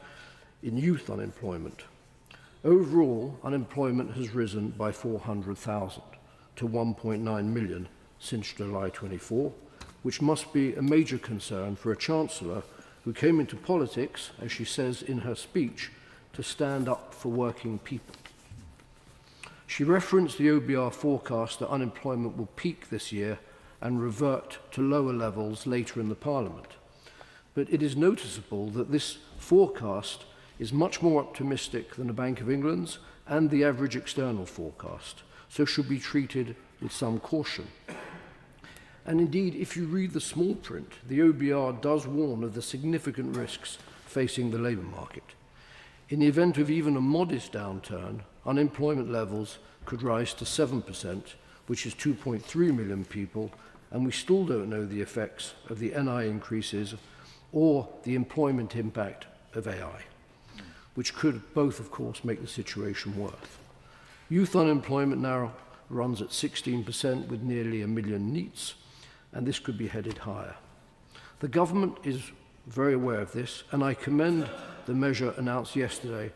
in youth unemployment. Overall, unemployment has risen by 400,000 to 1.9 million since July 24, which must be a major concern for a Chancellor who came into politics, as she says in her speech, to stand up for working people. She referenced the OBR forecast that unemployment will peak this year and revert to lower levels later in the Parliament. But it is noticeable that this forecast is much more optimistic than the Bank of England's and the average external forecast, so should be treated with some caution. And indeed, if you read the small print, the OBR does warn of the significant risks facing the labour market. In the event of even a modest downturn, unemployment levels could rise to 7%, which is 2.3 million people, and we still don't know the effects of the NI increases or the employment impact of AI, which could both, of course, make the situation worse. Youth unemployment now runs at 16% with nearly 1 million NEETs, and this could be headed higher. The government is very aware of this, and I commend the measure announced yesterday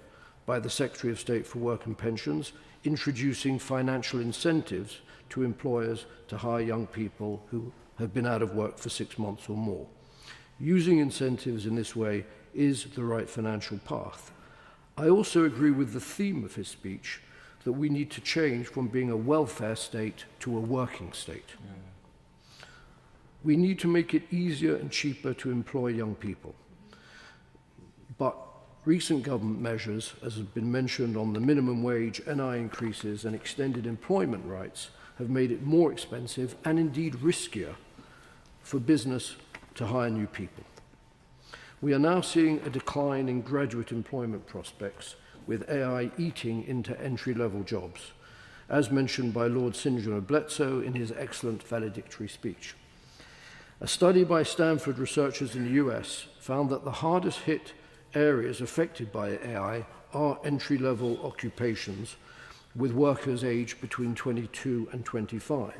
by the Secretary of State for Work and Pensions, introducing financial incentives to employers to hire young people who have been out of work for 6 months or more. Using incentives in this way is the right financial path. I also agree with the theme of his speech that we need to change from being a welfare state to a working state. We need to make it easier and cheaper to employ young people. But recent government measures, as has been mentioned on the minimum wage, NI increases and extended employment rights, have made it more expensive and indeed riskier for business to hire new people. We are now seeing a decline in graduate employment prospects, with AI eating into entry-level jobs, as mentioned by Lord St. John of Bletsoe in his excellent valedictory speech. A study by Stanford researchers in the US found that the hardest hit areas affected by AI are entry-level occupations with workers aged between 22 and 25.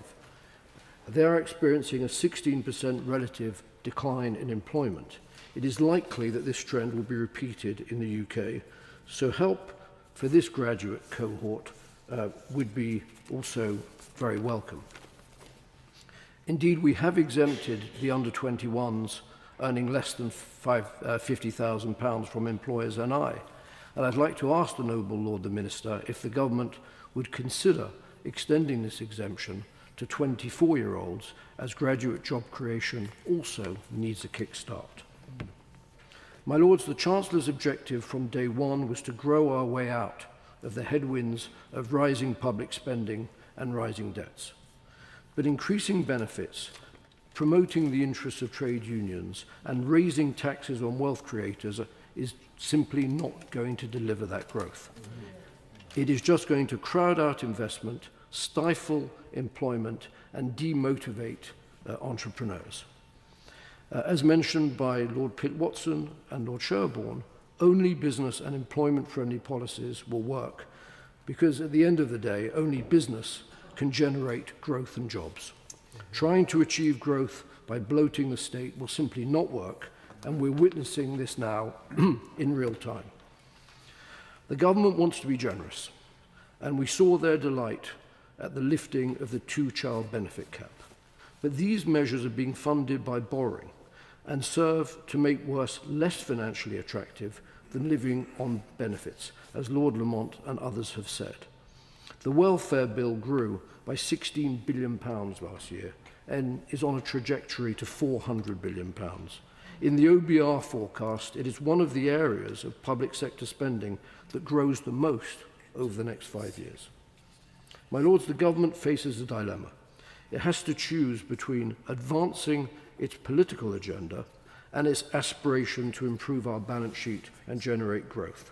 They are experiencing a 16% relative decline in employment. It is likely that this trend will be repeated in the UK, so help for this graduate cohort would be also very welcome. Indeed, we have exempted the under-21s earning less than £50,000 from employers' NI. And I'd like to ask the Noble Lord the Minister if the government would consider extending this exemption to 24-year-olds, as graduate job creation also needs a kickstart. My Lords, the Chancellor's objective from day one was to grow our way out of the headwinds of rising public spending and rising debts. But increasing benefits, promoting the interests of trade unions, and raising taxes on wealth creators is simply not going to deliver that growth. It is just going to crowd out investment, stifle employment, and demotivate entrepreneurs. As mentioned by Lord Pitt Watson and Lord Sherborne, only business and employment-friendly policies will work, because at the end of the day, only business can generate growth and jobs. Trying to achieve growth by bloating the state will simply not work, and we're witnessing this now in real time. The government wants to be generous, and we saw their delight at the lifting of the two-child benefit cap. But these measures are being funded by borrowing and serve to make worse less financially attractive than living on benefits, as Lord Lamont and others have said. The welfare bill grew by £16 billion last year and is on a trajectory to £400 billion. In the OBR forecast, it is one of the areas of public sector spending that grows the most over the next 5 years. My Lords, the government faces a dilemma. It has to choose between advancing its political agenda and its aspiration to improve our balance sheet and generate growth.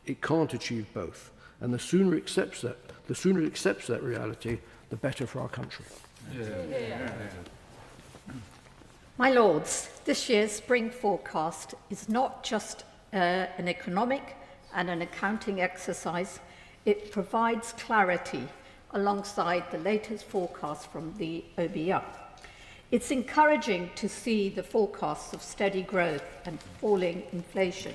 It can't achieve both, and the sooner it accepts that reality, the better for our country. My Lords, this year's spring forecast is not just an economic and an accounting exercise. It provides clarity alongside the latest forecast from the OBR. It's encouraging to see the forecasts of steady growth and falling inflation,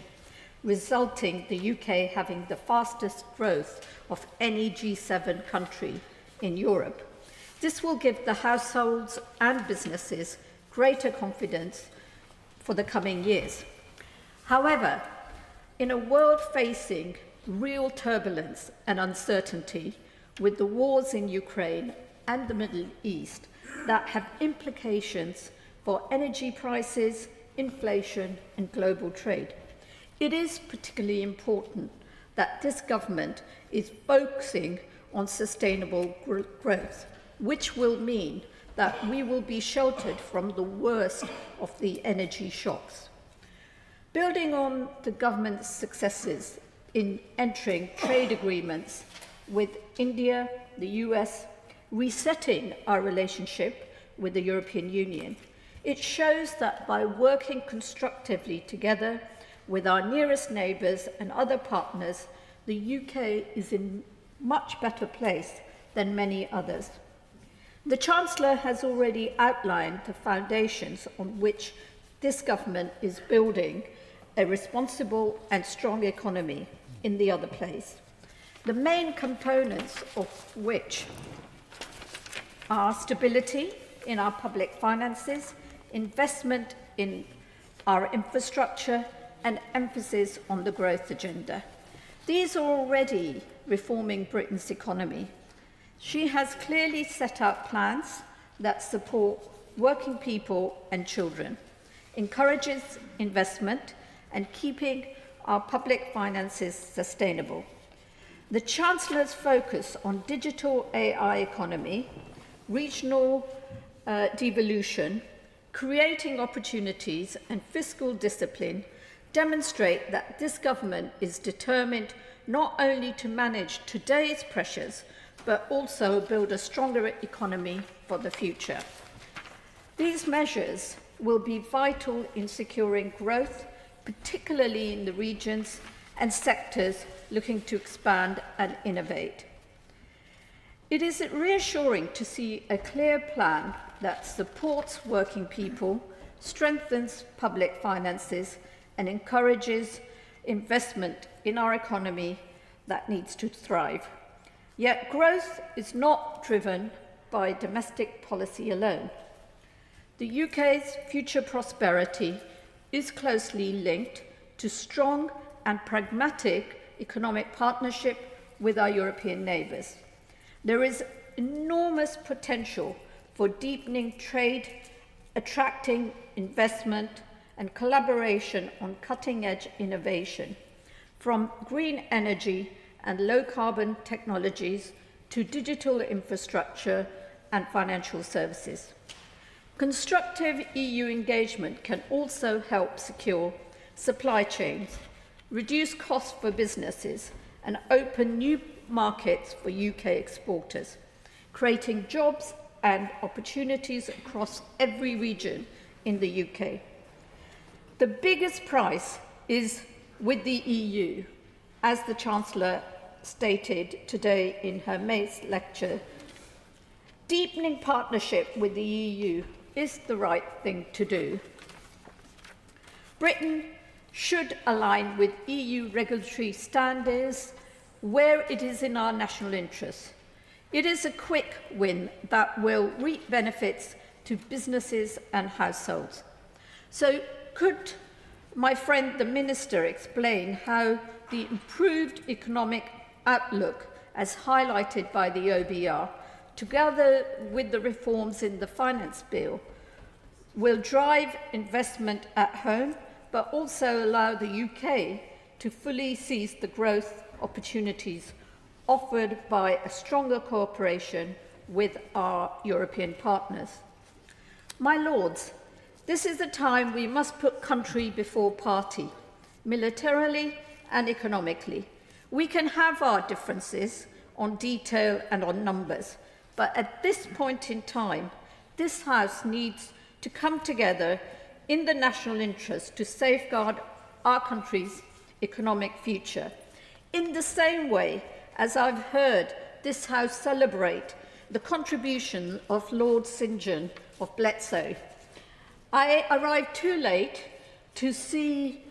resulting the UK having the fastest growth of any G7 country in Europe. This will give the households and businesses greater confidence for the coming years. However, in a world facing real turbulence and uncertainty with the wars in Ukraine and the Middle East that have implications for energy prices, inflation, and global trade, it is particularly important that this government is focusing on sustainable growth, which will mean that we will be sheltered from the worst of the energy shocks. Building on the government's successes in entering trade agreements with India, the US, resetting our relationship with the European Union, it shows that by working constructively together with our nearest neighbours and other partners, the UK is in a much better place than many others. The Chancellor has already outlined the foundations on which this government is building a responsible and strong economy in the other place, the main components of which are stability in our public finances, investment in our infrastructure, and emphasis on the growth agenda. These are already reforming Britain's economy. She has clearly set out plans that support working people and children, encourages investment, and keeping our public finances sustainable. The Chancellor's focus on digital AI economy, regional devolution, creating opportunities, and fiscal discipline demonstrate that this government is determined not only to manage today's pressures, but also build a stronger economy for the future. These measures will be vital in securing growth, particularly in the regions and sectors looking to expand and innovate. It is reassuring to see a clear plan that supports working people, strengthens public finances, and encourages investment in our economy that needs to thrive. Yet growth is not driven by domestic policy alone. The UK's future prosperity is closely linked to strong and pragmatic economic partnership with our European neighbours. There is enormous potential for deepening trade, attracting investment, and collaboration on cutting-edge innovation, from green energy and low-carbon technologies to digital infrastructure and financial services. Constructive EU engagement can also help secure supply chains, reduce costs for businesses, and open new markets for UK exporters, creating jobs and opportunities across every region in the UK. The biggest prize is with the EU, as the Chancellor stated today in her May's lecture. Deepening partnership with the EU is the right thing to do. Britain should align with EU regulatory standards where it is in our national interest. It is a quick win that will reap benefits to businesses and households. So could my friend the Minister explain how the improved economic outlook, as highlighted by the OBR, together with the reforms in the Finance Bill, will drive investment at home, but also allow the UK to fully seize the growth opportunities offered by a stronger cooperation with our European partners. My Lords, this is a time we must put country before party, militarily and economically. We can have our differences on detail and on numbers, but at this point in time, this House needs to come together in the national interest to safeguard our country's economic future. In the same way as I've heard this House celebrate the contribution of Lord St John of Bletsoe, I arrived too late to see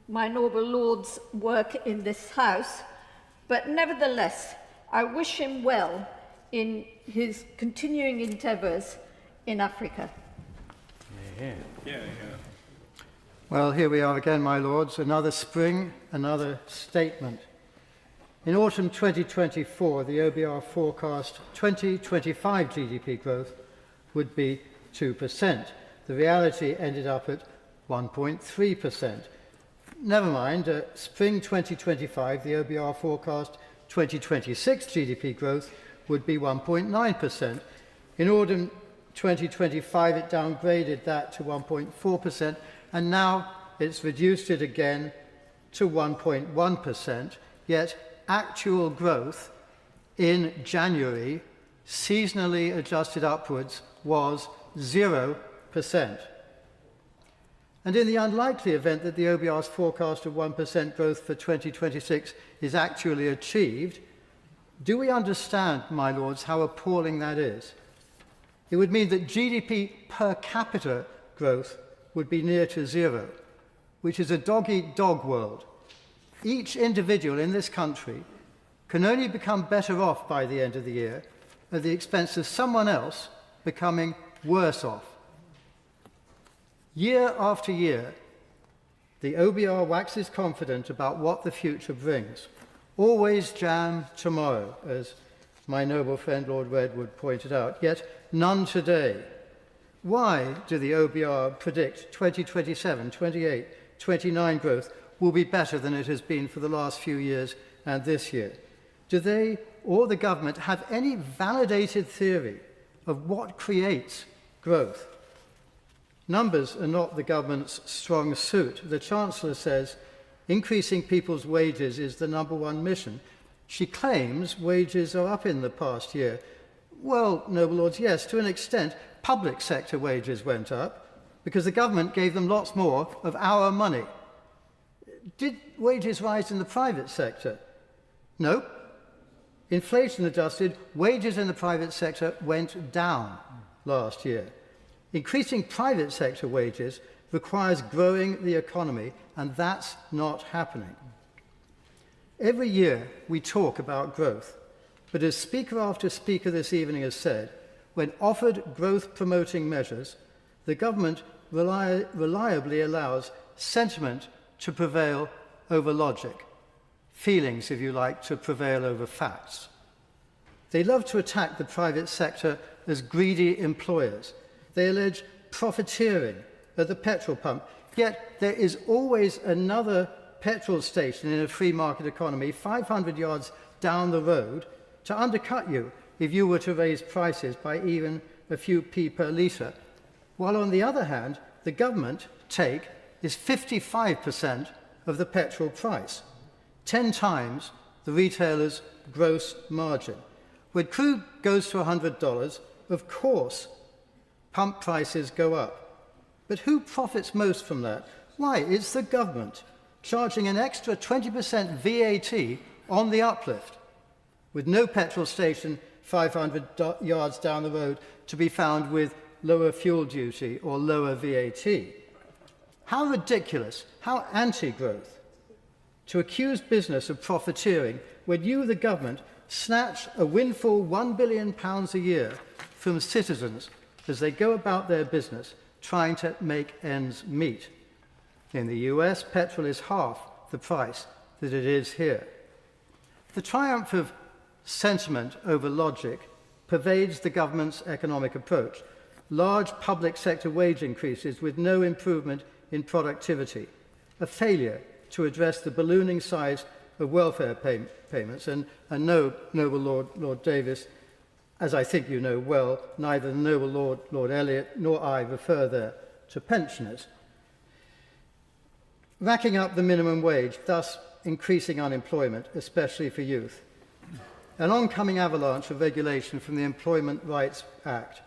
my noble Lord's work in this House, but nevertheless, I wish him well in his continuing endeavours in Africa. Well, here we are again, my lords, another spring, another statement. In autumn 2024, the OBR forecast 2025 GDP growth would be 2%. The reality ended up at 1.3%. Never mind, spring 2025, the OBR forecast 2026 GDP growth would be 1.9%. In autumn 2025, it downgraded that to 1.4%, and now it's reduced it again to 1.1%, yet actual growth in January, seasonally adjusted upwards, was 0%. And in the unlikely event that the OBR's forecast of 1% growth for 2026 is actually achieved, do we understand, my lords, how appalling that is? It would mean that GDP per capita growth would be near to zero, which is a dog-eat-dog world. Each individual in this country can only become better off by the end of the year at the expense of someone else becoming worse off. Year after year, the OBR waxes confident about what the future brings. Always jam tomorrow, as my noble friend Lord Redwood pointed out, yet none today. Why do the OBR predict 2027, 28, 29 growth will be better than it has been for the last few years and this year? Do they or the government have any validated theory of what creates growth? Numbers are not the government's strong suit. The Chancellor says increasing people's wages is the #1 mission. She claims wages are up in the past year. Well, noble lords, yes, to an extent, public sector wages went up because the government gave them lots more of our money. Did wages rise in the private sector? No. Inflation adjusted, wages in the private sector went down last year. Increasing private sector wages requires growing the economy, and that's not happening. Every year we talk about growth, but as speaker after speaker this evening has said, when offered growth-promoting measures, the government reliably allows sentiment to prevail over logic, feelings, if you like, to prevail over facts. They love to attack the private sector as greedy employers. They allege profiteering at the petrol pump, yet there is always another petrol station in a free market economy 500 yards down the road to undercut you if you were to raise prices by even a few p per litre, while on the other hand, the government take is 55% of the petrol price, 10 times the retailer's gross margin. When crude goes to $100, of course, pump prices go up. But who profits most from that? Why, it's the government, charging an extra 20% VAT on the uplift, with no petrol station 500 yards down the road to be found with lower fuel duty or lower VAT. How ridiculous, how anti-growth to accuse business of profiteering when you, the government, snatch a windfall £1 billion a year from citizens as they go about their business trying to make ends meet. In the US, petrol is half the price that it is here. The triumph of sentiment over logic pervades the government's economic approach. large public sector wage increases with no improvement in productivity, a failure to address the ballooning size of welfare payments, and no, Noble Lord Davis, as I think you know well, neither the Noble Lord Elliot nor I refer there to pensioners. Racking up the minimum wage, thus increasing unemployment, especially for youth. An oncoming avalanche of regulation from the Employment Rights Act,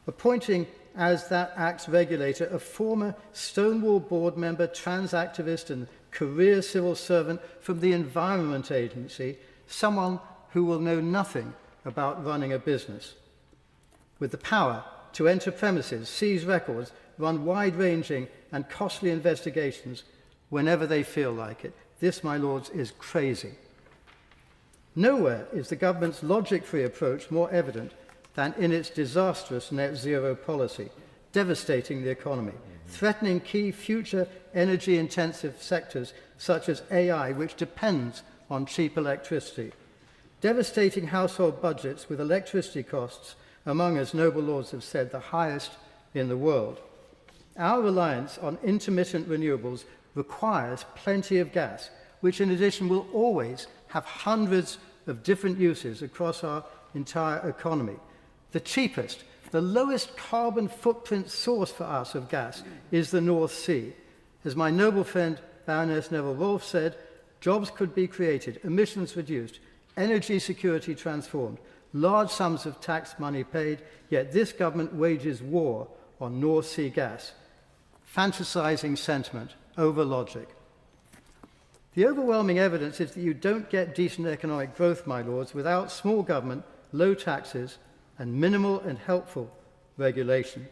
appointing as that Act's regulator a former Stonewall board member, trans activist and career civil servant from the Environment Agency, someone who will know nothing about running a business. With the power to enter premises, seize records, run wide-ranging and costly investigations whenever they feel like it. This, my lords, is crazy. Nowhere is the government's logic-free approach more evident than in its disastrous net zero policy, devastating the economy, threatening key future energy-intensive sectors such as AI, which depends on cheap electricity, devastating household budgets with electricity costs among, as noble lords have said, the highest in the world. Our reliance on intermittent renewables requires plenty of gas, which in addition will always have hundreds of different uses across our entire economy. The cheapest, the lowest carbon footprint source for us of gas is the North Sea. As my noble friend Baroness Neville-Rolfe said, jobs could be created, emissions reduced, energy security transformed, large sums of tax money paid, yet this government wages war on North Sea gas, fantasizing sentiment over logic. The overwhelming evidence is that you don't get decent economic growth, my lords, without small government, low taxes, and minimal and helpful regulation.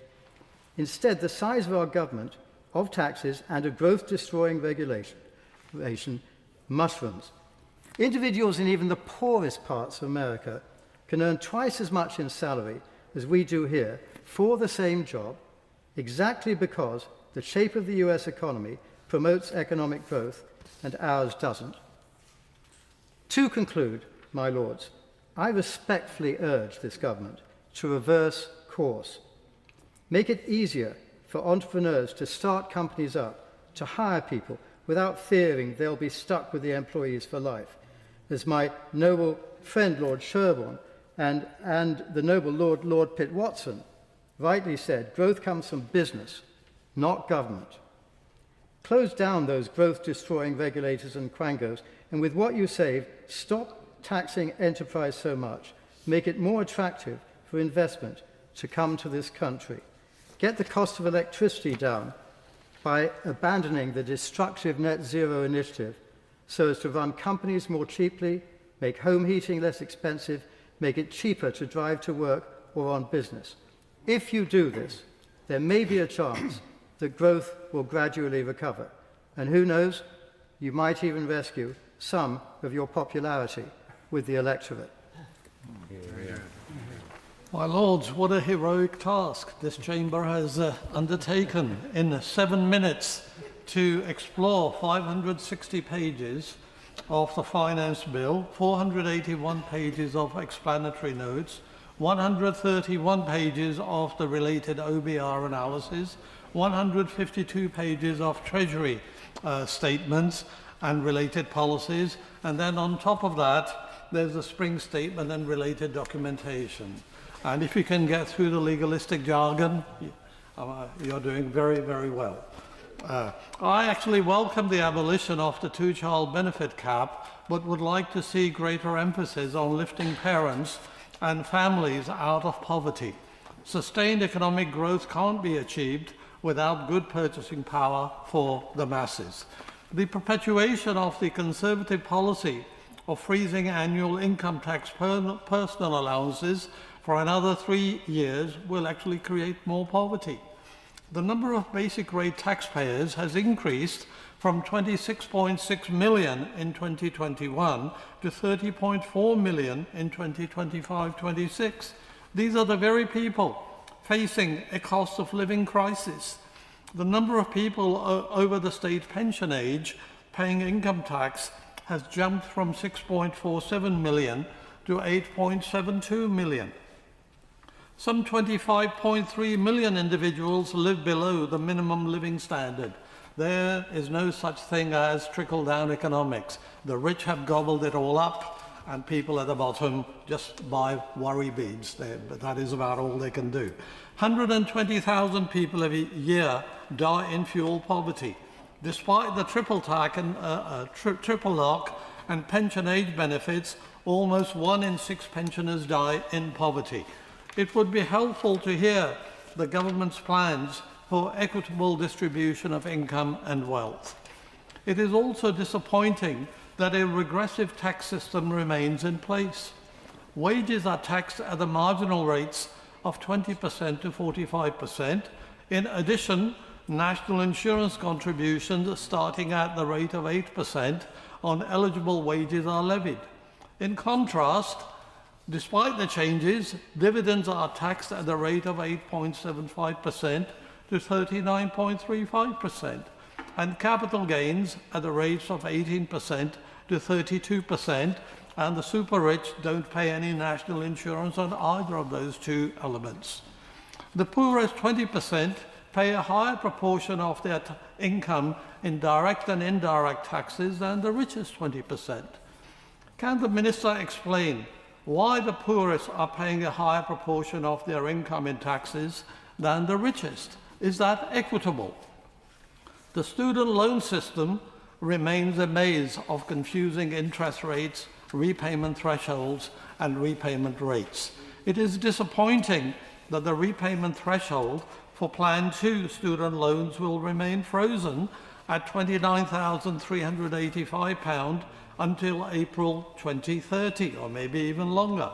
Instead, the size of our government, of taxes, and a growth-destroying regulation mushrooms. Individuals in even the poorest parts of America can earn twice as much in salary as we do here for the same job, exactly because the shape of the US economy promotes economic growth and ours doesn't. To conclude, my lords, I respectfully urge this government to reverse course. Make it easier for entrepreneurs to start companies up, to hire people without fearing they'll be stuck with the employees for life. As my noble friend Lord Sherborne and the noble Lord Pitt Watson rightly said, growth comes from business, not government. Close down those growth-destroying regulators and quangos, and with what you save, stop taxing enterprise so much. Make it more attractive for investment to come to this country. Get the cost of electricity down by abandoning the destructive net zero initiative so as to run companies more cheaply, make home heating less expensive, make it cheaper to drive to work or on business. If you do this, there may be a chance that growth will gradually recover. And who knows, you might even rescue some of your popularity with the electorate. My lords, what a heroic task this chamber has undertaken in 7 minutes to explore 560 pages of the finance bill, 481 pages of explanatory notes, 131 pages of the related OBR analysis, 152 pages of Treasury statements and related policies, and then on top of that, there's a spring statement and related documentation. And if you can get through the legalistic jargon, you're doing very, very well. I actually welcome the abolition of the two-child benefit cap, but would like to see greater emphasis on lifting parents and families out of poverty. Sustained economic growth can't be achieved without good purchasing power for the masses. The perpetuation of the Conservative policy of freezing annual income tax personal allowances for another 3 years will actually create more poverty. The number of basic rate taxpayers has increased from 26.6 million in 2021 to 30.4 million in 2025-26. These are the very people facing a cost of living crisis. The number of people over the state pension age paying income tax has jumped from 6.47 million to 8.72 million. Some 25.3 million individuals live below the minimum living standard. There is no such thing as trickle-down economics. The rich have gobbled it all up, and people at the bottom just buy worry beads. But that is about all they can do. 120,000 people every year die in fuel poverty. Despite the triple lock and pension age benefits, almost 1 in 6 pensioners die in poverty. It would be helpful to hear the government's plans for equitable distribution of income and wealth. It is also disappointing that a regressive tax system remains in place. Wages are taxed at the marginal rates of 20% to 45%. In addition, national insurance contributions starting at the rate of 8% on eligible wages are levied. In contrast, despite the changes, dividends are taxed at the rate of 8.75% to 39.35%, and capital gains at the rates of 18% to 32%, and the super rich don't pay any national insurance on either of those two elements. The poorest 20% pay a higher proportion of their income in direct and indirect taxes than the richest 20%. Can the Minister explain why the poorest are paying a higher proportion of their income in taxes than the richest? Is that equitable? The student loan system remains a maze of confusing interest rates, repayment thresholds, and repayment rates. It is disappointing that the repayment threshold for Plan 2 student loans will remain frozen at £29,385 until April 2030, or maybe even longer.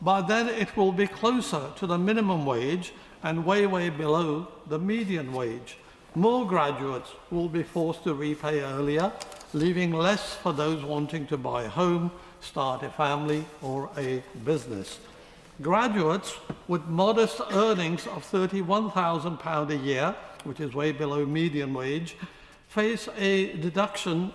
By then it will be closer to the minimum wage and way below the median wage. More graduates will be forced to repay earlier, leaving less for those wanting to buy a home, start a family, or a business. Graduates with modest earnings of £31,000 a year, which is way below median wage, face a deduction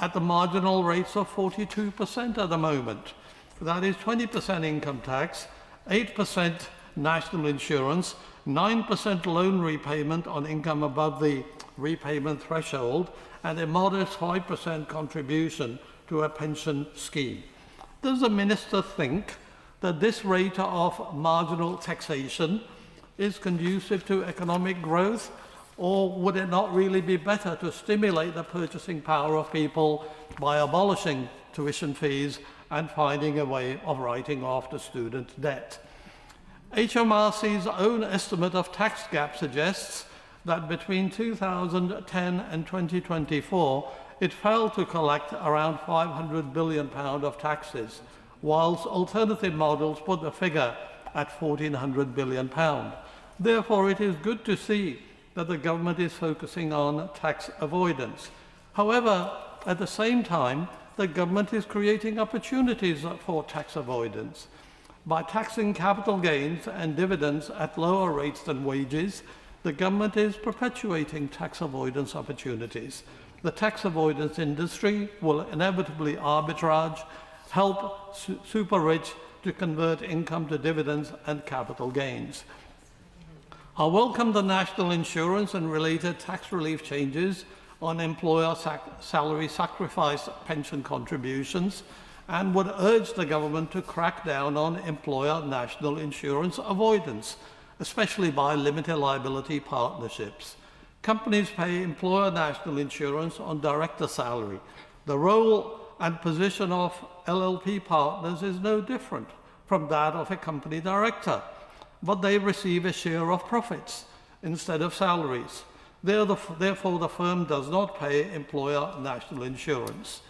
at the marginal rates of 42% at the moment. That is 20% income tax, 8% national insurance, 9% loan repayment on income above the repayment threshold, and a modest 5% contribution to a pension scheme. Does the Minister think that this rate of marginal taxation is conducive to economic growth, or would it not really be better to stimulate the purchasing power of people by abolishing tuition fees and finding a way of writing off the student debt? HMRC's own estimate of tax gap suggests that between 2010 and 2024, it failed to collect around £500 billion of taxes, whilst alternative models put the figure at £1,400 billion. Therefore, it is good to see that the government is focusing on tax avoidance. However, at the same time, the government is creating opportunities for tax avoidance. By taxing capital gains and dividends at lower rates than wages, the government is perpetuating tax avoidance opportunities. The tax avoidance industry will inevitably arbitrage, help super rich to convert income to dividends and capital gains. I welcome the national insurance and related tax relief changes on employer salary sacrifice pension contributions, and would urge the government to crack down on employer national insurance avoidance, especially by limited liability partnerships. Companies pay employer national insurance on director salary. The role and position of LLP partners is no different from that of a company director, but they receive a share of profits instead of salaries. Therefore, the firm does not pay employer national insurance.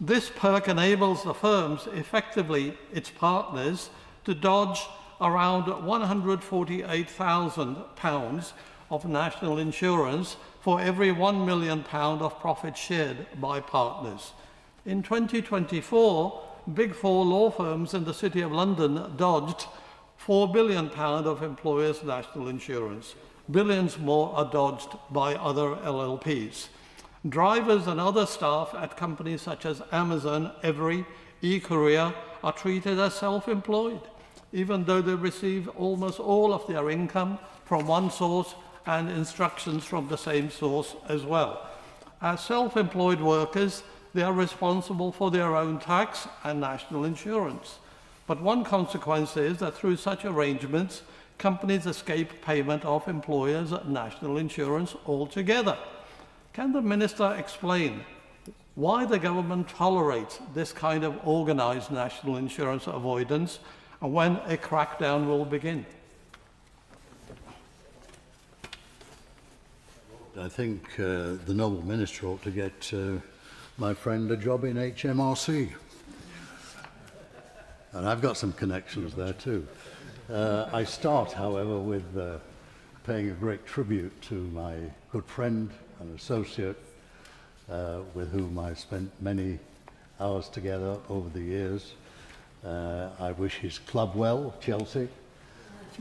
This perk enables the firms, effectively its partners, to dodge around £148,000 of national insurance for every £1 million of profit shared by partners. In 2024, Big Four law firms in the City of London dodged £4 billion of employers' national insurance. Billions more are dodged by other LLPs. Drivers and other staff at companies such as Amazon, Every, eCourier are treated as self-employed. even though they receive almost all of their income from one source and instructions from the same source as well. As self-employed workers, they are responsible for their own tax and national insurance. But one consequence is that through such arrangements, companies escape payment of employers' national insurance altogether. Can the Minister explain why the government tolerates this kind of organised national insurance avoidance and when a crackdown will begin? I think the Noble Minister ought to get my friend a job in HMRC. And I've got some connections there too. I start, however, with paying a great tribute to my good friend and associate with whom I spent many hours together over the years. I wish his club well, Chelsea,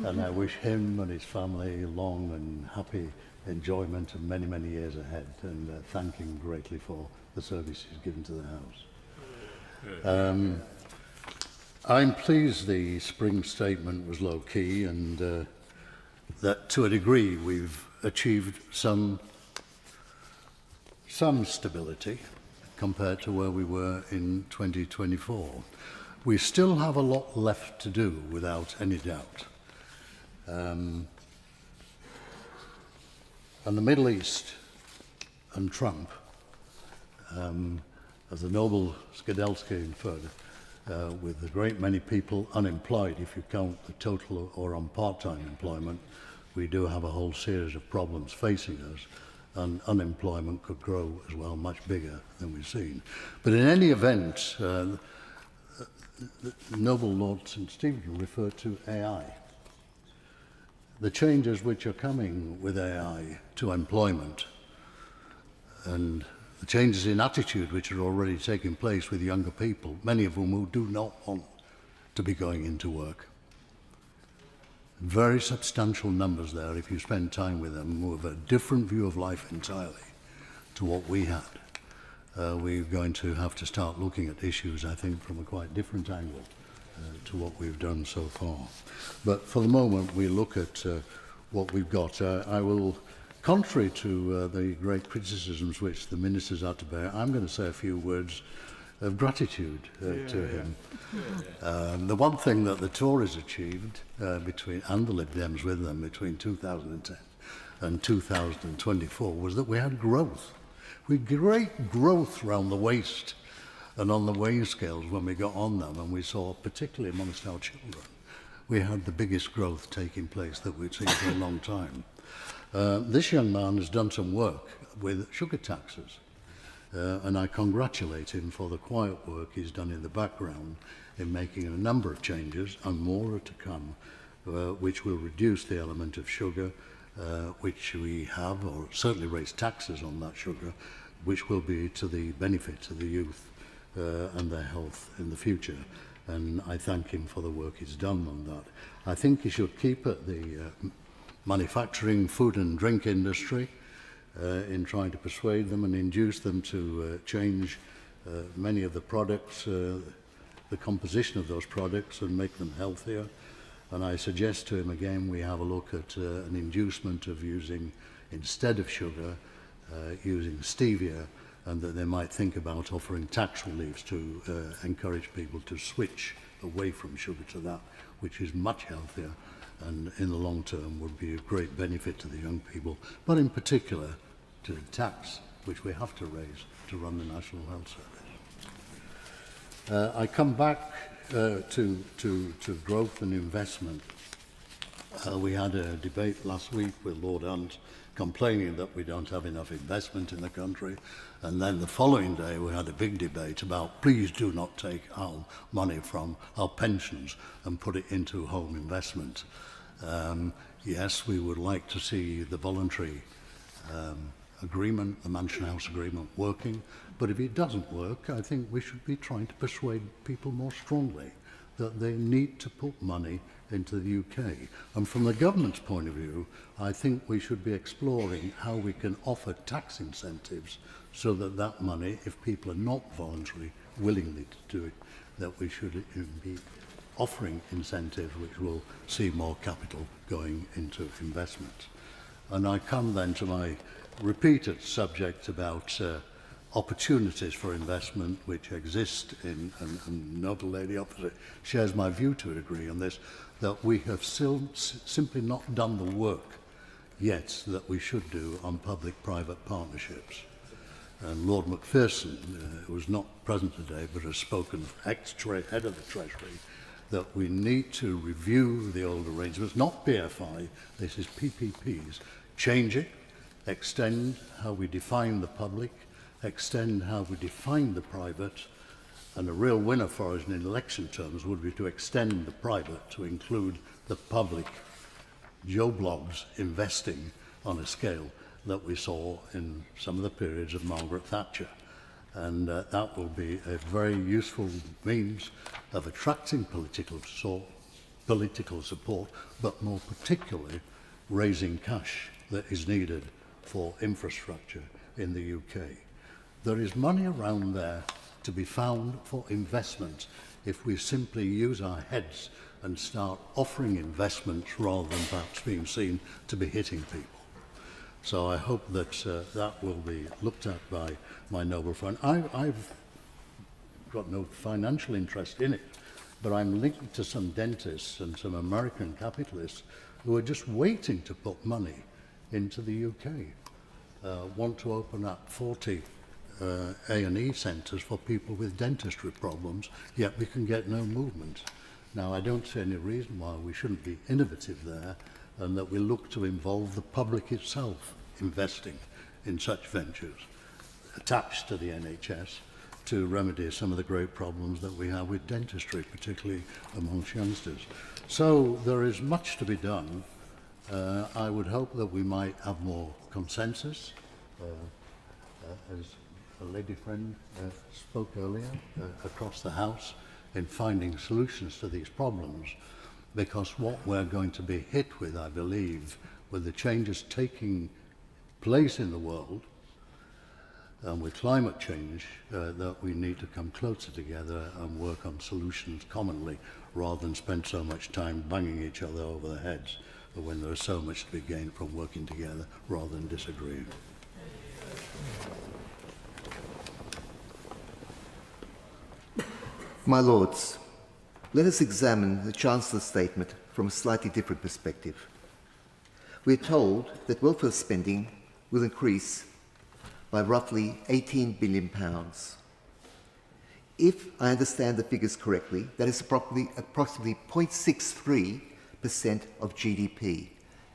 and I wish him and his family long and happy enjoyment of many, many years ahead, and thank him greatly for the service he's given to the House. I'm pleased the spring statement was low-key and that to a degree we've achieved some stability compared to where we were in 2024. We still have a lot left to do, without any doubt. And the Middle East and Trump, as the Noble Skidelsky inferred, with a great many people unemployed, if you count the total or on part-time employment, we do have a whole series of problems facing us, and unemployment could grow as well, much bigger than we've seen. But in any event, the Noble Lord St. Stephen referred to AI. The changes which are coming with AI to employment and the changes in attitude which are already taking place with younger people, many of whom who do not want to be going into work. Very substantial numbers there if you spend time with them who have a different view of life entirely to what we had. We're going to have to start looking at issues, I think, from a quite different angle to what we've done so far. But for the moment, we look at what we've got. I will, contrary to the great criticisms which the ministers had to bear, I'm going to say a few words of gratitude to him. The one thing that the Tories achieved, and the Lib Dems with them, between 2010 and 2024 was that we had growth. We had great growth around the waste and on the wage scales when we got on them, and we saw, particularly amongst our children, we had the biggest growth taking place that we'd seen for a long time. This young man has done some work with sugar taxes, and I congratulate him for the quiet work he's done in the background in making a number of changes, and more are to come, which will reduce the element of sugar, which we have, or certainly raise taxes on that sugar, which will be to the benefit of the youth and their health in the future. And I thank him for the work he's done on that. I think he should keep at the manufacturing, food and drink industry in trying to persuade them and induce them to change many of the products, the composition of those products, and make them healthier. And I suggest to him again we have a look at an inducement of using, instead of sugar, using stevia, and that they might think about offering tax reliefs to encourage people to switch away from sugar to that, which is much healthier and in the long term would be a great benefit to the young people, but in particular to the tax which we have to raise to run the National Health Service. I come back to growth and investment. We had a debate last week with Lord Hunt complaining that we don't have enough investment in the country, and then the following day we had a big debate about please do not take our money from our pensions and put it into home investment. Yes, we would like to see the voluntary agreement, the Mansion House agreement, working, but if it doesn't work, I think we should be trying to persuade people more strongly that they need to put money into the UK. And from the government's point of view, I think we should be exploring how we can offer tax incentives so that that money, if people are not voluntarily, willingly to do it, that we should be offering incentives which will see more capital going into investment. And I come then to my repeated subject about opportunities for investment which exist in, and the noble lady opposite shares my view to a degree on this, that we have still simply not done the work yet that we should do on public-private partnerships. And Lord Macpherson, who was not present today but has spoken, ex-head of the Treasury, that we need to review the old arrangements, not PFI, this is PPPs, change it, extend how we define the public, extend how we define the private, and a real winner for us in election terms would be to extend the private to include the public Joe Bloggs investing on a scale that we saw in some of the periods of Margaret Thatcher. And that will be a very useful means of attracting political support, but more particularly raising cash that is needed for infrastructure in the UK. There is money around there to be found for investment if we simply use our heads and start offering investments rather than perhaps being seen to be hitting people. So I hope that that will be looked at by my noble friend. I've got no financial interest in it, but I'm linked to some dentists and some American capitalists who are just waiting to put money into the UK, want to open up 40 A&E centres for people with dentistry problems, yet we can get no movement. Now, I don't see any reason why we shouldn't be innovative there, and that we look to involve the public itself investing in such ventures attached to the NHS to remedy some of the great problems that we have with dentistry, particularly amongst youngsters. So there is much to be done. I would hope that we might have more consensus, as a lady friend spoke earlier, across the House, in finding solutions to these problems, because what we're going to be hit with, I believe, with the changes taking place in the world and with climate change, that we need to come closer together and work on solutions commonly rather than spend so much time banging each other over the heads when there is so much to be gained from working together rather than disagreeing. My Lords, let us examine the Chancellor's statement from a slightly different perspective. We are told that welfare spending will increase by roughly £18 billion. If I understand the figures correctly, that is approximately 0.63% of GDP.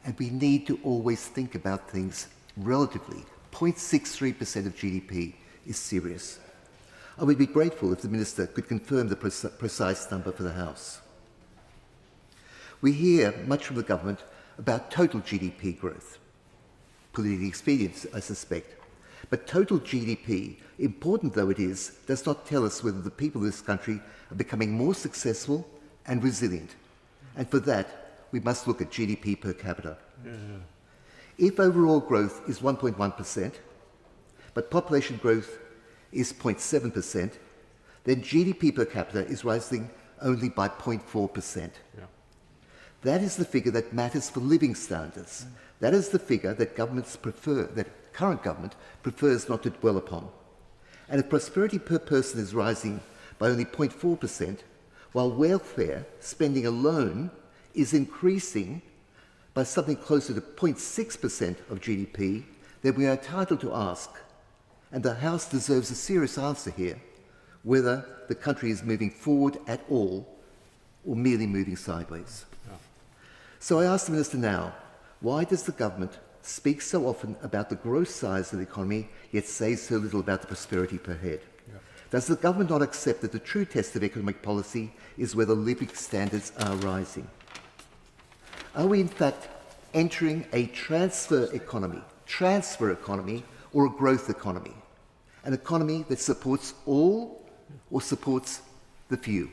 And we need to always think about things relatively. 0.63% of GDP is serious. I would be grateful if the Minister could confirm the precise number for the House. We hear much from the government about total GDP growth. Politically expedient, I suspect. But total GDP, important though it is, does not tell us whether the people of this country are becoming more successful and resilient. And for that, we must look at GDP per capita. If overall growth is 1.1%, but population growth is 0.7%, then GDP per capita is rising only by 0.4%. That is the figure that matters for living standards. That is the figure that governments prefer, that current government prefers not to dwell upon. And if prosperity per person is rising by only 0.4%, while welfare spending alone is increasing by something closer to 0.6% of GDP, then we are entitled to ask, and the House deserves a serious answer here, whether the country is moving forward at all or merely moving sideways. So I ask the Minister now, why does the government speak so often about the gross size of the economy, yet say so little about the prosperity per head? Does the government not accept that the true test of economic policy is whether living standards are rising? Are we in fact entering a transfer economy or a growth economy? An economy that supports all or supports the few?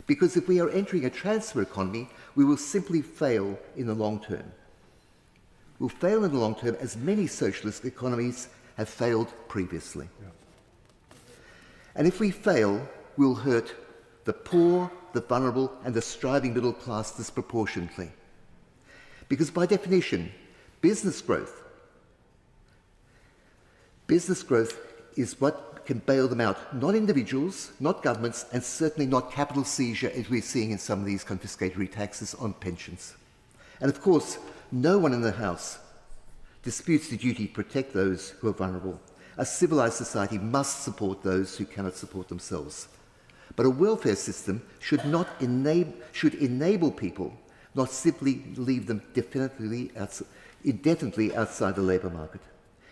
Because if we are entering a transfer economy, we will simply fail in the long term. We'll fail in the long term as many socialist economies have failed previously. And if we fail, we'll hurt the poor the vulnerable and the striving middle class disproportionately. Because by definition, business growth is what can bail them out, not individuals, not governments, and certainly not capital seizure as we're seeing in some of these confiscatory taxes on pensions. And of course, no one in the House disputes the duty to protect those who are vulnerable. A civilised society must support those who cannot support themselves. But a welfare system should enable people, not simply leave them indefinitely outside the labour market.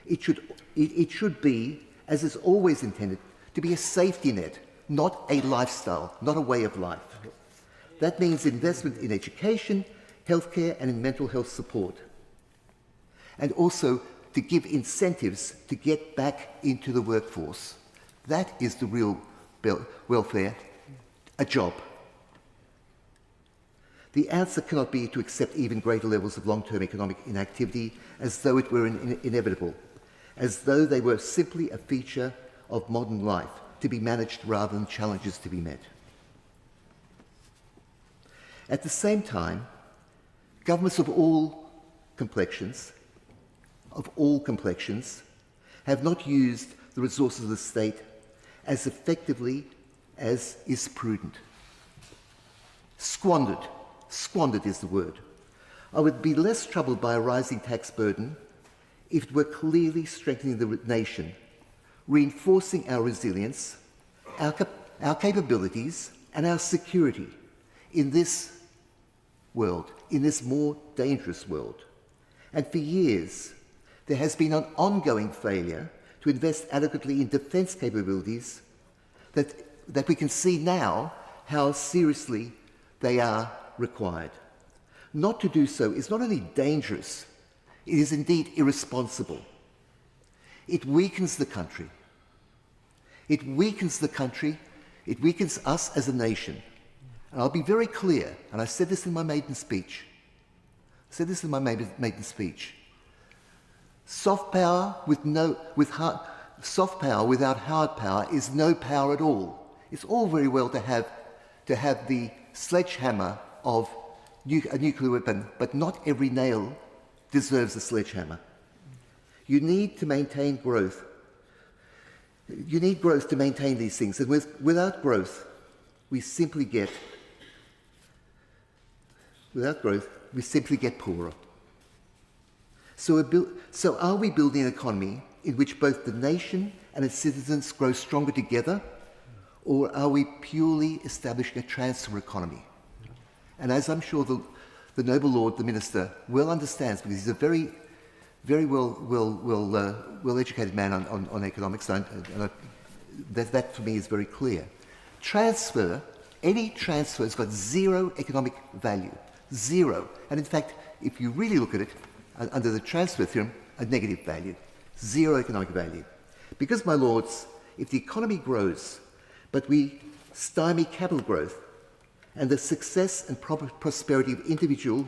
It should be, as is always intended, to be a safety net, not a lifestyle, not a way of life. That means investment in education, healthcare, and in mental health support. And also to give incentives to get back into the workforce. That is the real welfare, a job. The answer cannot be to accept even greater levels of long-term economic inactivity as though it were inevitable, as though they were simply a feature of modern life, to be managed rather than challenges to be met. At the same time, governments of all complexions, have not used the resources of the state as effectively as is prudent. Squandered is the word. I would be less troubled by a rising tax burden if it were clearly strengthening the nation, reinforcing our resilience, our capabilities, and our security in this world, in this more dangerous world. And for years, there has been an ongoing failure to invest adequately in defence capabilities that we can see now how seriously they are required. Not to do so is not only dangerous, it is indeed irresponsible. It weakens the country. It weakens us as a nation. And I'll be very clear, and I said this in my maiden speech. Soft power without hard power is no power at all. It's all very well to have the sledgehammer of a nuclear weapon, but not every nail deserves a sledgehammer. You need to maintain growth. You need growth to maintain these things, and without growth, we simply get poorer. So are we building an economy in which both the nation and its citizens grow stronger together, or are we purely establishing a transfer economy? And as I'm sure the noble Lord, the Minister, well understands, because he's a very, very well-educated man on economics, and that for me is very clear. Any transfer has got zero economic value, zero. And in fact, if you really look at it, under the transfer theorem, a negative value, zero economic value. Because, my lords, if the economy grows, but we stymie capital growth and the success and prosperity of individuals,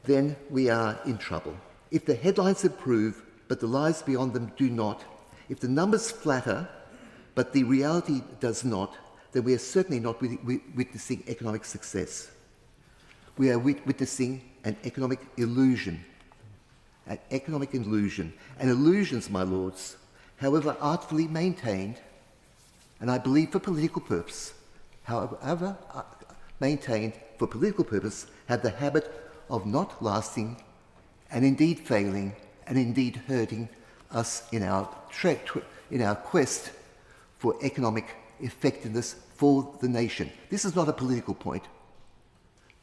then we are in trouble. If the headlines improve, but the lives beyond them do not, if the numbers flatter, but the reality does not, then we are certainly not witnessing economic success. We are witnessing an economic illusion. An economic illusion. And illusions, my lords, however artfully maintained, and I believe for political purpose, however maintained for political purpose, have the habit of not lasting, and indeed failing, and indeed hurting us in our quest for economic effectiveness for the nation. This is not a political point.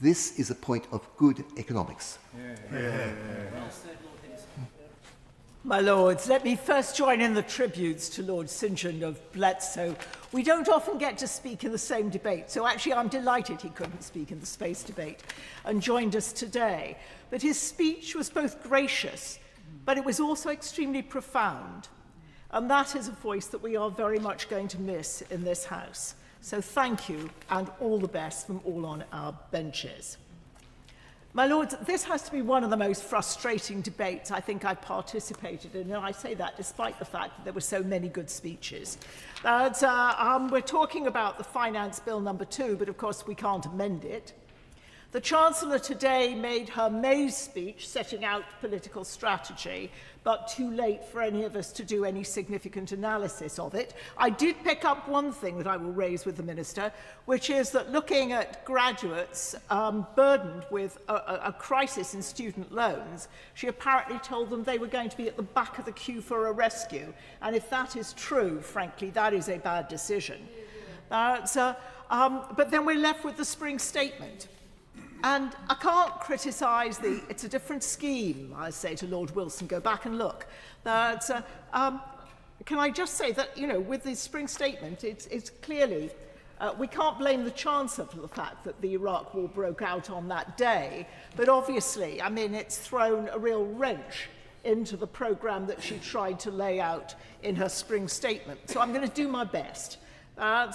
This is a point of good economics. My lords, let me first join in the tributes to Lord St. John of Bletsoe. We don't often get to speak in the same debate, so actually I'm delighted he couldn't speak in the space debate and joined us today. But his speech was both gracious, but it was also extremely profound. And that is a voice that we are very much going to miss in this House. So thank you, and all the best from all on our benches. My Lords, this has to be one of the most frustrating debates I think I've participated in, and I say that despite the fact that there were so many good speeches. We're talking about the Finance Bill number 2, but of course we can't amend it. The Chancellor today made her May speech setting out political strategy, but too late for any of us to do any significant analysis of it. I did pick up one thing that I will raise with the Minister, which is that looking at graduates burdened with a crisis in student loans, she apparently told them they were going to be at the back of the queue for a rescue. And if that is true, frankly, that is a bad decision. But then we're left with the spring statement. And I can't criticise it's a different scheme, I say to Lord Wilson, go back and look. But can I just say that, with the spring statement, it's clearly, we can't blame the Chancellor for the fact that the Iraq War broke out on that day, but obviously, it's thrown a real wrench into the programme that she tried to lay out in her spring statement. So I'm going to do my best and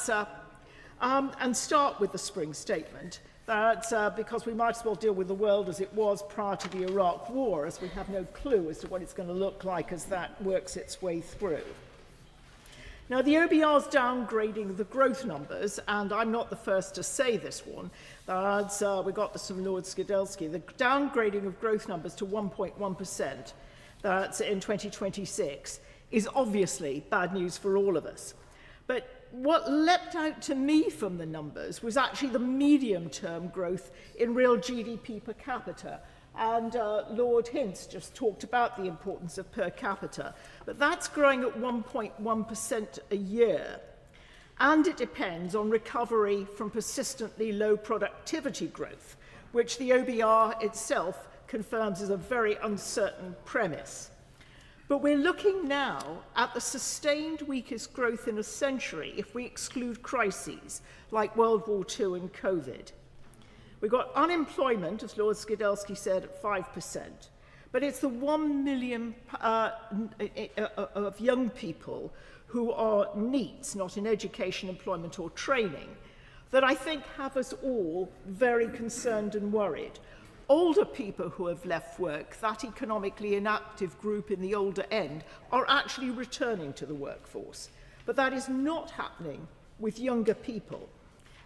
start with the spring statement. Because we might as well deal with the world as it was prior to the Iraq War, as we have no clue as to what it's going to look like as that works its way through. Now, the OBR's downgrading the growth numbers, and I'm not the first to say this one, we got this from Lord Skidelsky, the downgrading of growth numbers to 1.1% in 2026 is obviously bad news for all of us. But what leapt out to me from the numbers was actually the medium-term growth in real GDP per capita. And Lord Hintz just talked about the importance of per capita. But that's growing at 1.1% a year. And it depends on recovery from persistently low productivity growth, which the OBR itself confirms is a very uncertain premise. But we're looking now at the sustained weakest growth in a century if we exclude crises like World War II and COVID. We've got unemployment, as Lord Skidelsky said, at 5%. But it's the 1 million of young people who are NEETs, not in education, employment or training, that I think have us all very concerned and worried. Older people who have left work, that economically inactive group in the older end, are actually returning to the workforce. But that is not happening with younger people.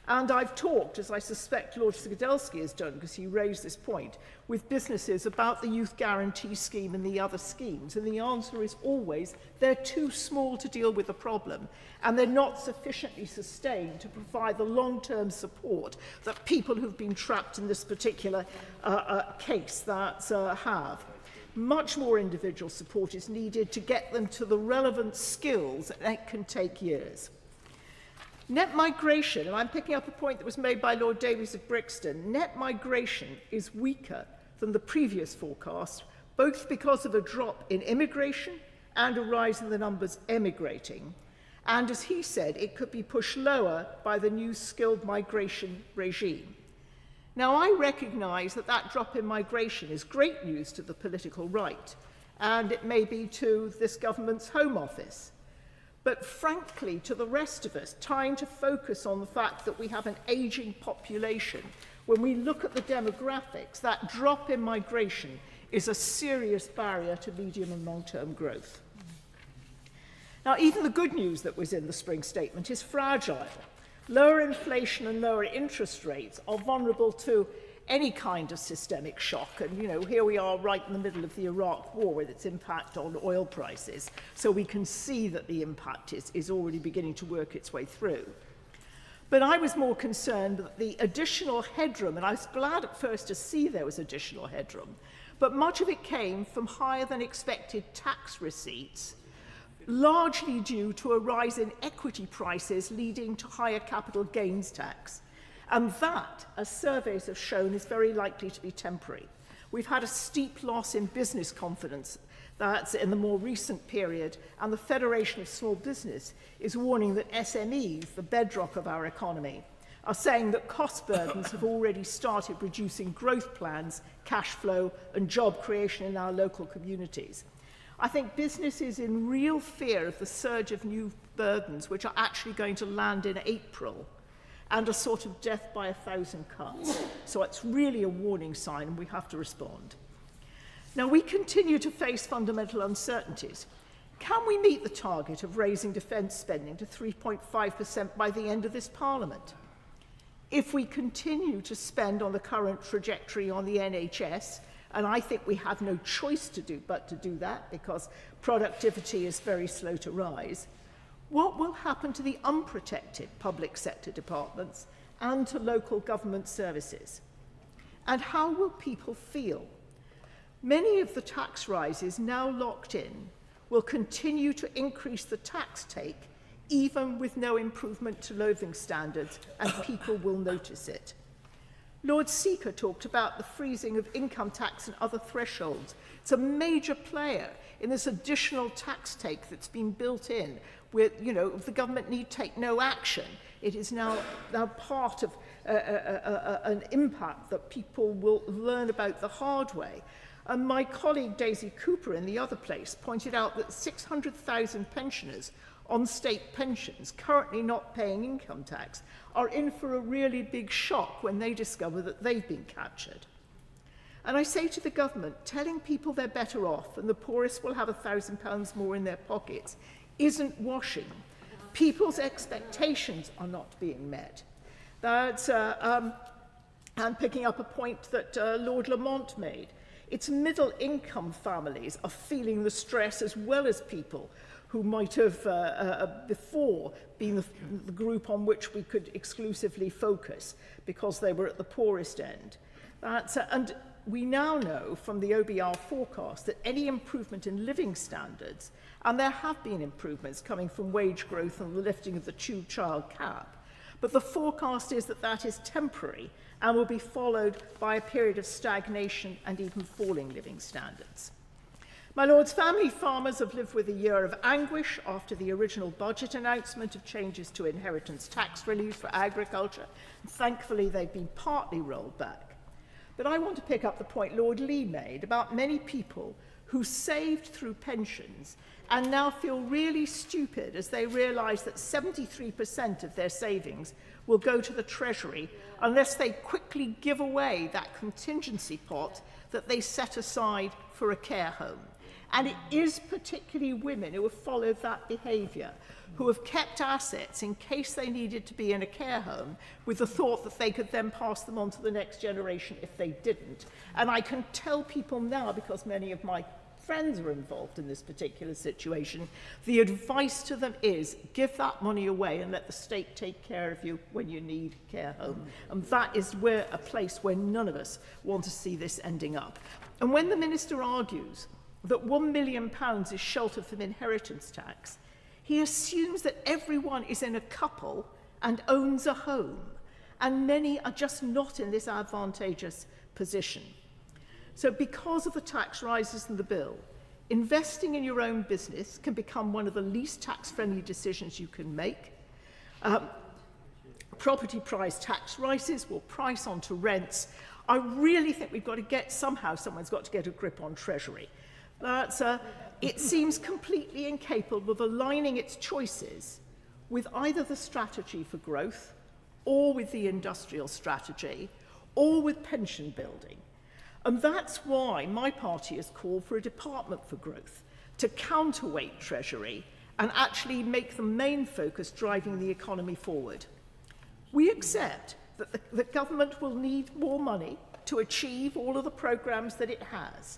And I've talked, as I suspect Lord Skidelsky has done, because he raised this point, with businesses about the Youth Guarantee Scheme and the other schemes. And the answer is always, they're too small to deal with the problem. And they're not sufficiently sustained to provide the long-term support that people who've been trapped in this particular case have. Much more individual support is needed to get them to the relevant skills, and it can take years. Net migration, and I'm picking up a point that was made by Lord Davies of Brixton, net migration is weaker than the previous forecast, both because of a drop in immigration and a rise in the numbers emigrating. And as he said, it could be pushed lower by the new skilled migration regime. Now, I recognise that that drop in migration is great news to the political right, and it may be to this government's Home Office. But frankly, to the rest of us, trying to focus on the fact that we have an ageing population, when we look at the demographics, that drop in migration is a serious barrier to medium and long-term growth. Now, even the good news that was in the spring statement is fragile. Lower inflation and lower interest rates are vulnerable to any kind of systemic shock. And, here we are right in the middle of the Iraq War with its impact on oil prices. So we can see that the impact is already beginning to work its way through. But I was more concerned that the additional headroom, and I was glad at first to see there was additional headroom, but much of it came from higher than expected tax receipts, largely due to a rise in equity prices leading to higher capital gains tax. And that, as surveys have shown, is very likely to be temporary. We've had a steep loss in business confidence that's in the more recent period, and the Federation of Small Business is warning that SMEs, the bedrock of our economy, are saying that cost burdens have already started reducing growth plans, cash flow, and job creation in our local communities. I think business is in real fear of the surge of new burdens, which are actually going to land in April. and a sort of death by 1,000 cuts. So it's really a warning sign, and we have to respond. Now, we continue to face fundamental uncertainties. Can we meet the target of raising defence spending to 3.5% by the end of this Parliament? If we continue to spend on the current trajectory on the NHS, and I think we have no choice but to do that because productivity is very slow to rise, what will happen to the unprotected public sector departments and to local government services? And how will people feel? Many of the tax rises now locked in will continue to increase the tax take even with no improvement to living standards, and people will notice it. Lord Seeker talked about the freezing of income tax and other thresholds. It's a major player in this additional tax take that's been built in where, you know, if the government need take no action, it is now part of an impact that people will learn about the hard way. And my colleague Daisy Cooper in the other place pointed out that 600,000 pensioners on state pensions currently not paying income tax are in for a really big shock when they discover that they've been captured. And I say to the government, telling people they're better off and the poorest will have £1,000 more in their pockets isn't washing. People's expectations are not being met. That's, and picking up a point that Lord Lamont made, it's middle-income families are feeling the stress as well as people who might have before been the group on which we could exclusively focus because they were at the poorest end. And we now know from the OBR forecast that any improvement in living standards, and there have been improvements coming from wage growth and the lifting of the two-child cap, but the forecast is that that is temporary and will be followed by a period of stagnation and even falling living standards. My Lords, family farmers have lived with a year of anguish after the original budget announcement of changes to inheritance tax relief for agriculture. And thankfully, they've been partly rolled back. But I want to pick up the point Lord Lee made about many people who saved through pensions and now feel really stupid as they realise that 73% of their savings will go to the Treasury unless they quickly give away that contingency pot that they set aside for a care home. And it is particularly women who have followed that behaviour, who have kept assets in case they needed to be in a care home with the thought that they could then pass them on to the next generation if they didn't. And I can tell people now, because many of my friends are involved in this particular situation, the advice to them is give that money away and let the state take care of you when you need a care home. And that is a place where none of us want to see this ending up. And when the Minister argues that £1 million is sheltered from inheritance tax, he assumes that everyone is in a couple and owns a home, and many are just not in this advantageous position. So because of the tax rises in the bill, investing in your own business can become one of the least tax-friendly decisions you can make. Property price tax rises will price onto rents. I really think we've got to get, someone's got to get a grip on Treasury. It seems completely incapable of aligning its choices with either the strategy for growth or with the industrial strategy or with pension building. And that's why my party has called for a department for growth to counterweight Treasury and actually make the main focus driving the economy forward. We accept that the government will need more money to achieve all of the programmes that it has.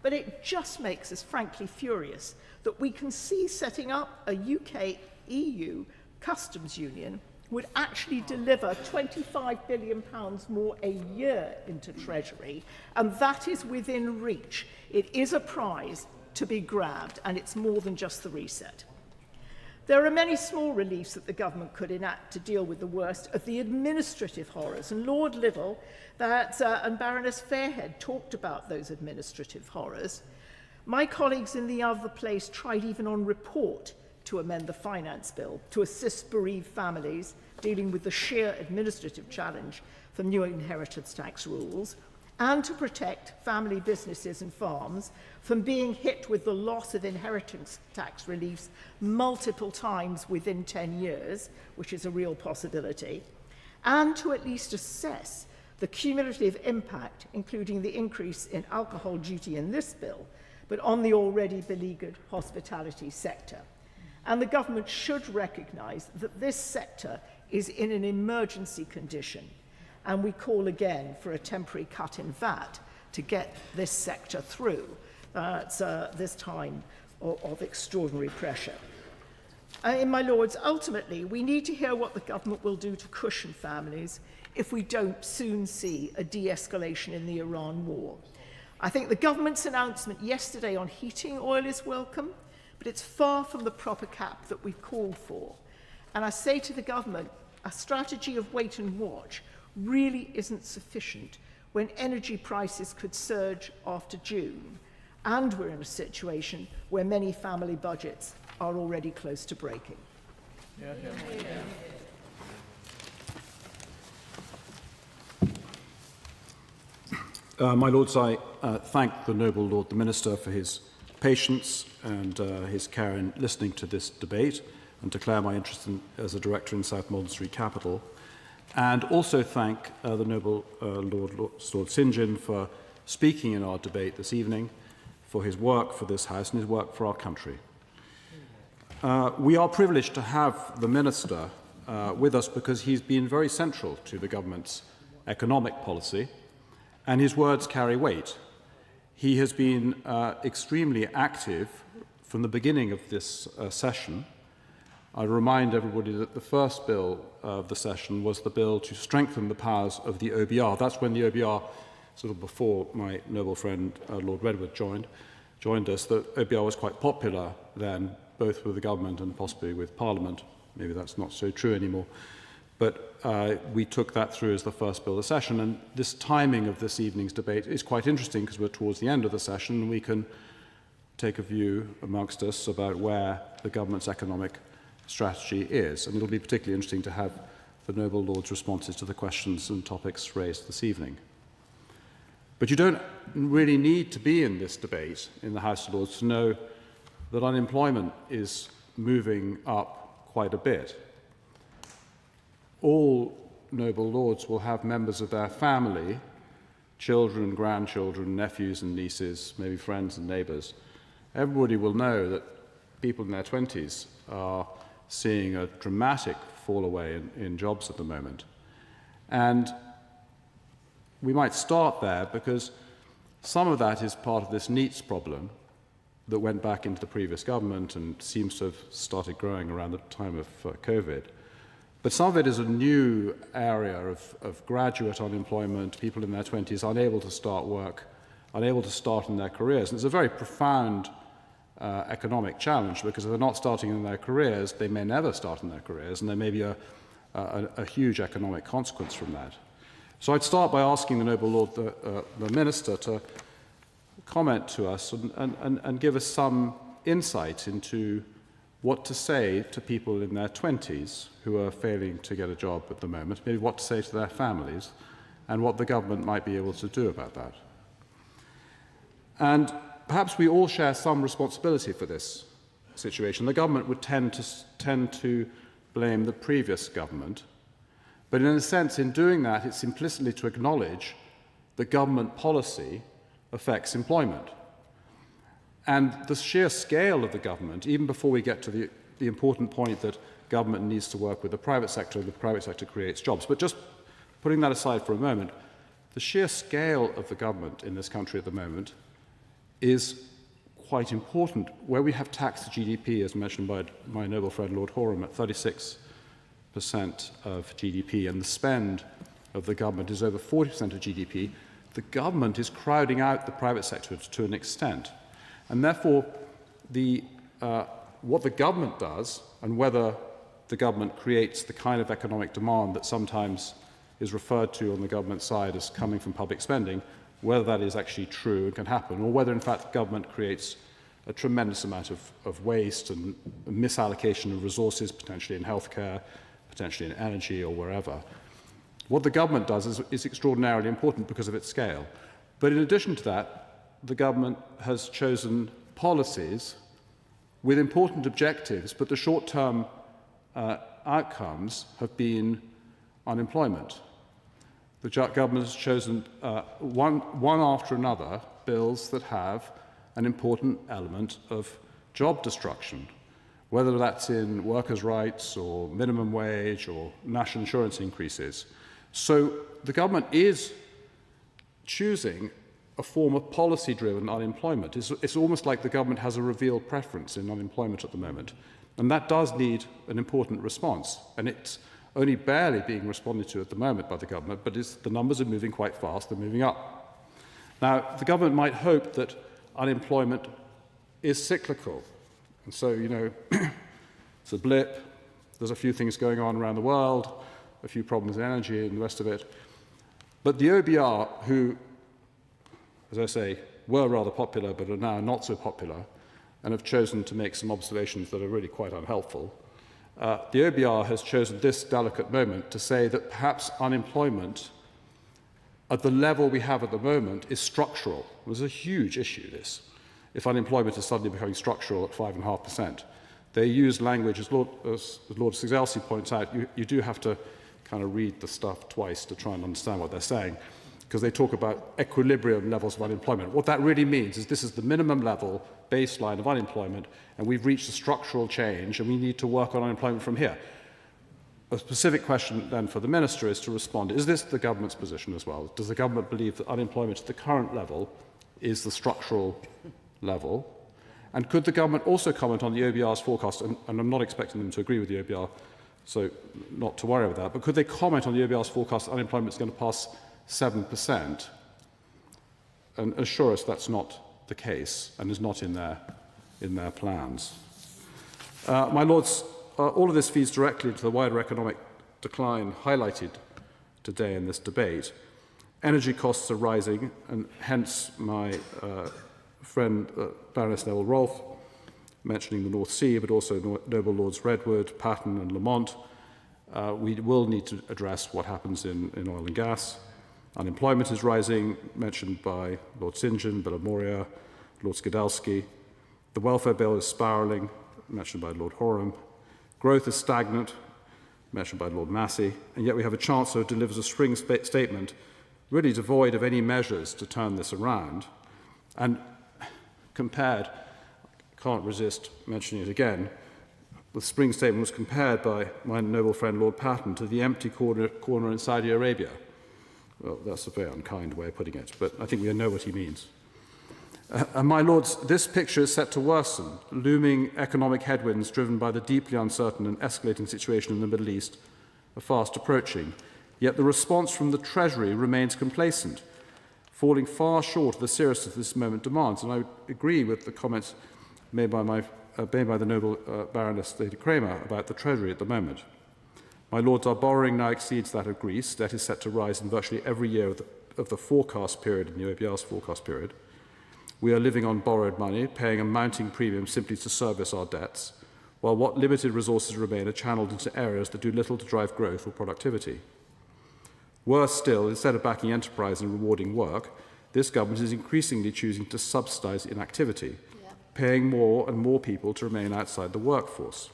But it just makes us frankly furious that we can see setting up a UK-EU customs union would actually deliver £25 billion more a year into Treasury, and that is within reach. It is a prize to be grabbed, and it's more than just the reset. There are many small reliefs that the government could enact to deal with the worst of the administrative horrors, and Lord Liddell and Baroness Fairhead talked about those administrative horrors. My colleagues in the other place tried even on report to amend the finance bill to assist bereaved families dealing with the sheer administrative challenge from new inheritance tax rules, and to protect family businesses and farms from being hit with the loss of inheritance tax reliefs multiple times within 10 years, which is a real possibility, and to at least assess the cumulative impact, including the increase in alcohol duty in this bill, but on the already beleaguered hospitality sector. And the government should recognise that this sector is in an emergency condition, and we call again for a temporary cut in VAT to get this sector through this time of extraordinary pressure. In my Lords, ultimately, we need to hear what the government will do to cushion families if we don't soon see a de-escalation in the Iran war. I think the government's announcement yesterday on heating oil is welcome, but it's far from the proper cap that we've called for. And I say to the government, a strategy of wait and watch really isn't sufficient when energy prices could surge after June, and we're in a situation where many family budgets are already close to breaking. My Lords, I thank the noble Lord the Minister for his patience and his care in listening to this debate, and declare my interest as a director in South Molton Street Capital, and also thank the noble Lord St John for speaking in our debate this evening, for his work for this House and his work for our country. We are privileged to have the Minister with us because he's been very central to the government's economic policy, and his words carry weight. He has been extremely active from the beginning of this session. I remind everybody that the first bill of the session was the bill to strengthen the powers of the OBR. That's when the OBR, sort of before my noble friend Lord Redwood joined us, the OBR was quite popular then, both with the government and possibly with Parliament. Maybe that's not so true anymore. But we took that through as the first bill of the session, and this timing of this evening's debate is quite interesting because we're towards the end of the session and we can take a view amongst us about where the government's economic strategy is. And it'll be particularly interesting to have the noble Lord's responses to the questions and topics raised this evening. But you don't really need to be in this debate in the House of Lords to know that unemployment is moving up quite a bit. All noble Lords will have members of their family, children, grandchildren, nephews and nieces, maybe friends and neighbours. Everybody will know that people in their 20s are seeing a dramatic fall away in jobs at the moment. And we might start there because some of that is part of this NEETs problem that went back into the previous government and seems to have started growing around the time of COVID. But some of it is a new area of graduate unemployment, people in their 20s unable to start work, unable to start in their careers. And it's a very profound economic challenge because if they're not starting in their careers, they may never start in their careers, and there may be a huge economic consequence from that. So I'd start by asking the noble Lord, the Minister, to comment to us and give us some insight into what to say to people in their 20s who are failing to get a job at the moment, maybe what to say to their families, and what the government might be able to do about that. And perhaps we all share some responsibility for this situation. The government would tend to blame the previous government, but in a sense, in doing that, it's implicitly to acknowledge that government policy affects employment. And the sheer scale of the government, even before we get to the important point that government needs to work with the private sector and the private sector creates jobs, but just putting that aside for a moment, the sheer scale of the government in this country at the moment is quite important. Where we have taxed GDP, as mentioned by my noble friend Lord Horam, at 36% of GDP, and the spend of the government is over 40% of GDP, the government is crowding out the private sector to an extent. And therefore, what the government does, and whether the government creates the kind of economic demand that sometimes is referred to on the government side as coming from public spending, whether that is actually true and can happen, or whether in fact the government creates a tremendous amount of waste and misallocation of resources, potentially in healthcare, potentially in energy or wherever. What the government does is extraordinarily important because of its scale. But in addition to that, the government has chosen policies with important objectives, but the short-term outcomes have been unemployment. The government has chosen one after another bills that have an important element of job destruction, whether that's in workers' rights or minimum wage or national insurance increases. So the government is choosing a form of policy-driven unemployment. It's almost like the government has a revealed preference in unemployment at the moment. And that does need an important response. And it's only barely being responded to at the moment by the government, but the numbers are moving quite fast. They're moving up. Now, the government might hope that unemployment is cyclical. And so, you know, it's a blip. There's a few things going on around the world, a few problems in energy and the rest of it. But the OBR, who, as I say, were rather popular but are now not so popular and have chosen to make some observations that are really quite unhelpful, the OBR has chosen this delicate moment to say that perhaps unemployment at the level we have at the moment is structural. There's a huge issue, this, if unemployment is suddenly becoming structural at 5.5%. They use language, as Lord Sigelsey points out, you do have to kind of read the stuff twice to try and understand what they're saying, because they talk about equilibrium levels of unemployment. What that really means is this is the minimum level baseline of unemployment, and we've reached a structural change, and we need to work on unemployment from here. A specific question then for the Minister is to respond, is this the government's position as well? Does the government believe that unemployment at the current level is the structural level? And could the government also comment on the OBR's forecast, and I'm not expecting them to agree with the OBR, so not to worry about that, but could they comment on the OBR's forecast that unemployment is going to pass 7% and assure us that's not the case and is not in their plans? My Lords, all of this feeds directly into the wider economic decline highlighted today in this debate. Energy costs are rising, and hence my friend Baroness Neville-Rolfe mentioning the North Sea, but also Noble Lords Redwood, Patton and Lamont. We will need to address what happens in oil and gas. Unemployment is rising, mentioned by Lord St John, Bill of Moria, Lord Skidelsky. The welfare bill is spiralling, mentioned by Lord Horam. Growth is stagnant, mentioned by Lord Massey, and yet we have a Chancellor who delivers a spring statement really devoid of any measures to turn this around. And compared, can't resist mentioning it again, the spring statement was compared by my noble friend Lord Patton to the empty corner in Saudi Arabia. Well, that's a very unkind way of putting it, but I think we know what he means. And my Lords, this picture is set to worsen. Looming economic headwinds driven by the deeply uncertain and escalating situation in the Middle East are fast approaching. Yet the response from the Treasury remains complacent, falling far short of the seriousness this moment demands. And I would agree with the comments made by the noble Baroness Lady Kramer about the Treasury at the moment. My Lords, our borrowing now exceeds that of Greece. Debt is set to rise in virtually every year of the forecast period, in the OBR's forecast period. We are living on borrowed money, paying a mounting premium simply to service our debts, while what limited resources remain are channeled into areas that do little to drive growth or productivity. Worse still, instead of backing enterprise and rewarding work, this government is increasingly choosing to subsidise inactivity, paying more and more people to remain outside the workforce.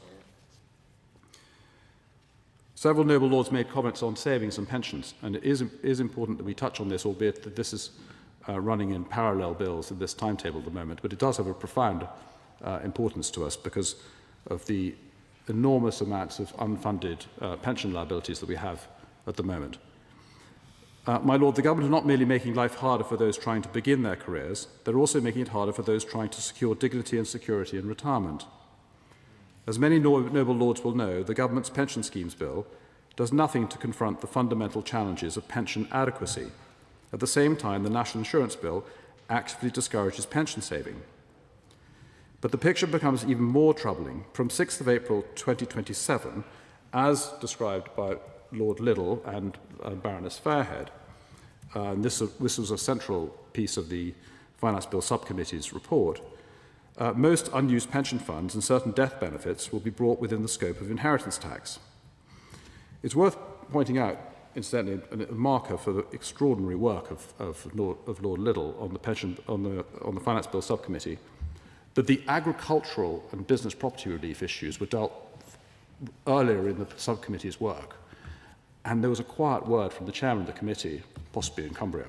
Several noble lords made comments on savings and pensions, and it is important that we touch on this, albeit that this is running in parallel bills in this timetable at the moment, but it does have a profound importance to us because of the enormous amounts of unfunded pension liabilities that we have at the moment. My Lord, the government are not merely making life harder for those trying to begin their careers, they're also making it harder for those trying to secure dignity and security in retirement. As many noble lords will know, the government's pension schemes bill does nothing to confront the fundamental challenges of pension adequacy. At the same time, the National Insurance Bill actively discourages pension saving. But the picture becomes even more troubling from 6th of April 2027, as described by Lord Liddell and Baroness Fairhead. And this was a central piece of the Finance Bill Subcommittee's report. Most unused pension funds and certain death benefits will be brought within the scope of inheritance tax. It's worth pointing out, incidentally, a marker for the extraordinary work of Lord Liddell on the Finance Bill Subcommittee, that the agricultural and business property relief issues were dealt earlier in the subcommittee's work. And there was a quiet word from the chairman of the committee, possibly in Cumbria,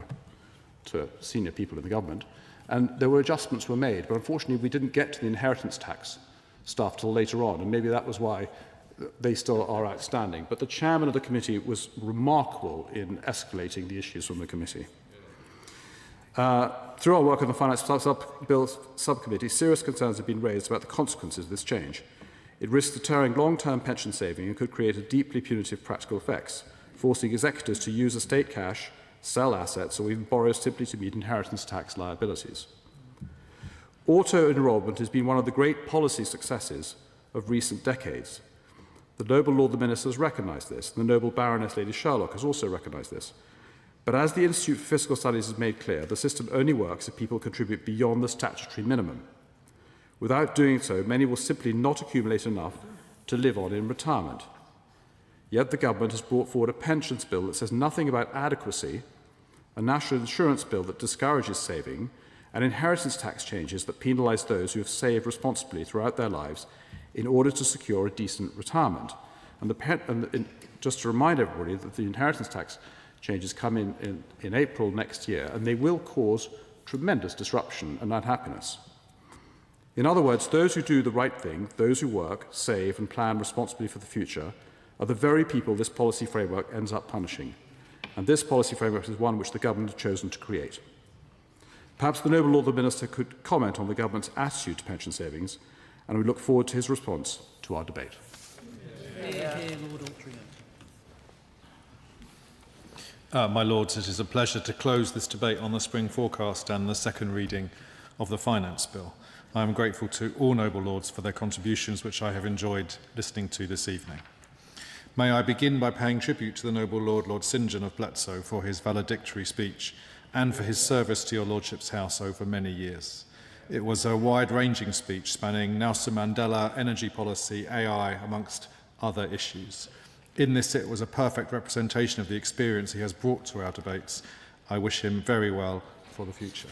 to senior people in the government, and there were adjustments were made, but unfortunately we didn't get to the inheritance tax stuff till later on, and maybe that was why they still are outstanding. But the chairman of the committee was remarkable in escalating the issues from the committee. Through our work on the Finance Bill Subcommittee, serious concerns have been raised about the consequences of this change. It risks deterring long-term pension saving and could create a deeply punitive practical effects, forcing executors to use estate cash, sell assets, or even borrow simply to meet inheritance tax liabilities. Auto-enrolment has been one of the great policy successes of recent decades. The noble Lord the Minister has recognised this, and the noble Baroness Lady Sherlock has also recognised this. But as the Institute for Fiscal Studies has made clear, the system only works if people contribute beyond the statutory minimum. Without doing so, many will simply not accumulate enough to live on in retirement. Yet the government has brought forward a pensions bill that says nothing about adequacy, a national insurance bill that discourages saving, and inheritance tax changes that penalise those who have saved responsibly throughout their lives in order to secure a decent retirement. And just to remind everybody that the inheritance tax changes come in April next year, and they will cause tremendous disruption and unhappiness. In other words, those who do the right thing, those who work, save and plan responsibly for the future, are the very people this policy framework ends up punishing. And this policy framework is one which the government has chosen to create. Perhaps the noble Lord the Minister could comment on the government's attitude to pension savings, and we look forward to his response to our debate. My Lords, it is a pleasure to close this debate on the spring forecast and the second reading of the Finance Bill. I am grateful to all noble Lords for their contributions, which I have enjoyed listening to this evening. May I begin by paying tribute to the noble Lord St John of Bletsoe for his valedictory speech and for his service to your Lordship's House over many years. It was a wide-ranging speech spanning Nelson Mandela, energy policy, AI, amongst other issues. In this, it was a perfect representation of the experience he has brought to our debates. I wish him very well for the future.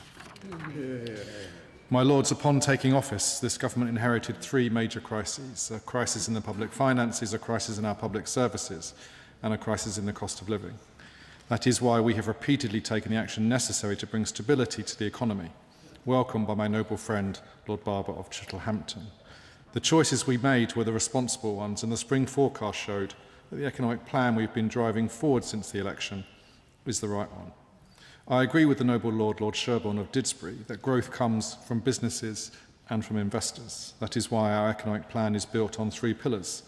My Lords, upon taking office, this government inherited three major crises: a crisis in the public finances, a crisis in our public services, and a crisis in the cost of living. That is why we have repeatedly taken the action necessary to bring stability to the economy, welcomed by my noble friend, Lord Barber of Chittlehampton. The choices we made were the responsible ones, and the spring forecast showed that the economic plan we've been driving forward since the election is the right one. I agree with the noble Lord Sherborne of Didsbury, that growth comes from businesses and from investors. That is why our economic plan is built on three pillars,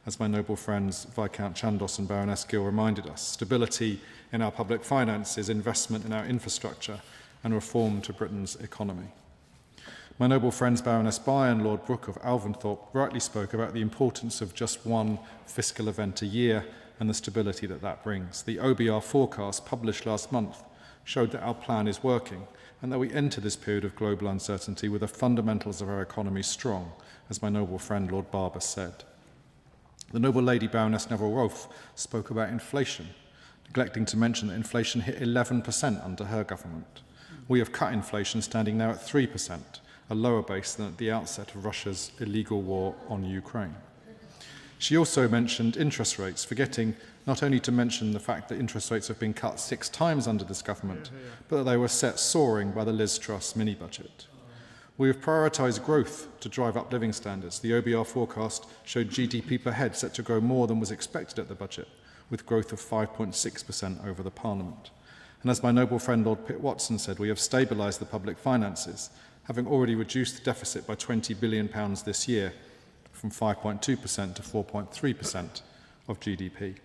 as my noble friends Viscount Chandos and Baroness Gill reminded us: stability in our public finances, investment in our infrastructure, and reform to Britain's economy. My noble friends Baroness Bye and Lord Brooke of Alventhorpe rightly spoke about the importance of just one fiscal event a year and the stability that that brings. The OBR forecast published last month showed that our plan is working and that we enter this period of global uncertainty with the fundamentals of our economy strong, as my noble friend Lord Barber said. The noble Lady Baroness Neville-Rolfe spoke about inflation, neglecting to mention that inflation hit 11% under her government. We have cut inflation, standing now at 3%, a lower base than at the outset of Russia's illegal war on Ukraine. She also mentioned interest rates, forgetting not only to mention the fact that interest rates have been cut 6 times under this government, but that they were set soaring by the Liz Truss mini-budget. We have prioritised growth to drive up living standards. The OBR forecast showed GDP per head set to grow more than was expected at the budget, with growth of 5.6% over the Parliament. And as my noble friend Lord Pitt Watson said, we have stabilised the public finances, having already reduced the deficit by £20 billion this year, from 5.2% to 4.3% of GDP.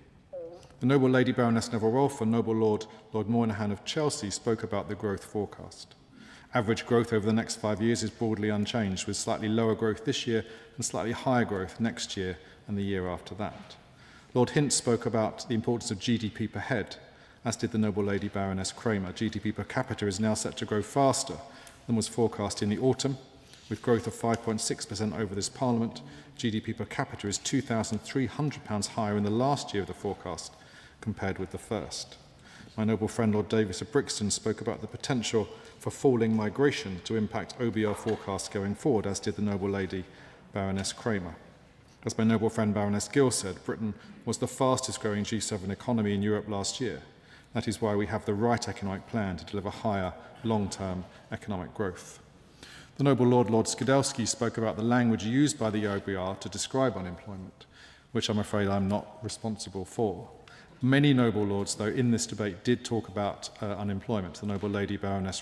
The noble Lady Baroness Neville-Rolfe and noble Lord Moynihan of Chelsea spoke about the growth forecast. Average growth over the next 5 years is broadly unchanged, with slightly lower growth this year and slightly higher growth next year and the year after that. Lord Hint spoke about the importance of GDP per head, as did the noble Lady Baroness Kramer. GDP per capita is now set to grow faster than was forecast in the autumn. With growth of 5.6% over this Parliament, GDP per capita is £2,300 higher in the last year of the forecast compared with the first. My noble friend Lord Davis of Brixton spoke about the potential for falling migration to impact OBR forecasts going forward, as did the noble Lady Baroness Kramer. As my noble friend Baroness Gill said, Britain was the fastest growing G7 economy in Europe last year. That is why we have the right economic plan to deliver higher long-term economic growth. The noble Lord Skidelsky spoke about the language used by the OBR to describe unemployment, which I'm afraid I'm not responsible for. Many noble lords, though, in this debate did talk about unemployment. The noble Lady Baroness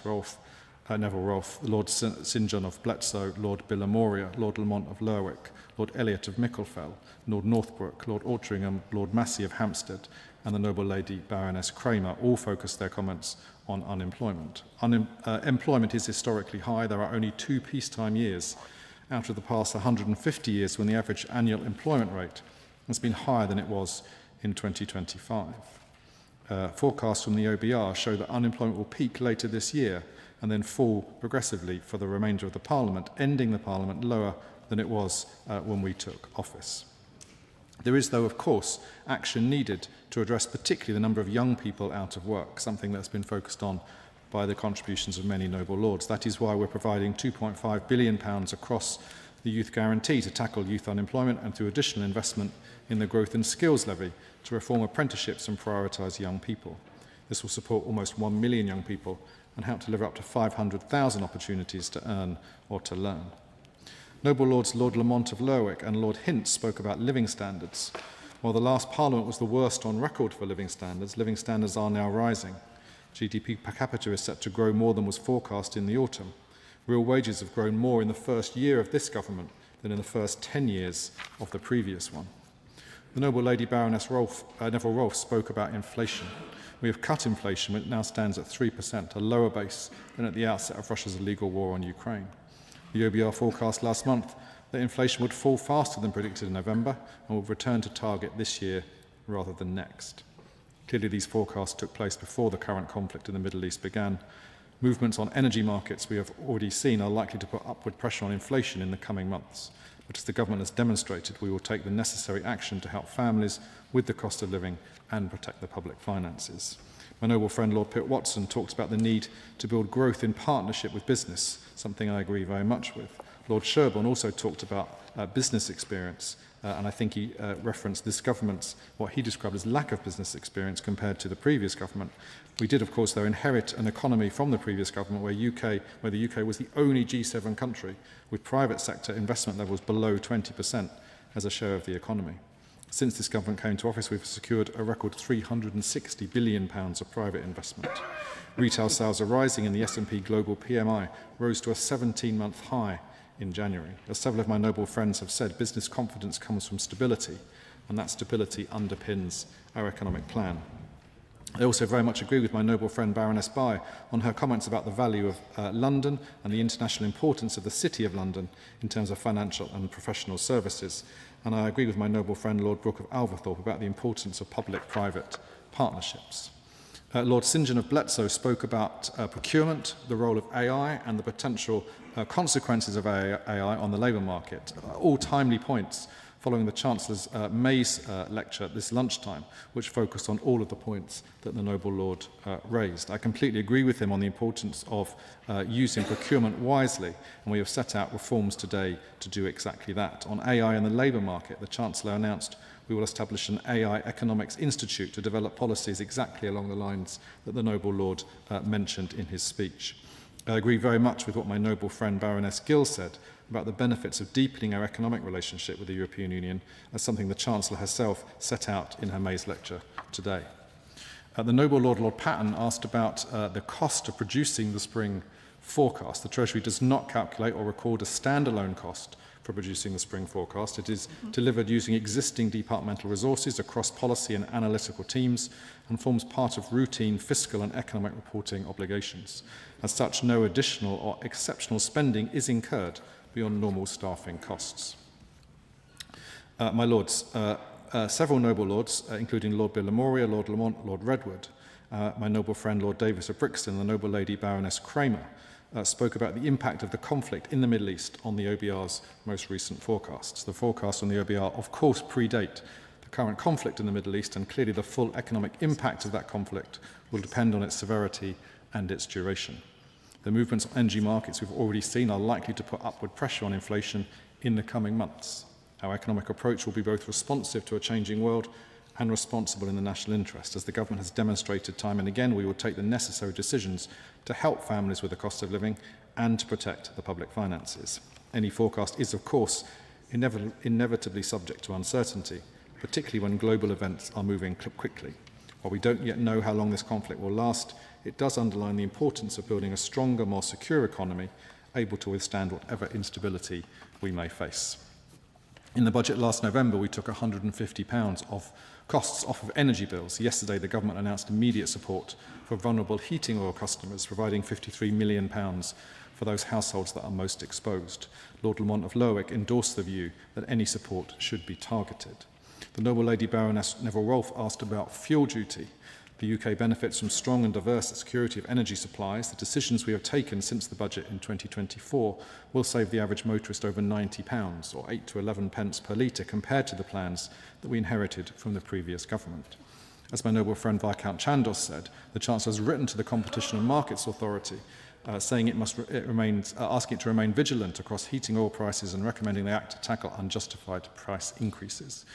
Neville Rolfe, Lord St John of Bletsoe, Lord Billamoria, Lord Lamont of Lerwick, Lord Elliot of Micklefell, Lord Northbrook, Lord Altrincham, Lord Massey of Hampstead, and the noble Lady Baroness Kramer all focused their comments on unemployment. Employment is historically high. There are only 2 peacetime years out of the past 150 years when the average annual employment rate has been higher than it was in 2025. Forecasts from the OBR show that unemployment will peak later this year and then fall progressively for the remainder of the Parliament, ending the Parliament lower than it was when we took office. There is, though, of course, action needed to address particularly the number of young people out of work, something that's been focused on by the contributions of many noble lords. That is why we're providing £2.5 billion across the Youth Guarantee to tackle youth unemployment and through additional investment in the Growth and Skills Levy to reform apprenticeships and prioritise young people. This will support almost 1 million young people and help deliver up to 500,000 opportunities to earn or to learn. Noble Lords Lord Lamont of Lerwick and Lord Hintz spoke about living standards. While the last Parliament was the worst on record for living standards are now rising. GDP per capita is set to grow more than was forecast in the autumn. Real wages have grown more in the first year of this government than in the first 10 years of the previous one. The noble Lady Baroness Neville Rolfe spoke about inflation. We have cut inflation, it now stands at 3%, a lower base than at the outset of Russia's illegal war on Ukraine. The OBR forecast last month that inflation would fall faster than predicted in November and would return to target this year rather than next. Clearly, these forecasts took place before the current conflict in the Middle East began. Movements on energy markets we have already seen are likely to put upward pressure on inflation in the coming months. But as the government has demonstrated, we will take the necessary action to help families with the cost of living and protect the public finances. My noble friend Lord Pitt Watson talked about the need to build growth in partnership with business, something I agree very much with. Lord Sherborne also talked about business experience, and I think he referenced this government's, what he described as lack of business experience compared to the previous government. We did, of course, though, inherit an economy from the previous government where the UK was the only G7 country with private sector investment levels below 20% as a share of the economy. Since this government came to office, we've secured a record £360 billion of private investment. Retail sales are rising and the S&P Global PMI rose to a 17-month high in January. As several of my noble friends have said, business confidence comes from stability, and that stability underpins our economic plan. I also very much agree with my noble friend Baroness Bye on her comments about the value of London and the international importance of the City of London in terms of financial and professional services. And I agree with my noble friend Lord Brooke of Alverthorpe about the importance of public-private partnerships. Lord St John of Bletsoe spoke about procurement, the role of AI and the potential consequences of AI on the labour market. All timely points following the Chancellor's May's lecture this lunchtime, which focused on all of the points that the noble Lord raised. I completely agree with him on the importance of using procurement wisely, and we have set out reforms today to do exactly that. On AI and the labour market, the Chancellor announced we will establish an AI Economics Institute to develop policies exactly along the lines that the noble Lord mentioned in his speech. I agree very much with what my noble friend Baroness Gill said about the benefits of deepening our economic relationship with the European Union as something the Chancellor herself set out in her May's lecture today. The noble Lord Patten asked about the cost of producing the spring forecast. The Treasury does not calculate or record a standalone cost for producing the spring forecast. It is delivered using existing departmental resources across policy and analytical teams and forms part of routine fiscal and economic reporting obligations. As such, no additional or exceptional spending is incurred beyond normal staffing costs. My Lords, several noble lords, including Lord Billamoria, Lord Lamont, Lord Redwood, my noble friend Lord Davis of Brixton, the noble Lady Baroness Kramer, spoke about the impact of the conflict in the Middle East on the OBR's most recent forecasts. The forecasts on the OBR, of course, predate the current conflict in the Middle East, and clearly the full economic impact of that conflict will depend on its severity and its duration. The movements on energy markets we've already seen are likely to put upward pressure on inflation in the coming months. Our economic approach will be both responsive to a changing world and responsible in the national interest. As the government has demonstrated time and again, we will take the necessary decisions to help families with the cost of living and to protect the public finances. Any forecast is, of course, inevitably subject to uncertainty, particularly when global events are moving quickly. While we don't yet know how long this conflict will last, it does underline the importance of building a stronger, more secure economy, able to withstand whatever instability we may face. In the budget last November, we took £150 of costs off of energy bills. Yesterday, the government announced immediate support for vulnerable heating oil customers, providing £53 million for those households that are most exposed. Lord Lamont of Lerwick endorsed the view that any support should be targeted. The Noble Lady Baroness Neville-Rolfe asked about fuel duty. The UK benefits from strong and diverse security of energy supplies. The decisions we have taken since the budget in 2024 will save the average motorist over £90, or 8 to 11 pence per litre, compared to the plans that we inherited from the previous government. As my noble friend Viscount Chandos said, the Chancellor has written to the Competition and Markets Authority saying asking it to remain vigilant across heating oil prices and recommending they act to tackle unjustified price increases.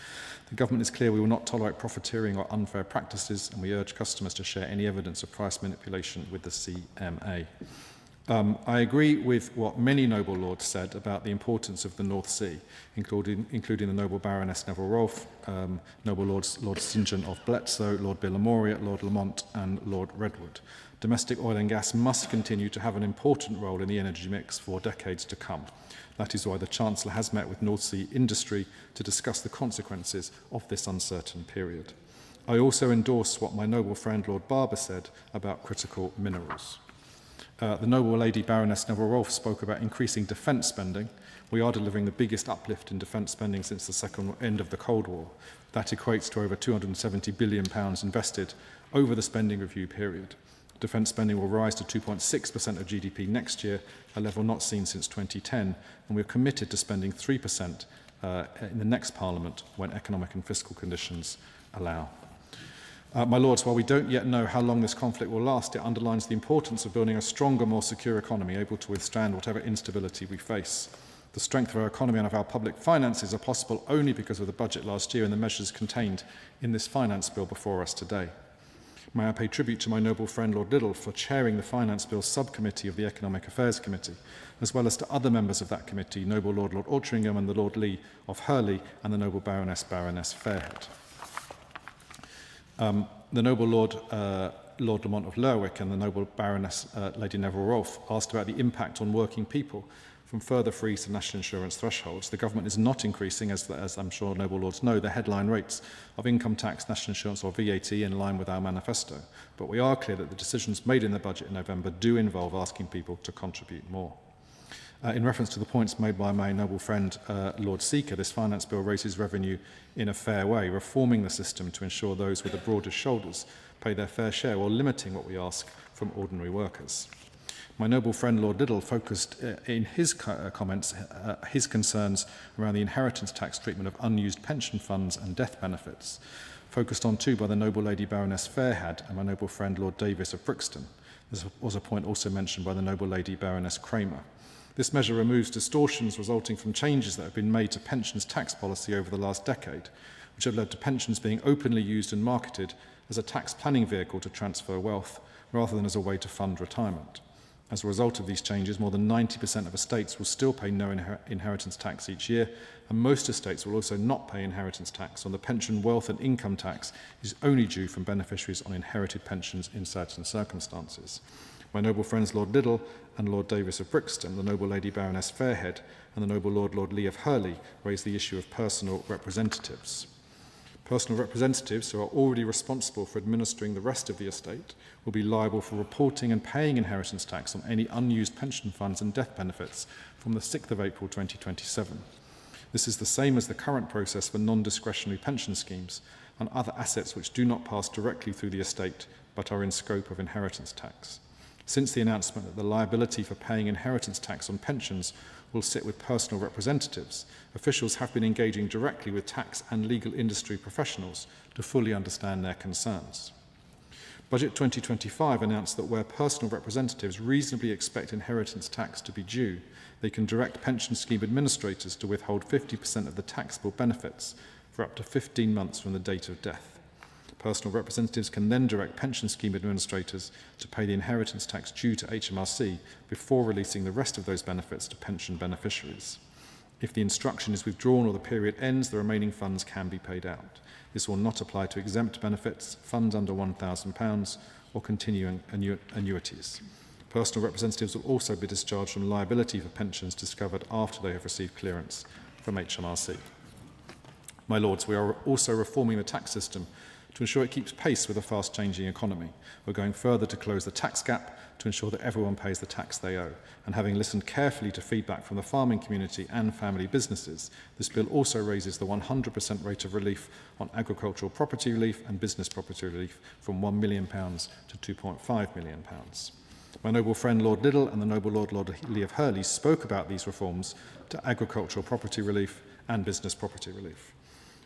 The government is clear we will not tolerate profiteering or unfair practices, and we urge customers to share any evidence of price manipulation with the CMA. I agree with what many noble lords said about the importance of the North Sea, including the noble Baroness Neville-Rolfe, noble lords Lord St John of Bletsoe, Lord Billamoria, Lord Lamont and Lord Redwood. Domestic oil and gas must continue to have an important role in the energy mix for decades to come. That is why the Chancellor has met with North Sea industry to discuss the consequences of this uncertain period. I also endorse what my noble friend Lord Barber said about critical minerals. The noble Lady Baroness Neville-Rolfe spoke about increasing defence spending. We are delivering the biggest uplift in defence spending since the second end of the Cold War. That equates to over £270 billion invested over the spending review period. Defence spending will rise to 2.6% of GDP next year, a level not seen since 2010, and we are committed to spending 3% in the next Parliament when economic and fiscal conditions allow. My Lords, while we don't yet know how long this conflict will last, it underlines the importance of building a stronger, more secure economy able to withstand whatever instability we face. The strength of our economy and of our public finances are possible only because of the budget last year and the measures contained in this finance bill before us today. May I pay tribute to my noble friend Lord Liddell for chairing the Finance Bill subcommittee of the Economic Affairs Committee, as well as to other members of that committee, noble Lord Altrincham and the Lord Lee of Hurley and the noble Baroness Fairhead. The noble Lord Lamont of Lerwick and the noble Baroness Lady Neville-Rolfe asked about the impact on working people from further freeze to national insurance thresholds. The government is not increasing, as I'm sure noble lords know, the headline rates of income tax, national insurance or VAT in line with our manifesto. But we are clear that the decisions made in the budget in November do involve asking people to contribute more. In reference to the points made by my noble friend Lord Seeker, this finance bill raises revenue in a fair way, reforming the system to ensure those with the broadest shoulders pay their fair share while limiting what we ask from ordinary workers. My noble friend Lord Liddell focused in his comments his concerns around the inheritance tax treatment of unused pension funds and death benefits, focused on too by the noble Lady Baroness Fairhead and my noble friend Lord Davis of Brixton. This was a point also mentioned by the noble Lady Baroness Kramer. This measure removes distortions resulting from changes that have been made to pensions tax policy over the last decade, which have led to pensions being openly used and marketed as a tax planning vehicle to transfer wealth, rather than as a way to fund retirement. As a result of these changes, more than 90% of estates will still pay no inheritance tax each year, and most estates will also not pay inheritance tax on the pension, wealth and income tax is only due from beneficiaries on inherited pensions in certain circumstances. My noble friends Lord Liddell and Lord Davis of Brixton, the noble Lady Baroness Fairhead and the noble Lord Lee of Hurley raised the issue of personal representatives. Personal representatives who are already responsible for administering the rest of the estate will be liable for reporting and paying inheritance tax on any unused pension funds and death benefits from the 6th of April 2027. This is the same as the current process for non-discretionary pension schemes and other assets which do not pass directly through the estate but are in scope of inheritance tax. Since the announcement that the liability for paying inheritance tax on pensions will sit with personal representatives, officials have been engaging directly with tax and legal industry professionals to fully understand their concerns. Budget 2025 announced that where personal representatives reasonably expect inheritance tax to be due, they can direct pension scheme administrators to withhold 50% of the taxable benefits for up to 15 months from the date of death. Personal representatives can then direct pension scheme administrators to pay the inheritance tax due to HMRC before releasing the rest of those benefits to pension beneficiaries. If the instruction is withdrawn or the period ends, the remaining funds can be paid out. This will not apply to exempt benefits, funds under £1,000 or continuing annuities. Personal representatives will also be discharged from liability for pensions discovered after they have received clearance from HMRC. My Lords, we are also reforming the tax system to ensure it keeps pace with a fast-changing economy. We're going further to close the tax gap to ensure that everyone pays the tax they owe. And having listened carefully to feedback from the farming community and family businesses, this bill also raises the 100% rate of relief on agricultural property relief and business property relief from £1 million to £2.5 million. My noble friend Lord Liddell and the noble Lord Lee of Hurley spoke about these reforms to agricultural property relief and business property relief.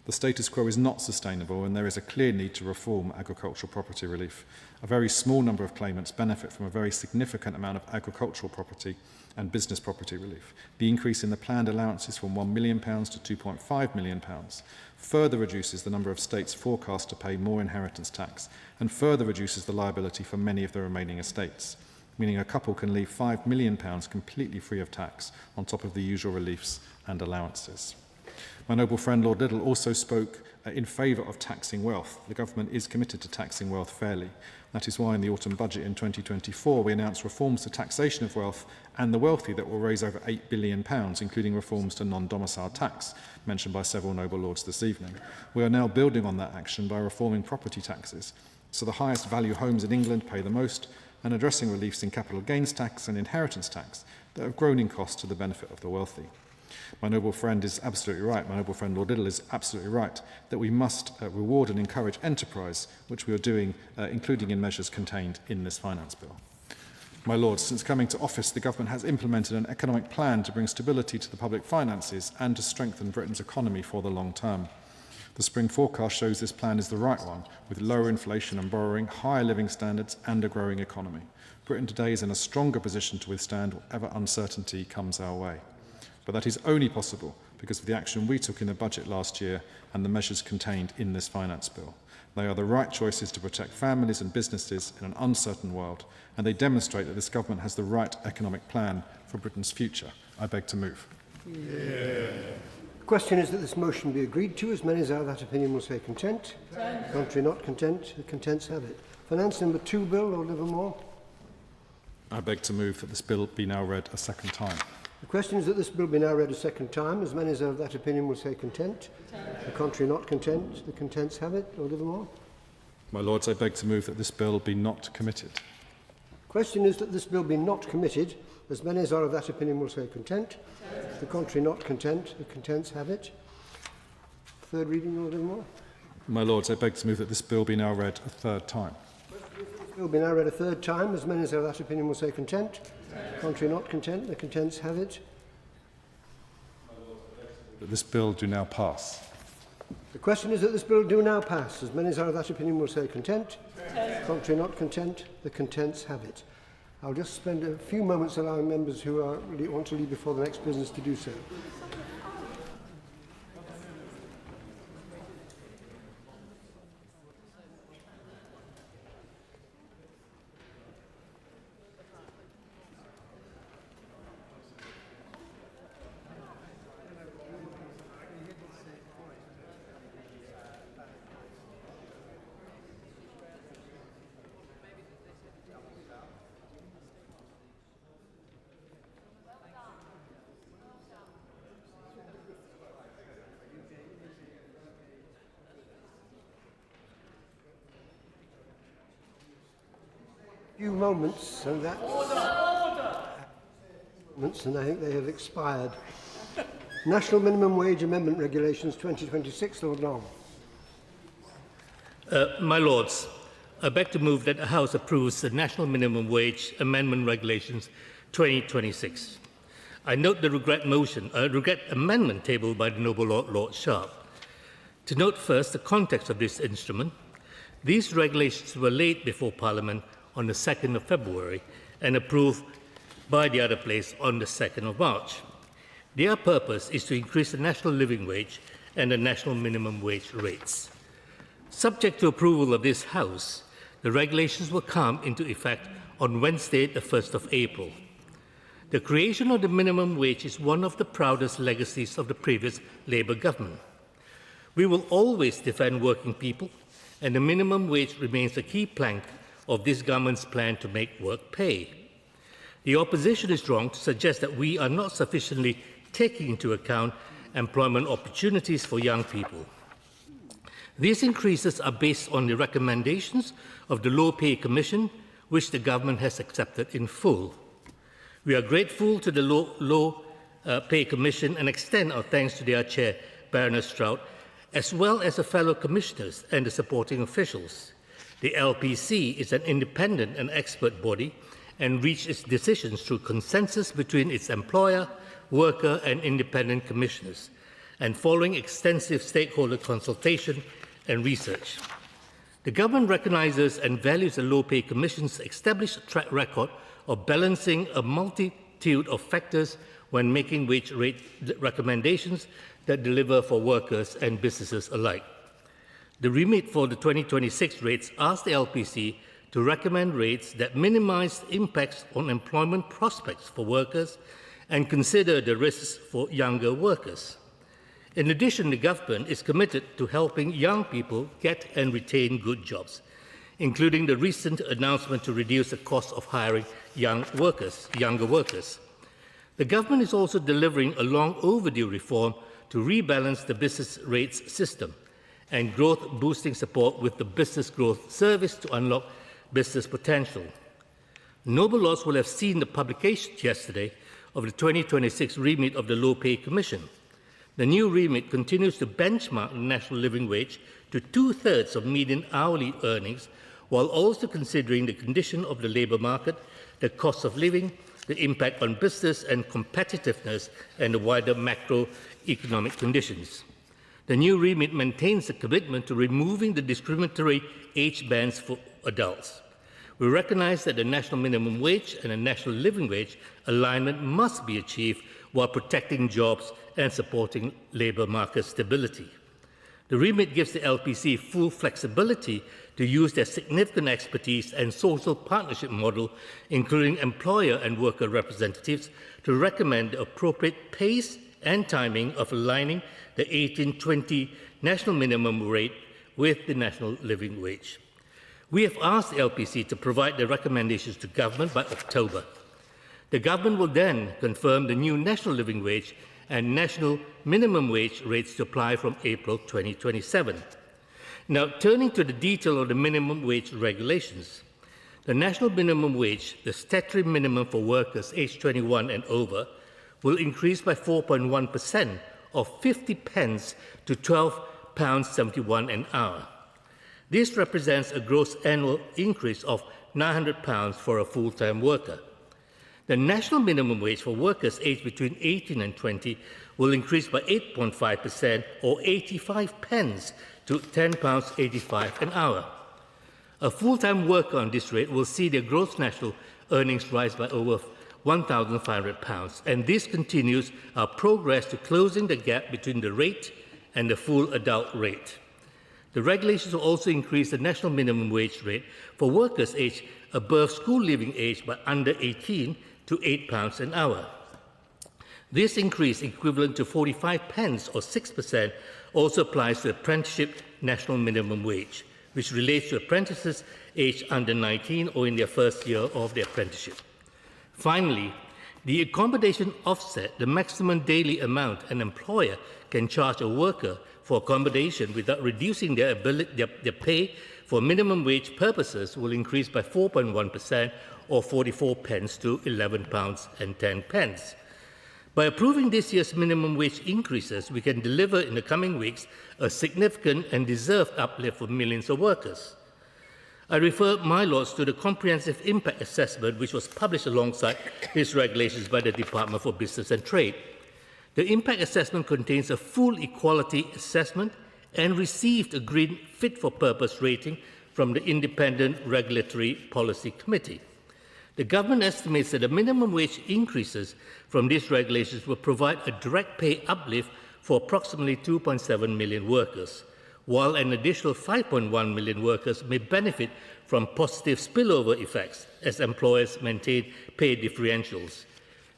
The status quo is not sustainable and there is a clear need to reform agricultural property relief. A very small number of claimants benefit from a very significant amount of agricultural property and business property relief. The increase in the planned allowances from £1 million to £2.5 million further reduces the number of states forecast to pay more inheritance tax and further reduces the liability for many of the remaining estates, meaning a couple can leave £5 million completely free of tax on top of the usual reliefs and allowances. My noble friend Lord Liddell also spoke in favour of taxing wealth. The government is committed to taxing wealth fairly. That is why in the autumn budget in 2024 we announced reforms to taxation of wealth and the wealthy that will raise over £8 billion, including reforms to non-domicile tax, mentioned by several noble lords this evening. We are now building on that action by reforming property taxes, so the highest value homes in England pay the most, and addressing reliefs in capital gains tax and inheritance tax that have grown in cost to the benefit of the wealthy. My noble friend is absolutely right, my noble friend Lord Liddell is absolutely right, that we must reward and encourage enterprise, which we are doing, including in measures contained in this finance bill. My Lords, since coming to office, the government has implemented an economic plan to bring stability to the public finances and to strengthen Britain's economy for the long term. The spring forecast shows this plan is the right one, with lower inflation and borrowing, higher living standards and a growing economy. Britain today is in a stronger position to withstand whatever uncertainty comes our way. But that is only possible because of the action we took in the budget last year and the measures contained in this finance bill. They are the right choices to protect families and businesses in an uncertain world, and they demonstrate that this government has the right economic plan for Britain's future. I beg to move. The question is that this motion be agreed to. As many as are of that opinion will say content. Contrary not content, the contents have it. Finance number 2 bill, Lord Livermore. I beg to move that this bill be now read a second time. The question is that this bill be now read a second time. As many as are of that opinion will say content. The contrary not content, the contents have it. Lord Livermore. My Lords, I beg to move that this bill be not committed. The question is that this bill be not committed. As many as are of that opinion will say content. The contrary not content, the contents have it. Third reading, Lord Livermore. My Lords, I beg to move that this bill be now read a third time. This bill be now read a third time. As many as are of that opinion will say content. Contrary not content, the contents have it. That this bill do now pass. The question is that this bill do now pass. As many as are of that opinion will say content. Contrary not content, the contents have it. I'll just spend a few moments allowing members who want to leave before the next business to do so. Few moments, and that's moments, and I think they have expired. National Minimum Wage Amendment Regulations 2026, Lord Long. My Lords, I beg to move that the House approves the National Minimum Wage Amendment Regulations 2026. I note the regret amendment tabled by the noble Lord Sharp. To note first the context of this instrument. These regulations were laid before Parliament on the 2nd of February and approved by the other place on the 2nd of March. Their purpose is to increase the national living wage and the national minimum wage rates. Subject to approval of this House, the regulations will come into effect on Wednesday, the 1st of April. The creation of the minimum wage is one of the proudest legacies of the previous Labour government. We will always defend working people, and the minimum wage remains a key plank of this government's plan to make work pay. The opposition is wrong to suggest that we are not sufficiently taking into account employment opportunities for young people. These increases are based on the recommendations of the Low Pay Commission, which the government has accepted in full. We are grateful to the Low Pay Commission and extend our thanks to their chair, Baroness Strout, as well as the fellow commissioners and the supporting officials. The LPC is an independent and expert body and reached its decisions through consensus between its employer, worker and independent commissioners, and following extensive stakeholder consultation and research. The government recognises and values the Low Pay Commission's established track record of balancing a multitude of factors when making wage rate recommendations that deliver for workers and businesses alike. The remit for the 2026 rates asks the LPC to recommend rates that minimise impacts on employment prospects for workers and consider the risks for younger workers. In addition, the government is committed to helping young people get and retain good jobs, including the recent announcement to reduce the cost of hiring younger workers. The government is also delivering a long overdue reform to rebalance the business rates system and growth-boosting support with the Business Growth Service to unlock business potential. Noble Lords will have seen the publication yesterday of the 2026 remit of the Low Pay Commission. The new remit continues to benchmark the national living wage to 2/3 of median hourly earnings, while also considering the condition of the labour market, the cost of living, the impact on business and competitiveness, and the wider macroeconomic conditions. The new remit maintains a commitment to removing the discriminatory age bands for adults. We recognise that the national minimum wage and the national living wage alignment must be achieved while protecting jobs and supporting labour market stability. The remit gives the LPC full flexibility to use their significant expertise and social partnership model, including employer and worker representatives, to recommend the appropriate pace and timing of aligning the 1820 national minimum rate with the national living wage. We have asked the LPC to provide the recommendations to government by October. The government will then confirm the new national living wage and national minimum wage rates to apply from April 2027. Now, turning to the detail of the minimum wage regulations, the national minimum wage, the statutory minimum for workers aged 21 and over, will increase by 4.1% or 50 pence to £12.71 an hour. This represents a gross annual increase of £900 for a full-time worker. The national minimum wage for workers aged between 18 and 20 will increase by 8.5% or 85 pence to £10.85 an hour. A full-time worker on this rate will see their gross national earnings rise by over £1,500, and this continues our progress to closing the gap between the rate and the full adult rate. The regulations will also increase the national minimum wage rate for workers aged above school leaving age by under 18 to £8 an hour. This increase, equivalent to 45 pence or 6%, also applies to apprenticeship national minimum wage, which relates to apprentices aged under 19 or in their first year of their apprenticeship. Finally, the accommodation offset, the maximum daily amount an employer can charge a worker for accommodation without reducing their pay for minimum wage purposes, will increase by 4.1% or 44 pence to £11.10. By approving this year's minimum wage increases, we can deliver in the coming weeks a significant and deserved uplift for millions of workers. I refer, my lords, to the comprehensive impact assessment which was published alongside these regulations by the Department for Business and Trade. The impact assessment contains a full equality assessment and received a green fit-for-purpose rating from the Independent Regulatory Policy Committee. The government estimates that the minimum wage increases from these regulations will provide a direct pay uplift for approximately 2.7 million workers, while an additional 5.1 million workers may benefit from positive spillover effects as employers maintain pay differentials.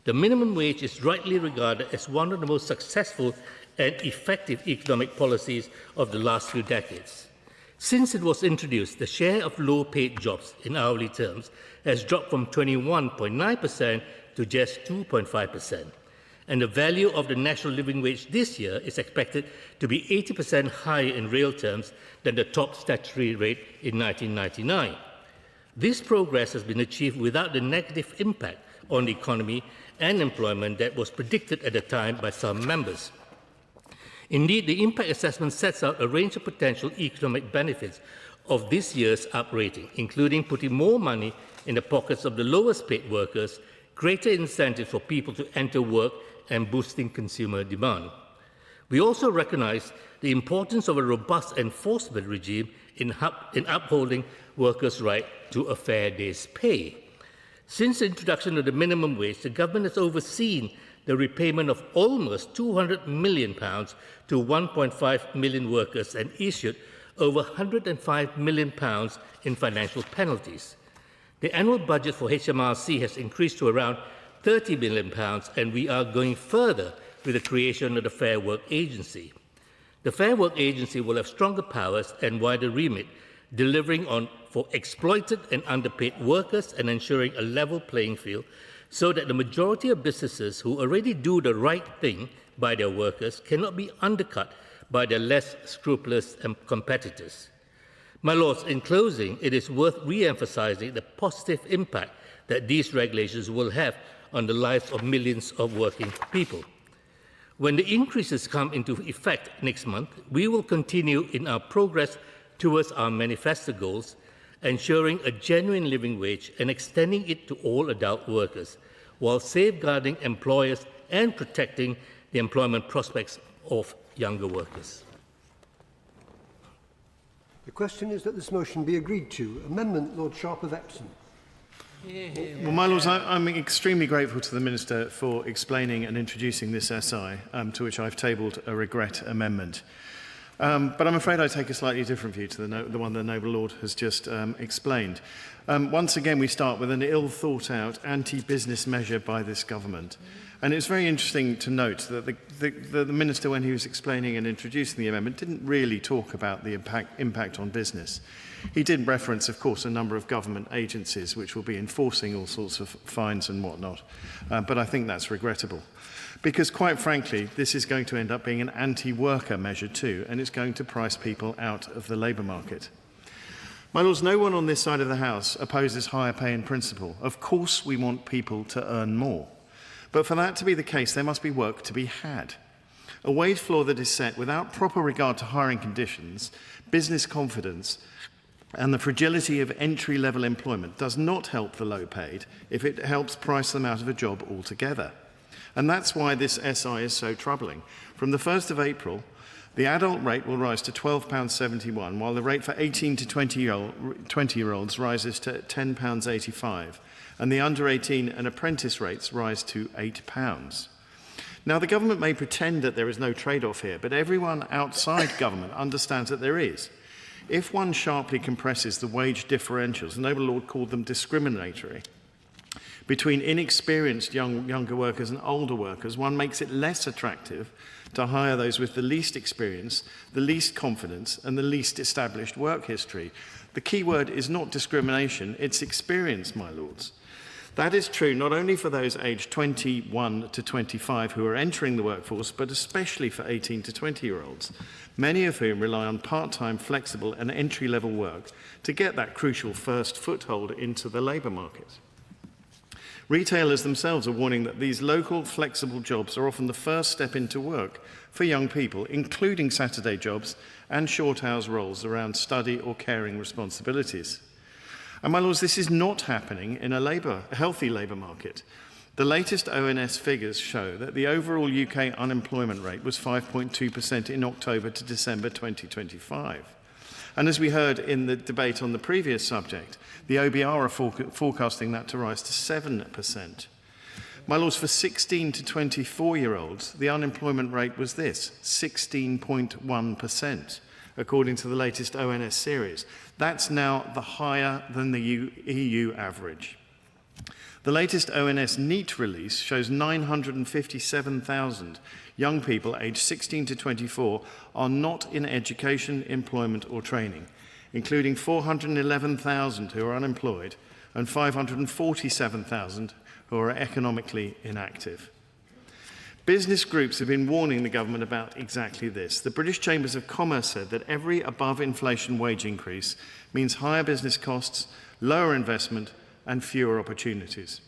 The minimum wage is rightly regarded as one of the most successful and effective economic policies of the last few decades. Since it was introduced, the share of low-paid jobs in hourly terms has dropped from 21.9% to just 2.5%. And the value of the national living wage this year is expected to be 80% higher in real terms than the top statutory rate in 1999. This progress has been achieved without the negative impact on the economy and employment that was predicted at the time by some members. Indeed, the impact assessment sets out a range of potential economic benefits of this year's uprating, including putting more money in the pockets of the lowest paid workers, greater incentives for people to enter work, and boosting consumer demand. We also recognise the importance of a robust enforcement regime in upholding workers' right to a fair day's pay. Since the introduction of the minimum wage, the government has overseen the repayment of almost £200 million to 1.5 million workers and issued over £105 million in financial penalties. The annual budget for HMRC has increased to around £30 million, and we are going further with the creation of the Fair Work Agency. The Fair Work Agency will have stronger powers and wider remit, delivering on for exploited and underpaid workers and ensuring a level playing field so that the majority of businesses who already do the right thing by their workers cannot be undercut by their less scrupulous competitors. My Lords, in closing, it is worth re-emphasising the positive impact that these regulations will have on the lives of millions of working people. When the increases come into effect next month, we will continue in our progress towards our manifesto goals, ensuring a genuine living wage and extending it to all adult workers, while safeguarding employers and protecting the employment prospects of younger workers. The question is that this motion be agreed to. Amendment, Lord Sharp of Epsom. Well, my Lords, I'm extremely grateful to the Minister for explaining and introducing this SI, to which I've tabled a regret amendment. But I'm afraid I take a slightly different view to the one the Noble Lord has just explained. Once again, we start with an ill-thought-out anti-business measure by this government. And it's very interesting to note that the Minister, when he was explaining and introducing the amendment, didn't really talk about the impact on business. He did reference, of course, a number of government agencies which will be enforcing all sorts of fines and whatnot. But I think that's regrettable. Because, quite frankly, this is going to end up being an anti-worker measure too, and it's going to price people out of the labour market. My Lords, no one on this side of the House opposes higher pay in principle. Of course we want people to earn more. But for that to be the case, there must be work to be had. A wage floor that is set without proper regard to hiring conditions, business confidence, and the fragility of entry-level employment does not help the low-paid if it helps price them out of a job altogether. And that's why this SI is so troubling. From the 1st of April, the adult rate will rise to £12.71, while the rate for 18 to 20-year-olds rises to £10.85, and the under-18 and apprentice rates rise to £8. Now, the government may pretend that there is no trade-off here, but everyone outside government understands that there is. If one sharply compresses the wage differentials, the Noble Lord called them discriminatory, between inexperienced younger workers and older workers, one makes it less attractive to hire those with the least experience, the least confidence, and the least established work history. The key word is not discrimination, it's experience, my Lords. That is true not only for those aged 21 to 25 who are entering the workforce, but especially for 18 to 20-year-olds, many of whom rely on part-time, flexible and entry-level work to get that crucial first foothold into the labour market. Retailers themselves are warning that these local, flexible jobs are often the first step into work for young people, including Saturday jobs and short-hours roles around study or caring responsibilities. And my Lords, this is not happening in a healthy labour market. The latest ONS figures show that the overall UK unemployment rate was 5.2% in October to December 2025. And as we heard in the debate on the previous subject, the OBR are forecasting that to rise to 7%. My lords, for 16 to 24-year-olds, the unemployment rate was this, 16.1%, according to the latest ONS series. That's now higher than the EU average. The latest ONS NEET release shows 957,000 young people aged 16 to 24 are not in education, employment or training, including 411,000 who are unemployed and 547,000 who are economically inactive. Business groups have been warning the government about exactly this. The British Chambers of Commerce said that every above-inflation wage increase means higher business costs, lower investment and fewer opportunities.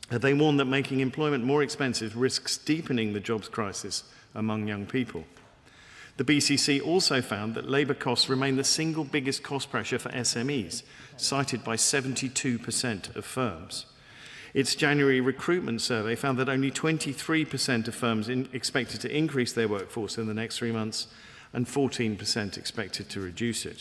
They warn that making employment more expensive risks deepening the jobs crisis among young people. The BCC also found that labour costs remain the single biggest cost pressure for SMEs, cited by 72% of firms. Its January recruitment survey found that only 23% of firms expected to increase their workforce in the next 3 months and 14% expected to reduce it.